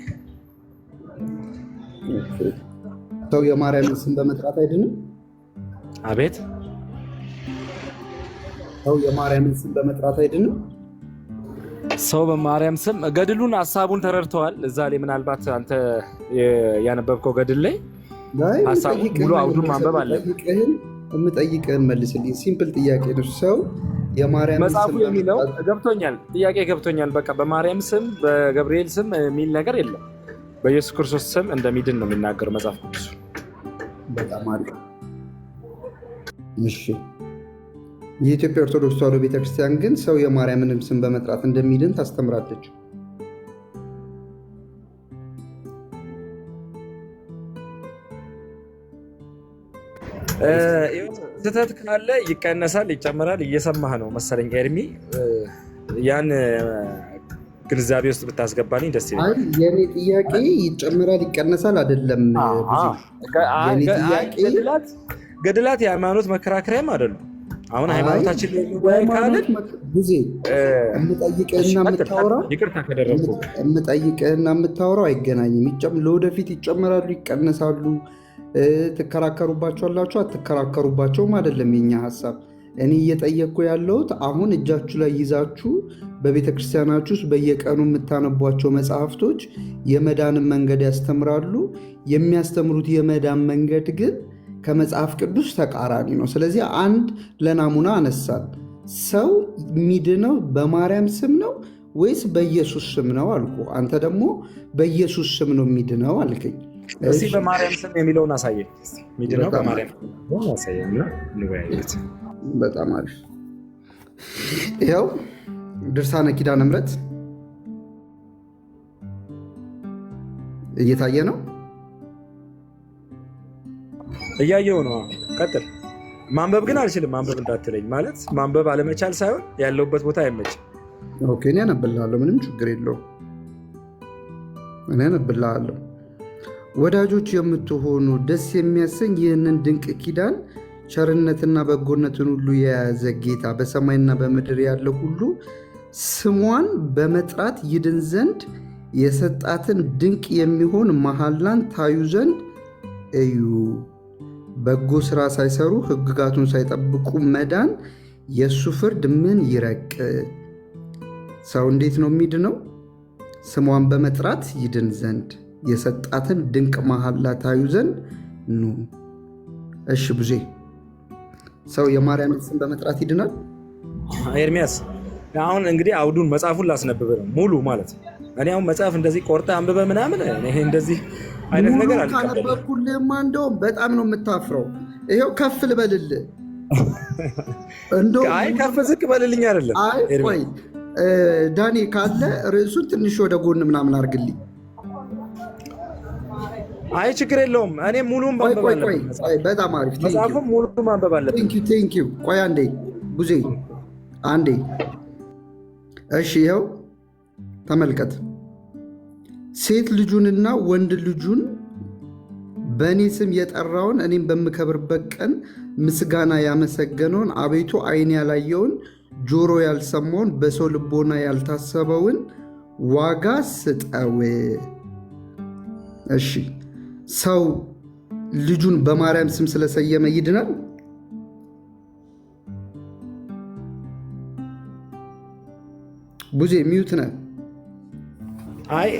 ሰው የማርያምን ስም በመጥራት አይድንም? አቤት ሰው የማርያምን ስም በመጥራት አይድንም? ሰው በማርያም ስም ገድሉን ሀሳቡን ተረድተዋል። እዛ ላይ ምናልባት አንተ ያነበብከው ገድል ላይ ሀሳቡ ሙሉ አውዱን ማንበብ አለብህ። የምጠይቅህን መልስልኝ። ሲምፕል ጥያቄ ነው። ሰው የማርያም መጽሐፉ የሚለው ገብቶኛል፣ ጥያቄ ገብቶኛል። በቃ በማርያም ስም በገብርኤል ስም የሚል ነገር የለም። በኢየሱስ ክርስቶስ ስም እንደሚድን ነው የሚናገረው መጽሐፍ ቅዱስ። በጣም አሪፍ። እሺ የኢትዮጵያ ኦርቶዶክስ ተዋሕዶ ቤተክርስቲያን ግን ሰው የማርያምንም ስም በመጥራት እንደሚድን ታስተምራለች። ስህተት ካለ ይቀነሳል፣ ይጨምራል። እየሰማህ ነው መሰለኝ ኤርሚ። ያን ግንዛቤ ውስጥ ብታስገባልኝ ደስ ይላል። የኔ ጥያቄ ይጨምራል ይቀነሳል አይደለም። ገድላት የሃይማኖት መከራከሪያም አይደሉም። አሁን ሃይማኖታችን ላይ ካልን ጊዜ የምጠይቅህና የምታወራው አይገናኝም። ለወደፊት ይጨምራሉ ይቀነሳሉ ትከራከሩባቸዋላችሁ አትከራከሩባቸውም አይደለም የኛ ሀሳብ። እኔ እየጠየቅኩ ያለሁት አሁን እጃችሁ ላይ ይዛችሁ በቤተክርስቲያናችሁ ውስጥ በየቀኑ የምታነቧቸው መጽሐፍቶች የመዳንን መንገድ ያስተምራሉ። የሚያስተምሩት የመዳን መንገድ ግን ከመጽሐፍ ቅዱስ ተቃራኒ ነው። ስለዚህ አንድ ለናሙና አነሳን። ሰው የሚድነው በማርያም ስም ነው ወይስ በኢየሱስ ስም ነው አልኩ። አንተ ደግሞ በኢየሱስ ስም ነው የሚድነው አልከኝ። እስኪ በማርያም ስም የሚለውን አሳየኝ። የሚድነው በማርያም ስም አሳየኝና እንወያይበት። በጣም አሪፍ። ይኸው ድርሳነ ኪዳነ ምሕረት እየታየ ነው። እያየው ነው። ቀጥል። ማንበብ ግን አልችልም። ማንበብ እንዳትለኝ ማለት ማንበብ አለመቻል ሳይሆን ያለውበት ቦታ አይመችም። ኦኬ፣ እኔ አነብልሃለሁ። ምንም ችግር የለውም። እኔ አነብልሃለሁ። ወዳጆች የምትሆኑ ደስ የሚያሰኝ ይህንን ድንቅ ኪዳን ቸርነትና በጎነትን ሁሉ የያዘ ጌታ በሰማይና በምድር ያለው ሁሉ ስሟን በመጥራት ይድን ዘንድ የሰጣትን ድንቅ የሚሆን መሐላን ታዩ ዘንድ እዩ። በጎ ስራ ሳይሰሩ ሕግጋቱን ሳይጠብቁ መዳን የእሱ ፍርድ ምን ይረቅ። ሰው እንዴት ነው የሚድነው? ስሟን በመጥራት ይድን ዘንድ የሰጣትን ድንቅ መሐላ ታዩ ዘንድ ኑ። እሺ ብዙ ሰው የማርያምን ስም በመጥራት ይድናል? ኤርሚያስ አሁን እንግዲህ አውዱን መጽሐፉን ላስነብብ ነው ሙሉ ማለት ነው። እኔ አሁን መጽሐፍ እንደዚህ ቆርጠ አንብበ ምናምን ይሄ እንደዚህ አይነት ነገር አለ። ካነበብኩልህማ እንደውም በጣም ነው የምታፍረው። ይሄው ከፍ ልበልልህ። አይ ከፍ ዝቅ በልልኝ አይደለም። ቆይ ዳኔ ካለ ርዕሱን ትንሽ ወደ ጎን ምናምን አድርግልኝ። አይ ችግር የለውም። እኔ ሙሉን ማንበብ አለብኝ። በጣም አሪፍ መጽሐፉን ሙሉ ማንበብ አለብኝ። ቴንክ ዩ። ቆይ አንዴ ቡዜ አንዴ። እሺ ይኸው ተመልከት። ሴት ልጁንና ወንድ ልጁን በእኔ ስም የጠራውን እኔም በምከብርበት ቀን ምስጋና ያመሰገነውን አቤቱ ዓይን ያላየውን ጆሮ ያልሰማውን በሰው ልቦና ያልታሰበውን ዋጋ ስጠው። እሺ ሰው ልጁን በማርያም ስም ስለሰየመ ይድናል? ቡዜ ሚዩት ነህ። አይ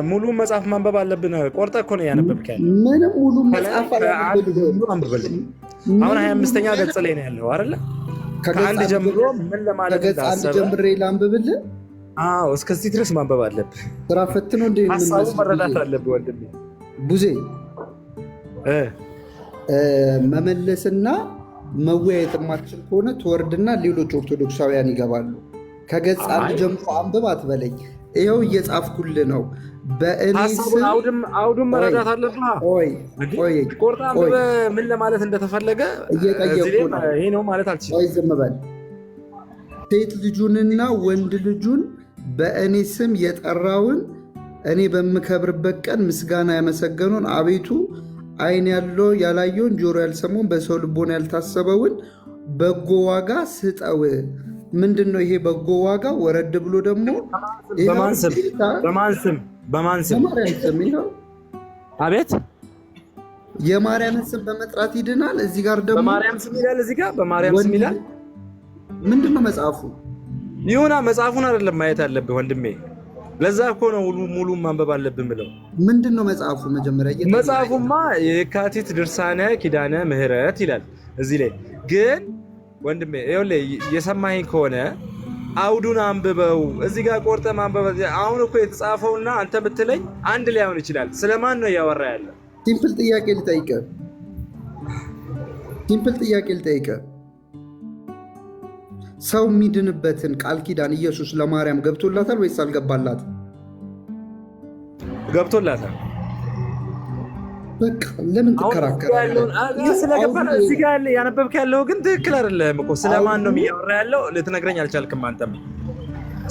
ሙሉ መጽሐፍ ማንበብ አለብን። ቆርጠህ እኮ ነው ያነበብክ ያለ። ምንም ሙሉ መጽሐፍ አንብብልኝ። አሁን 25ኛ ገጽ ላይ ነው ያለው አይደለ? ከአንድ ጀምሮ ምን ለማለት ከገጽ አንድ ጀምሬ ላንብብልህ? አዎ እስከዚህ ድረስ ማንበብ አለብህ። ስራ ፈት ነው እንደ ሀሳቡ መረዳት አለብህ ወንድሜ። ቡዜ መመለስና መወያየት የማትችል ከሆነ ትወርድና ሌሎች ኦርቶዶክሳውያን ይገባሉ። ከገጽ አንድ ጀምሮ አንብብ አትበለኝ። ይኸው እየጻፍኩልህ ነው። በእኔ ስም አውዱን መረዳት አለብህ። ቆርጣ ምን ለማለት እንደተፈለገ እየጠየቁ ነው። ይሄ ነው ማለት አልችልም። ቆይ ዝም በል። ሴት ልጁንና ወንድ ልጁን በእኔ ስም የጠራውን እኔ በምከብርበት ቀን ምስጋና ያመሰገኑን አቤቱ ዓይን ያለው ያላየውን ጆሮ ያልሰማውን በሰው ልቦና ያልታሰበውን በጎ ዋጋ ስጠው። ምንድን ነው ይሄ በጎ ዋጋ? ወረድ ብሎ ደግሞ በማን ስም? የማርያም ስም ይኸው። አቤት የማርያምን ስም በመጥራት ይድናል። እዚህ ጋር ደግሞ በማርያም ስም ይላል። እዚህ ጋር በማርያም ስም ይላል። ምንድን ነው መጽሐፉ? ይሁና መጽሐፉን አይደለም ማየት አለብህ ወንድሜ። ለዛ እኮ ነው ሙሉ ማንበብ አለብን ብለው። ምንድን ነው መጽሐፉ? መጀመሪያ መጽሐፉማ የካቲት ድርሳነ ኪዳነ ምህረት ይላል። እዚህ ላይ ግን ወንድሜ ይኸውልህ የሰማኸኝ ከሆነ አውዱን አንብበው። እዚህ ጋር ቆርጠ ማንበብ አሁን እኮ የተጻፈውና አንተ ብትለኝ አንድ ሊሆን ይችላል። ስለማን ነው እያወራ ያለ? ሲምፕል ጥያቄ ልጠይቅህ። ሰው የሚድንበትን ቃል ኪዳን ኢየሱስ ለማርያም ገብቶላታል ወይስ አልገባላት? ገብቶላታል። በቃ ለምን ትከራከራለህ? እዚህ ጋር ያነበብክ ያለው ግን ትክክል አይደለም እኮ። ስለማን ነው እያወራ ያለው ልትነግረኝ አልቻልክም። አንተም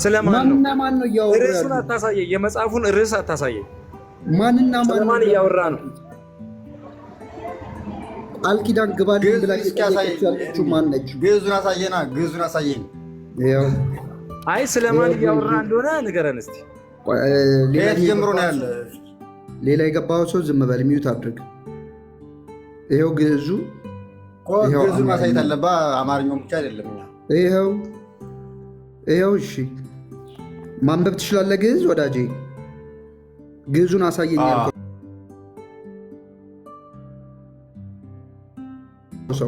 ስለማን ነው? ማን ነው እያወራ ያለው? ርዕሱን አታሳየኝ፣ የመጽሐፉን ርዕስ አታሳየኝ። ማንና ማን እያወራ ነው? ቃል ኪዳን ግባልኝ ብላ ያለችው ማን ነች? ግዕዙን አሳየና፣ ግዕዙን አሳየኝ። አይ ስለማን እያወራ እንደሆነ ንገረን እስቲ። ከየት ጀምሮ ነው ያለ? ሌላ የገባው ሰው ዝም በል፣ ሚዩት አድርግ። ይኸው ግዕዙ፣ ግዕዙን ማሳየት አለብህ። አማርኛው ብቻ አይደለም። ይኸው እሺ፣ ማንበብ ትችላለህ ግዕዝ ወዳጄ? ግዕዙን አሳየኝ ያልከው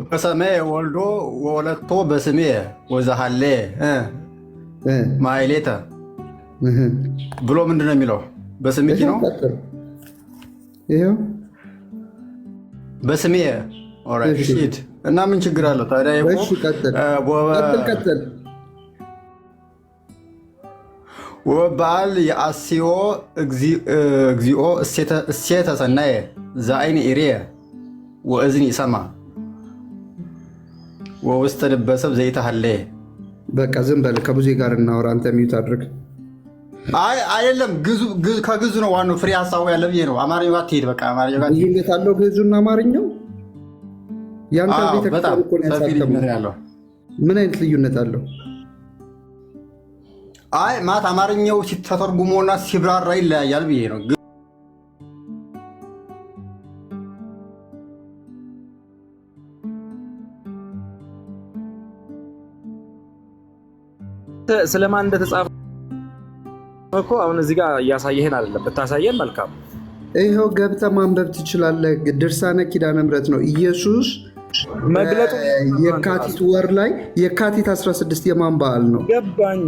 በሰሜ ወልዶ ወለቶ በስሜ ወዛሃሌ ማይሌተ ብሎ ምንድን ነው የሚለው? በስሜ ነው። በስሜ እና ምን ችግር አለው ታዲያ? ወበዓል የአስዮ እግዚኦ እሴተ ሰናየ ዘአይን ኢሬ ወእዝን ይሰማ ወውስተ ልበ ሰብ ዘይተሃለ። በቃ ዝም በል፣ ከብዙ ጋር እናወራ። አንተ ሚዩት አድርግ። አይ አይደለም፣ ከግዙ ነው ዋናው ፍሬ ሀሳቡ ያለ ብዬ ነው። አማርኛው አትሄድ። በቃ አማርኛው ጋር ልዩነት አለው ግዙና አማርኛው። ያንተ ቤተክርስቲያን እኮ ነው ያሳተመው። ምን አይነት ልዩነት አለው? አይ ማት አማርኛው ሲተተርጉሞና ሲብራራ ይለያያል ብዬ ነው። ስለማን እንደተጻፈ እኮ አሁን እዚህ ጋር እያሳየህን አይደለም። ብታሳየን መልካም። ይኸው ገብተህ ማንበብ ትችላለህ። ድርሳነ ኪዳነ ምህረት ነው። ኢየሱስ መግለጡ የካቲት ወር ላይ የካቲት 16 የማን በዓል ነው?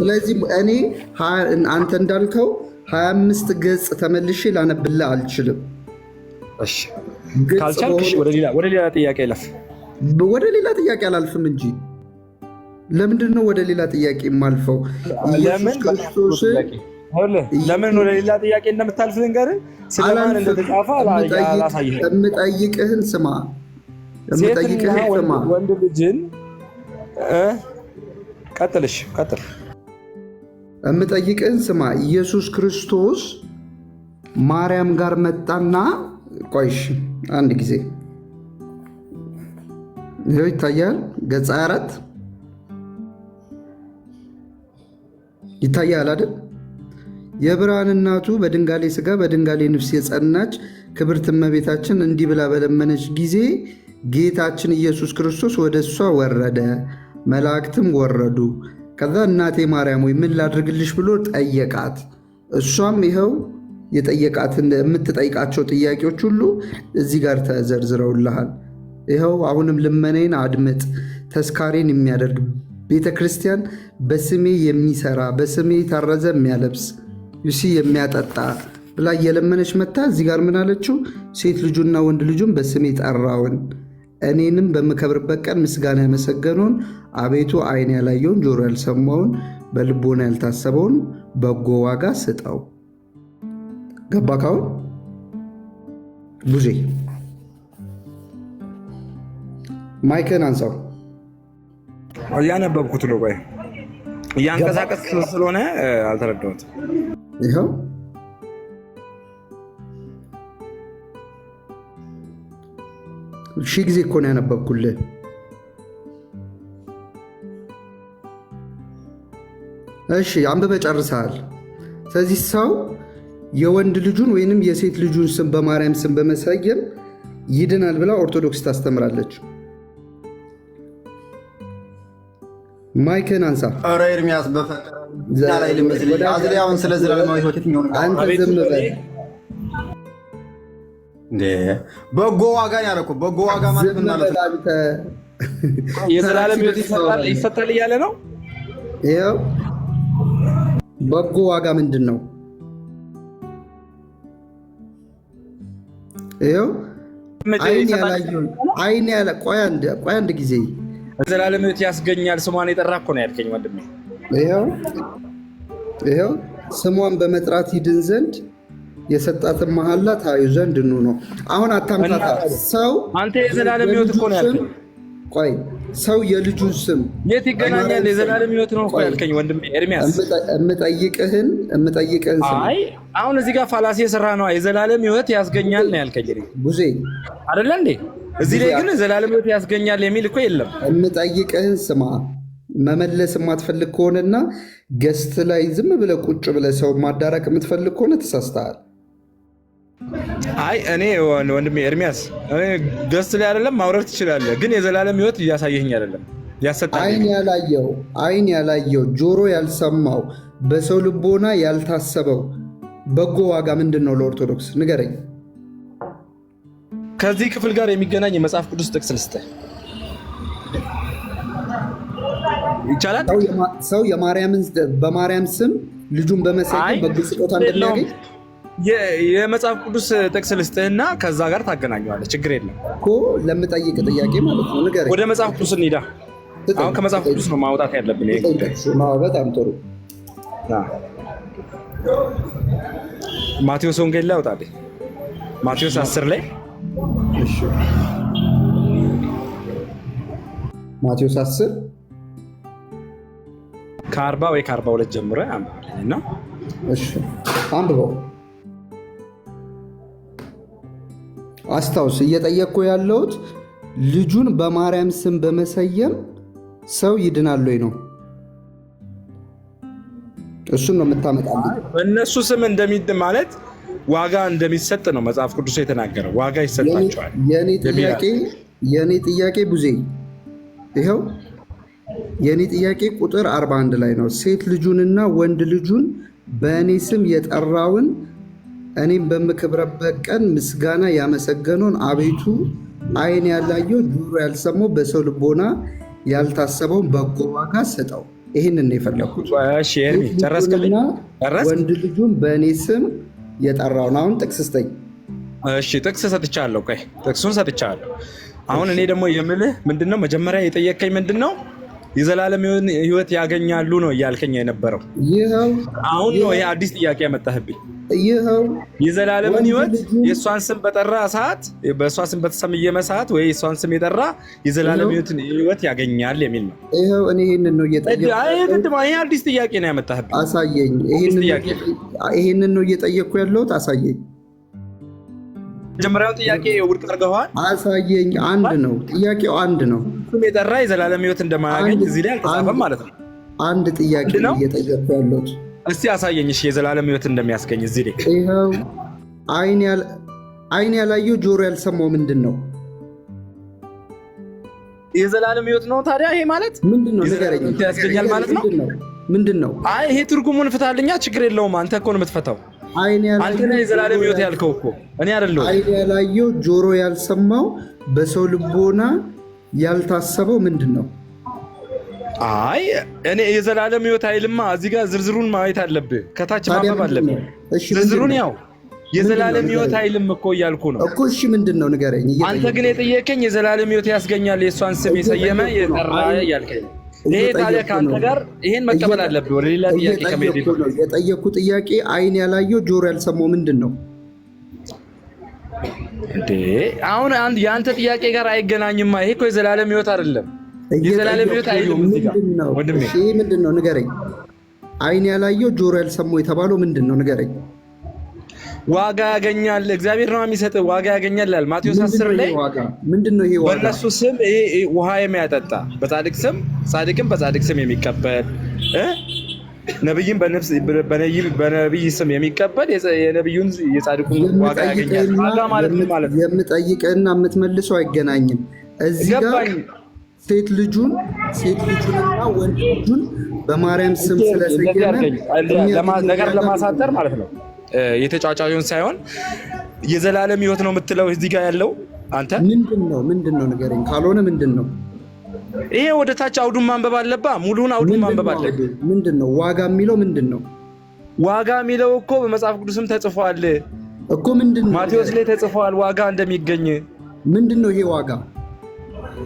ስለዚህ እኔ አንተ እንዳልከው 25 ገጽ ተመልሼ ላነብልህ አልችልም። ካልቻልክ ወደ ሌላ ጥያቄ ለፍ። ወደ ሌላ ጥያቄ አላልፍም እንጂ ለምንድን ነው ወደ ሌላ ጥያቄ የማልፈው? ኢየሱስ ክርስቶስ ለምን ወደ ሌላ ጥያቄ እንደምታልፍ ልንገርህ። ስለማን እንደተጻፈ አላሳየህም። የምጠይቅህን ስማ። ወንድ ልጅን ቀጥል። የምጠይቅህን ስማ። ኢየሱስ ክርስቶስ ማርያም ጋር መጣና፣ ቆይሽ አንድ ጊዜ ይኸው ይታያል። ገጽ 24 ይታያል አይደል? የብርሃን እናቱ በድንጋሌ ሥጋ በድንጋሌ ነፍስ የጸናች ክብርት እመቤታችን እንዲህ ብላ በለመነች ጊዜ ጌታችን ኢየሱስ ክርስቶስ ወደ እሷ ወረደ፣ መላእክትም ወረዱ። ከዛ እናቴ ማርያም ወይ ምን ላድርግልሽ ብሎ ጠየቃት። እሷም ይኸው የምትጠይቃቸው ጥያቄዎች ሁሉ እዚህ ጋር ተዘርዝረውልሃል። ይኸው አሁንም ልመኔን አድምጥ። ተስካሬን የሚያደርግ ቤተ ክርስቲያን በስሜ የሚሰራ በስሜ የታረዘ የሚያለብስ ዩሲ የሚያጠጣ ብላ እየለመነች መታ። እዚህ ጋር ምን አለችው? ሴት ልጁና ወንድ ልጁን በስሜ ጠራውን፣ እኔንም በምከብርበት ቀን ምስጋና ያመሰገነውን አቤቱ ዓይን ያላየውን ጆሮ ያልሰማውን በልቦና ያልታሰበውን በጎ ዋጋ ስጠው። ገባ? ካሁን ቡዜ ማይክን አንሳው። እያነበብኩት ነው። ቆይ እያንቀሳቀስ ስለሆነ አልተረዳሁትም። ይኸው ሺህ ጊዜ እኮ ነው ያነበብኩልህ። እሺ አንብበህ ጨርሰሃል። ስለዚህ ሰው የወንድ ልጁን ወይንም የሴት ልጁን ስም በማርያም ስም በመሰየም ይድናል ብላ ኦርቶዶክስ ታስተምራለች። ማይክን አንሳ። ኧረ ኤርሚያስ በፈጠረ ላይ ልመስል አዝሊያውን ስለ ዘላለማዊ ሕይወት የትኛው ነው? አንተ ዝም በል እንዴ! በጎ ዋጋ ያለኩ በጎ ዋጋ ማለት ምን ማለት ነው? አንተ የዘላለም ሕይወት ይሰጣል እያለ ነው። ይኸው በጎ ዋጋ ምንድን ነው? ይኸው አይን ያለ ቆይ አንድ ጊዜ ዘላለም ሕይወት ያስገኛል ስሟን የጠራ እኮ ነው ያልከኝ ወንድሜ። ይኸው ስሟን በመጥራት ይድን ዘንድ የሰጣትን መሐላ ታዩ ዘንድ ነው። አሁን አታምታታ። ሰው አንተ የዘላለም ሕይወት እኮ ነው ያልከኝ። ቆይ ሰው የልጁን ስም የት ይገናኛል? የዘላለም ሕይወት ነው እኮ ያልከኝ ወንድሜ ኤርሚያስ። እምጠይቅህን ስም አይ አሁን እዚህ ጋር ፋላሲ የሰራ ነው። የዘላለም ሕይወት ያስገኛል ነው ያልከኝ ቡዜ አይደለ እንዴ? እዚህ ላይ ግን ዘላለም ሕይወት ያስገኛል የሚል እኮ የለም። እምጠይቅህን ስማ። መመለስ የማትፈልግ ከሆነና ገስት ላይ ዝም ብለህ ቁጭ ብለህ ሰው ማዳረቅ የምትፈልግ ከሆነ ተሳስተሃል። አይ እኔ ወንድሜ ኤርሚያስ ገስት ላይ አይደለም ማውረድ ትችላለህ፣ ግን የዘላለም ሕይወት እያሳየኸኝ አይደለም ያሰጣኝ። አይን ያላየው ጆሮ ያልሰማው በሰው ልቦና ያልታሰበው በጎ ዋጋ ምንድን ነው? ለኦርቶዶክስ ንገረኝ። ከዚህ ክፍል ጋር የሚገናኝ የመጽሐፍ ቅዱስ ጥቅስ ልስጥህ ይቻላል? ሰው በማርያም ስም ልጁን በመሰየም በጎ ስጦታ እንደሚያገኝ የመጽሐፍ ቅዱስ ጥቅስ ልስጥህና ከዛ ጋር ታገናኘዋለህ። ችግር የለም እኮ ለምጠይቅ ጥያቄ ማለት ነው። ንገረኝ። ወደ መጽሐፍ ቅዱስ እንሂዳ። አሁን ከመጽሐፍ ቅዱስ ነው ማውጣት ያለብን። በጣም ጥሩ። ማቴዎስ ወንጌል ላይ አውጣልኝ። ማቴዎስ 10 ላይ ማቴዎስ 10 ከ40 ወይ ከ42 ጀምሮ አንብበልኝና አንብበው። አስታውስ፣ እየጠየቅኩ ያለሁት ልጁን በማርያም ስም በመሰየም ሰው ይድናል ወይ ነው። እሱን ነው የምታመጣልኝ። በእነሱ ስም ማለት ዋጋ እንደሚሰጥ ነው መጽሐፍ ቅዱስ የተናገረው። ዋጋ ይሰጣቸዋል። የእኔ ጥያቄ ቡዜ ይኸው የእኔ ጥያቄ ቁጥር 41 ላይ ነው። ሴት ልጁንና ወንድ ልጁን በእኔ ስም የጠራውን እኔም በምከብርበት ቀን ምስጋና ያመሰገነውን አቤቱ አይን ያላየው ጆሮ ያልሰማው በሰው ልቦና ያልታሰበውን በጎ ዋጋ ስጠው። ይህንን የፈለኩት ወንድ ልጁን በእኔ ስም የጠራውን። አሁን ጥቅስ ስጠኝ። እሺ ጥቅስ ሰጥቻለሁ። ቆይ ጥቅሱን ሰጥቻለሁ። አሁን እኔ ደግሞ የምልህ ምንድነው፣ መጀመሪያ የጠየቀኝ ምንድነው የዘላለም ሕይወት ያገኛሉ ነው እያልከኝ የነበረው። አሁን ነው ይሄ አዲስ ጥያቄ ያመጣህብኝ። የዘላለምን ሕይወት የእሷን ስም በጠራ ሰዓት፣ በእሷ ስም በተሰየመ ሰዓት ወይ የእሷን ስም የጠራ የዘላለም ሕይወት ያገኛል የሚል ነው። እኔ ይህንን ነው እየጠየኩ። ይሄ አዲስ ጥያቄ ነው ያመጣህብኝ። አሳየኝ። ይህንን ነው እየጠየኩ ያለሁት። አሳየኝ። መጀመሪያውን ጥያቄ ውድቅ አድርገዋል። አሳየኝ። አንድ ነው ጥያቄው፣ አንድ ነው። ስም የጠራ የዘላለም ሕይወት እንደማያገኝ እዚህ ላይ አልተጻፈም ማለት ነው። አንድ ጥያቄ ነው እየጠየኩ ያለሁት። እስቲ አሳየኝ። እሺ የዘላለም ሕይወት እንደሚያስገኝ እዚህ ላይ ይኸው አይን ያላየው ጆሮ ያልሰማው ምንድን ነው? የዘላለም ሕይወት ነው። ታዲያ ይሄ ማለት ምንድን ነው? ንገረኝ። ያስገኛል ማለት ነው። ምንድን ነው? አይ ይሄ ትርጉሙን ፍታልኛ። ችግር የለውም። አንተ እኮ ነው የምትፈታው። አንተ ነህ የዘላለም ሕይወት ያልከው እኮ እኔ አይደለሁም። አይን ያላየው ጆሮ ያልሰማው በሰው ልቦና ያልታሰበው ምንድን ነው? አይ እኔ የዘላለም ሕይወት አይልማ። እዚህ ጋር ዝርዝሩን ማየት አለብህ። ከታች ማንበብ አለብህ ዝርዝሩን። ያው የዘላለም ሕይወት አይልም እኮ እያልኩ ነው እኮ። እሺ ምንድን ነው ንገረኝ። አንተ ግን የጠየቀኝ የዘላለም ሕይወት ያስገኛል የእሷን ስም የሰየመ የጠራ እያልከኝ። ይሄ ታዲያ ከአንተ ጋር ይሄን መቀበል አለብህ። ወደ ሌላ ጥያቄ ከመሄድ የጠየኩ ጥያቄ አይን ያላየው ጆሮ ያልሰማው ምንድን ነው እንዴ? አሁን የአንተ ጥያቄ ጋር አይገናኝማ። ይሄ እኮ የዘላለም ሕይወት አይደለም። የዘላለም ሕይወት አይደለም። እዚህ ጋር ወንድሜ ይሄ ምንድን ነው ንገረኝ። አይን ያላየው ጆሮ ያልሰማው የተባለው ምንድን ነው ንገረኝ። ዋጋ ያገኛል እግዚአብሔር ነው የሚሰጥ። ዋጋ ያገኛል ይላል ማቴዎስ 10 ላይ። ምንድን ነው ይሄ ዋጋ? በእነሱ ስም ይሄ ውሃ የሚያጠጣ በጻድቅ ስም ጻድቅም በጻድቅ ስም የሚቀበል ነብይም በነብይ ስም የሚቀበል የነብዩን የጻድቁን ዋጋ ያገኛል። ዋጋ ማለት ምን ማለት ነው? የምጠይቅህና የምትመልሰው አይገናኝም። እዚህ ጋር ሴት ልጁንና ወንድ ልጁን በማርያም ስም ስለሰየመ ነገር ለማሳጠር ማለት ነው። የተጫጫዩን ሳይሆን የዘላለም ሕይወት ነው የምትለው እዚህ ጋር ያለው አንተ ምንድን ነው ንገረኝ። ካልሆነ ምንድን ነው ይሄ? ወደ ታች አውዱን ማንበብ አለባ። ሙሉውን አውዱን ማንበብ አለብህ። ምንድን ነው ዋጋ የሚለው? ምንድን ነው ዋጋ የሚለው? እኮ በመጽሐፍ ቅዱስም ተጽፏል እኮ። ምንድን ነው ማቴዎስ ላይ ተጽፏል ዋጋ እንደሚገኝ። ምንድን ነው ይሄ ዋጋ?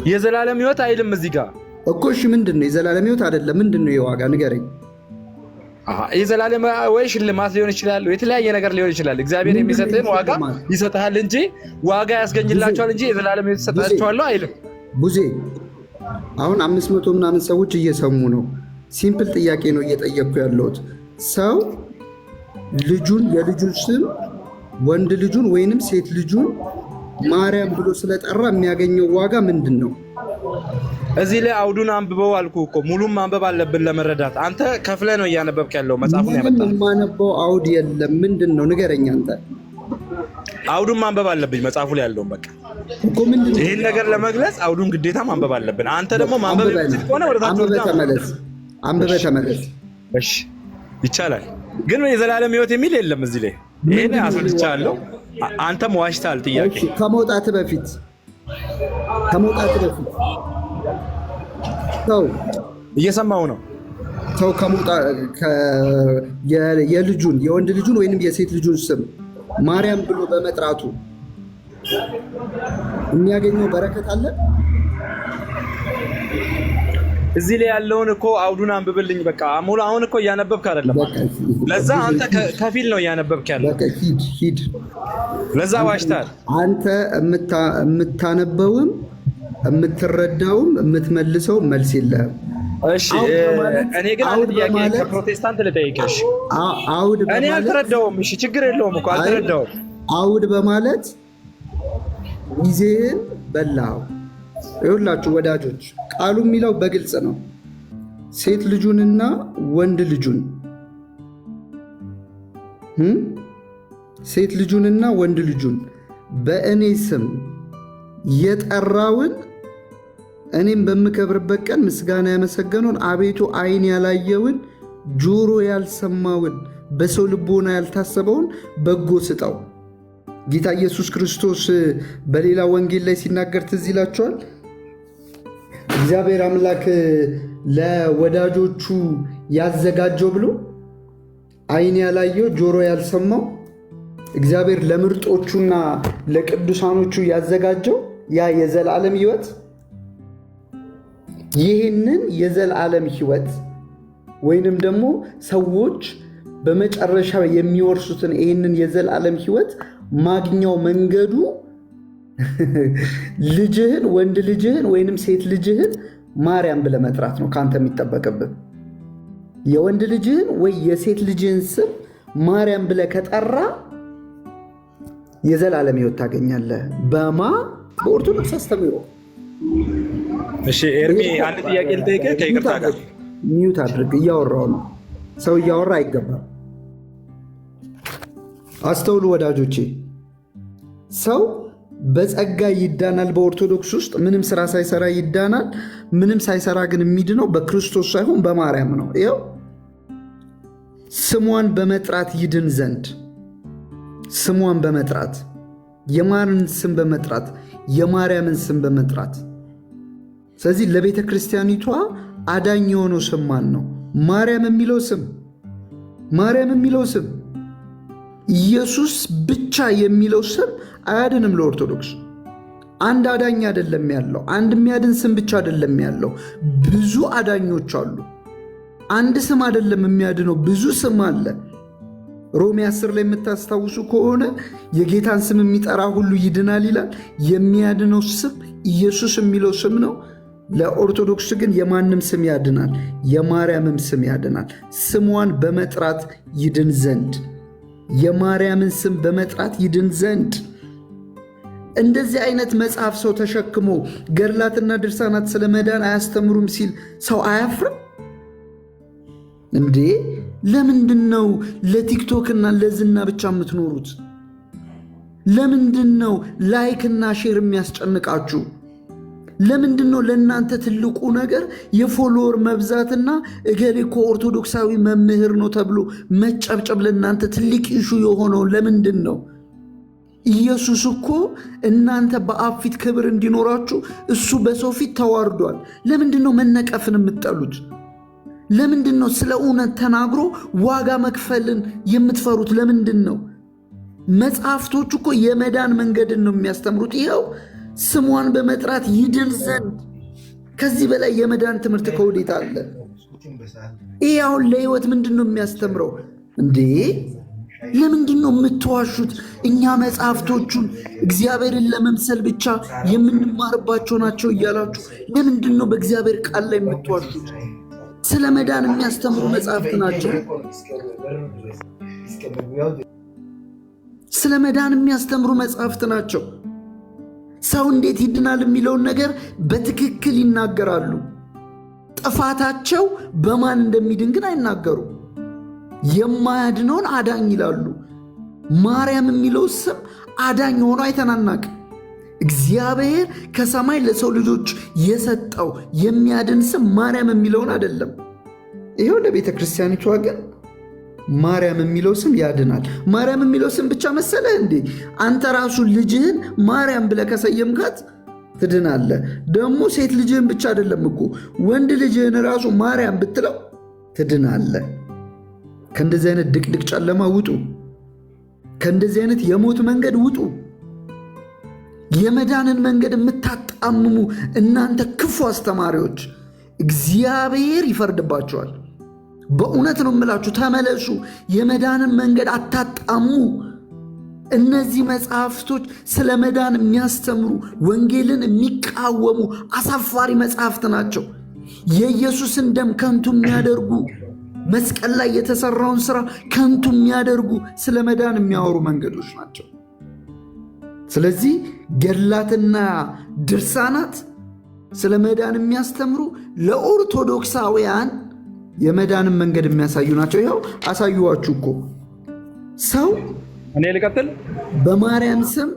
የዘላለም ሕይወት አይልም እዚህ ጋር እኮ። እሺ ምንድን ነው? የዘላለም ሕይወት አይደለም። ምንድን ነው ይሄ ዋጋ ንገረኝ። የዘላለም ወይ ሽልማት ሊሆን ይችላል፣ የተለያየ ነገር ሊሆን ይችላል። እግዚአብሔር የሚሰጥህን ዋጋ ይሰጥሃል እንጂ ዋጋ ያስገኝላቸዋል እንጂ የዘላለም ሕይወት ይሰጣቸዋል አይልም። ቡዜ አሁን 500 ምናምን ሰዎች እየሰሙ ነው። ሲምፕል ጥያቄ ነው እየጠየቅኩ ያለሁት። ሰው ልጁን የልጁን ስም ወንድ ልጁን ወይንም ሴት ልጁን ማርያም ብሎ ስለጠራ የሚያገኘው ዋጋ ምንድን ነው? እዚህ ላይ አውዱን አንብበው አልኩ እኮ። ሙሉም ማንበብ አለብን ለመረዳት። አንተ ከፍለህ ነው እያነበብክ ያለው መጽሐፉን ያመጣው። የማነበው አውድ የለም። ምንድን ነው ንገረኝ አንተ። አውዱን ማንበብ አለብኝ መጽሐፉ ላይ ያለውን በቃ እኮ። ምንድን ነው ይሄን ነገር ለመግለጽ አውዱን ግዴታ ማንበብ አለብን። አንተ ደግሞ ማንበብ ከሆነ ወደ ታች አንብበህ ተመለስ። እሺ ይቻላል፣ ግን የዘላለም ሕይወት የሚል የለም እዚህ ላይ። ይሄን አስረድቻለሁ። አንተም ዋሽታል። ጥያቄ ከመውጣት በፊት ሰው እየሰማው ነው። ሰው የልጁን የወንድ ልጁን ወይንም የሴት ልጁን ስም ማርያም ብሎ በመጥራቱ የሚያገኘው በረከት አለ። እዚህ ላይ ያለውን እኮ አውዱን አንብብልኝ በቃ። ሙሉ አሁን እኮ እያነበብክ አይደለም። ለዛ አንተ ከፊል ነው እያነበብክ ያለው። በቃ ሂድ። ለዛ ዋሽታል። አንተ የምታነበውም የምትረዳውም የምትመልሰው መልስ የለህም። እሺ እኔ ግን አንድ ጥያቄ ከፕሮቴስታንት ልጠይቅሽ። እኔ አልተረዳውም። እሺ ችግር የለውም እኮ አልተረዳውም። አውድ በማለት ጊዜህን በላው። ይኸውላችሁ ወዳጆች ቃሉ የሚለው በግልጽ ነው። ሴት ልጁንና ወንድ ልጁን ሴት ልጁንና ወንድ ልጁን በእኔ ስም የጠራውን እኔም በምከብርበት ቀን ምስጋና ያመሰገነውን አቤቱ ዓይን ያላየውን ጆሮ ያልሰማውን በሰው ልቦና ያልታሰበውን በጎ ስጠው። ጌታ ኢየሱስ ክርስቶስ በሌላ ወንጌል ላይ ሲናገር ትዝ ይላችኋል። እግዚአብሔር አምላክ ለወዳጆቹ ያዘጋጀው ብሎ ዓይን ያላየው ጆሮ ያልሰማው እግዚአብሔር ለምርጦቹና ለቅዱሳኖቹ ያዘጋጀው ያ የዘላለም ሕይወት። ይህንን የዘላለም ሕይወት ወይንም ደግሞ ሰዎች በመጨረሻ የሚወርሱትን ይህንን የዘላለም ሕይወት ማግኛው መንገዱ ልጅህን ወንድ ልጅህን ወይንም ሴት ልጅህን ማርያም ብለህ መጥራት ነው ካንተ የሚጠበቅብን። የወንድ ልጅህን ወይ የሴት ልጅህን ስም ማርያም ብለህ ከጠራ የዘላለም ሕይወት ታገኛለህ። በኦርቶዶክስ አስተምህሮ። እሺ ኤርሚ አንድ ጥያቄ ልጠይቅህ ከይቅርታ ጋር። ሚዩት አድርግ፣ እያወራው ነው። ሰው እያወራ አይገባም። አስተውሉ ወዳጆቼ። ሰው በጸጋ ይዳናል። በኦርቶዶክስ ውስጥ ምንም ስራ ሳይሰራ ይዳናል። ምንም ሳይሰራ ግን የሚድነው በክርስቶስ ሳይሆን በማርያም ነው። ይኸው ስሟን በመጥራት ይድን ዘንድ ስሟን በመጥራት የማርን ስም በመጥራት የማርያምን ስም በመጥራት። ስለዚህ ለቤተ ክርስቲያኒቷ አዳኝ የሆነው ስም ማን ነው? ማርያም የሚለው ስም ማርያም የሚለው ስም ኢየሱስ ብቻ የሚለው ስም አያድንም። ለኦርቶዶክስ አንድ አዳኝ አይደለም ያለው። አንድ የሚያድን ስም ብቻ አይደለም ያለው። ብዙ አዳኞች አሉ። አንድ ስም አይደለም የሚያድነው፣ ብዙ ስም አለ። ሮሜ 10 ላይ የምታስታውሱ ከሆነ የጌታን ስም የሚጠራ ሁሉ ይድናል ይላል። የሚያድነው ስም ኢየሱስ የሚለው ስም ነው። ለኦርቶዶክስ ግን የማንም ስም ያድናል፣ የማርያምም ስም ያድናል። ስሟን በመጥራት ይድን ዘንድ፣ የማርያምን ስም በመጥራት ይድን ዘንድ። እንደዚህ አይነት መጽሐፍ ሰው ተሸክሞ ገድላትና ድርሳናት ስለ መዳን አያስተምሩም ሲል ሰው አያፍርም እንዴ? ለምንድን ነው ለቲክቶክና ለዝና ብቻ የምትኖሩት? ለምንድን ነው ላይክና ሼር የሚያስጨንቃችሁ? ለምንድን ነው ለእናንተ ትልቁ ነገር የፎሎወር መብዛትና እገሌ እኮ ኦርቶዶክሳዊ መምህር ነው ተብሎ መጨብጨብ ለእናንተ ትልቅ ኢሹ የሆነው ለምንድን ነው? ኢየሱስ እኮ እናንተ በአብ ፊት ክብር እንዲኖራችሁ እሱ በሰው ፊት ተዋርዷል። ለምንድን ነው መነቀፍን የምትጠሉት? ለምንድን ነው ስለ እውነት ተናግሮ ዋጋ መክፈልን የምትፈሩት? ለምንድን ነው? መጽሐፍቶች እኮ የመዳን መንገድን ነው የሚያስተምሩት። ይኸው ስሟን በመጥራት ይድን ዘንድ። ከዚህ በላይ የመዳን ትምህርት ከወዴት አለ? ይህ አሁን ለህይወት ምንድን ነው የሚያስተምረው እንዴ? ለምንድን ነው የምትዋሹት? እኛ መጽሐፍቶቹን እግዚአብሔርን ለመምሰል ብቻ የምንማርባቸው ናቸው እያላችሁ ለምንድን ነው በእግዚአብሔር ቃል ላይ የምትዋሹት? ስለ መዳን የሚያስተምሩ መጽሐፍት ናቸው። ስለ መዳን የሚያስተምሩ መጽሐፍት ናቸው። ሰው እንዴት ይድናል የሚለውን ነገር በትክክል ይናገራሉ። ጥፋታቸው በማን እንደሚድን ግን አይናገሩም። የማያድነውን አዳኝ ይላሉ። ማርያም የሚለው ስም አዳኝ ሆኖ አይተናናቅም። እግዚአብሔር ከሰማይ ለሰው ልጆች የሰጠው የሚያድን ስም ማርያም የሚለውን አይደለም። ይኸው ለቤተ ክርስቲያኒቷ ግን ማርያም የሚለው ስም ያድናል። ማርያም የሚለው ስም ብቻ መሰለህ እንዴ? አንተ ራሱ ልጅህን ማርያም ብለህ ከሰየምካት ትድናለህ። ደግሞ ሴት ልጅህን ብቻ አይደለም እኮ ወንድ ልጅህን ራሱ ማርያም ብትለው ትድናለህ። ከእንደዚህ አይነት ድቅድቅ ጨለማ ውጡ። ከእንደዚህ አይነት የሞት መንገድ ውጡ። የመዳንን መንገድ የምታጣምሙ እናንተ ክፉ አስተማሪዎች እግዚአብሔር ይፈርድባቸዋል። በእውነት ነው የምላችሁ፣ ተመለሱ። የመዳንን መንገድ አታጣሙ። እነዚህ መጽሐፍቶች ስለ መዳን የሚያስተምሩ ወንጌልን የሚቃወሙ አሳፋሪ መጽሐፍት ናቸው። የኢየሱስን ደም ከንቱ የሚያደርጉ፣ መስቀል ላይ የተሰራውን ስራ ከንቱ የሚያደርጉ ስለ መዳን የሚያወሩ መንገዶች ናቸው። ስለዚህ ገድላትና ድርሳናት ስለ መዳን የሚያስተምሩ ለኦርቶዶክሳውያን የመዳንን መንገድ የሚያሳዩ ናቸው። ይኸው አሳዩዋችሁ እኮ ሰው እኔ ልቀጥል። በማርያም ስም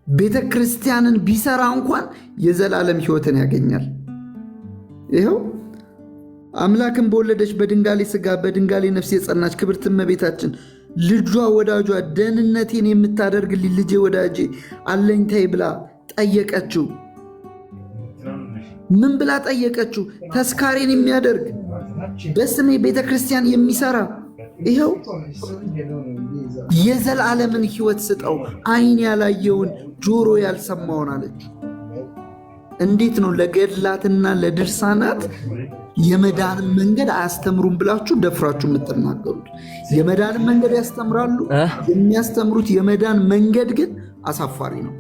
ቤተ ክርስቲያንን ቢሰራ እንኳን የዘላለም ሕይወትን ያገኛል። ይኸው አምላክን በወለደች በድንጋሌ ሥጋ በድንጋሌ ነፍስ የጸናች ክብርት እመቤታችን ልጇ ወዳጇ ደህንነቴን የምታደርግልኝ ልጄ ወዳጄ አለኝታዬ ብላ ጠየቀችው። ምን ብላ ጠየቀችው? ተስካሬን የሚያደርግ በስሜ ቤተ ክርስቲያን የሚሰራ ይኸው የዘላለምን ሕይወት ስጠው፣ ዓይን ያላየውን ጆሮ ያልሰማውን አለች። እንዴት ነው ለገድላትና ለድርሳናት የመዳንን መንገድ አያስተምሩም ብላችሁ ደፍራችሁ የምትናገሩት? የመዳንን መንገድ ያስተምራሉ። የሚያስተምሩት የመዳን መንገድ ግን አሳፋሪ ነው።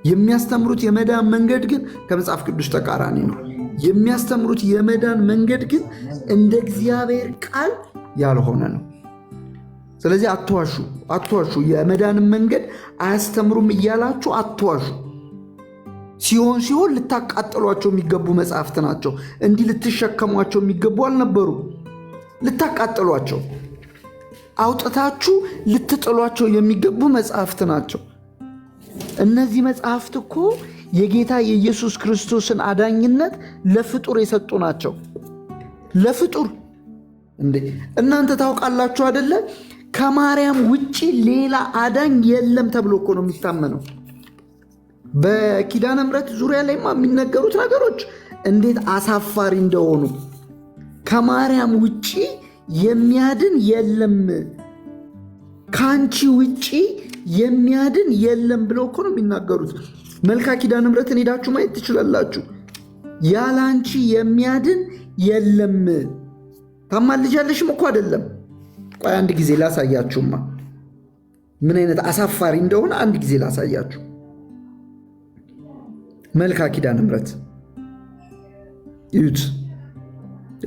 የሚያስተምሩት የመዳን መንገድ ግን ከመጽሐፍ ቅዱስ ተቃራኒ ነው። የሚያስተምሩት የመዳን መንገድ ግን እንደ እግዚአብሔር ቃል ያልሆነ ነው። ስለዚህ አትዋሹ። የመዳንን መንገድ አያስተምሩም እያላችሁ አትዋሹ። ሲሆን ልታቃጥሏቸው የሚገቡ መጽሐፍት ናቸው። እንዲህ ልትሸከሟቸው የሚገቡ አልነበሩ። ልታቃጥሏቸው፣ አውጥታችሁ ልትጥሏቸው የሚገቡ መጽሐፍት ናቸው። እነዚህ መጽሐፍት እኮ የጌታ የኢየሱስ ክርስቶስን አዳኝነት ለፍጡር የሰጡ ናቸው። ለፍጡር እንዴ! እናንተ ታውቃላችሁ አይደለ? ከማርያም ውጪ ሌላ አዳኝ የለም ተብሎ እኮ ነው የሚታመነው። በኪዳነ ምሕረት ዙሪያ ላይማ የሚነገሩት ነገሮች እንዴት አሳፋሪ እንደሆኑ። ከማርያም ውጪ የሚያድን የለም፣ ከአንቺ ውጪ የሚያድን የለም ብለው እኮ ነው የሚናገሩት። መልካ ኪዳነ ምሕረትን ሄዳችሁ ማየት ትችላላችሁ። ያለ አንቺ የሚያድን የለም። ታማልጃለሽም እኮ አይደለም። ቆይ አንድ ጊዜ ላሳያችሁማ ምን አይነት አሳፋሪ እንደሆነ አንድ ጊዜ ላሳያችሁ። መልካ ኪዳነ ምሕረት እዩት።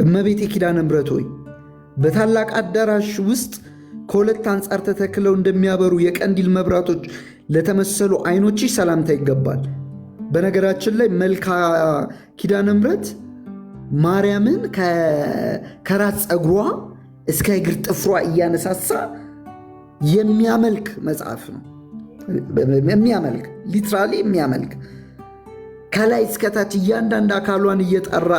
እመቤቴ ኪዳነ ምሕረት ሆይ በታላቅ አዳራሽ ውስጥ ከሁለት አንጻር ተተክለው እንደሚያበሩ የቀንዲል መብራቶች ለተመሰሉ አይኖችሽ ሰላምታ ይገባል። በነገራችን ላይ መልካ ኪዳነ ምሕረት ማርያምን ከራስ ፀጉሯ እስከ እግር ጥፍሯ እያነሳሳ የሚያመልክ መጽሐፍ ነው። የሚያመልክ ሊትራሊ የሚያመልክ ከላይ እስከታች እያንዳንድ አካሏን እየጠራ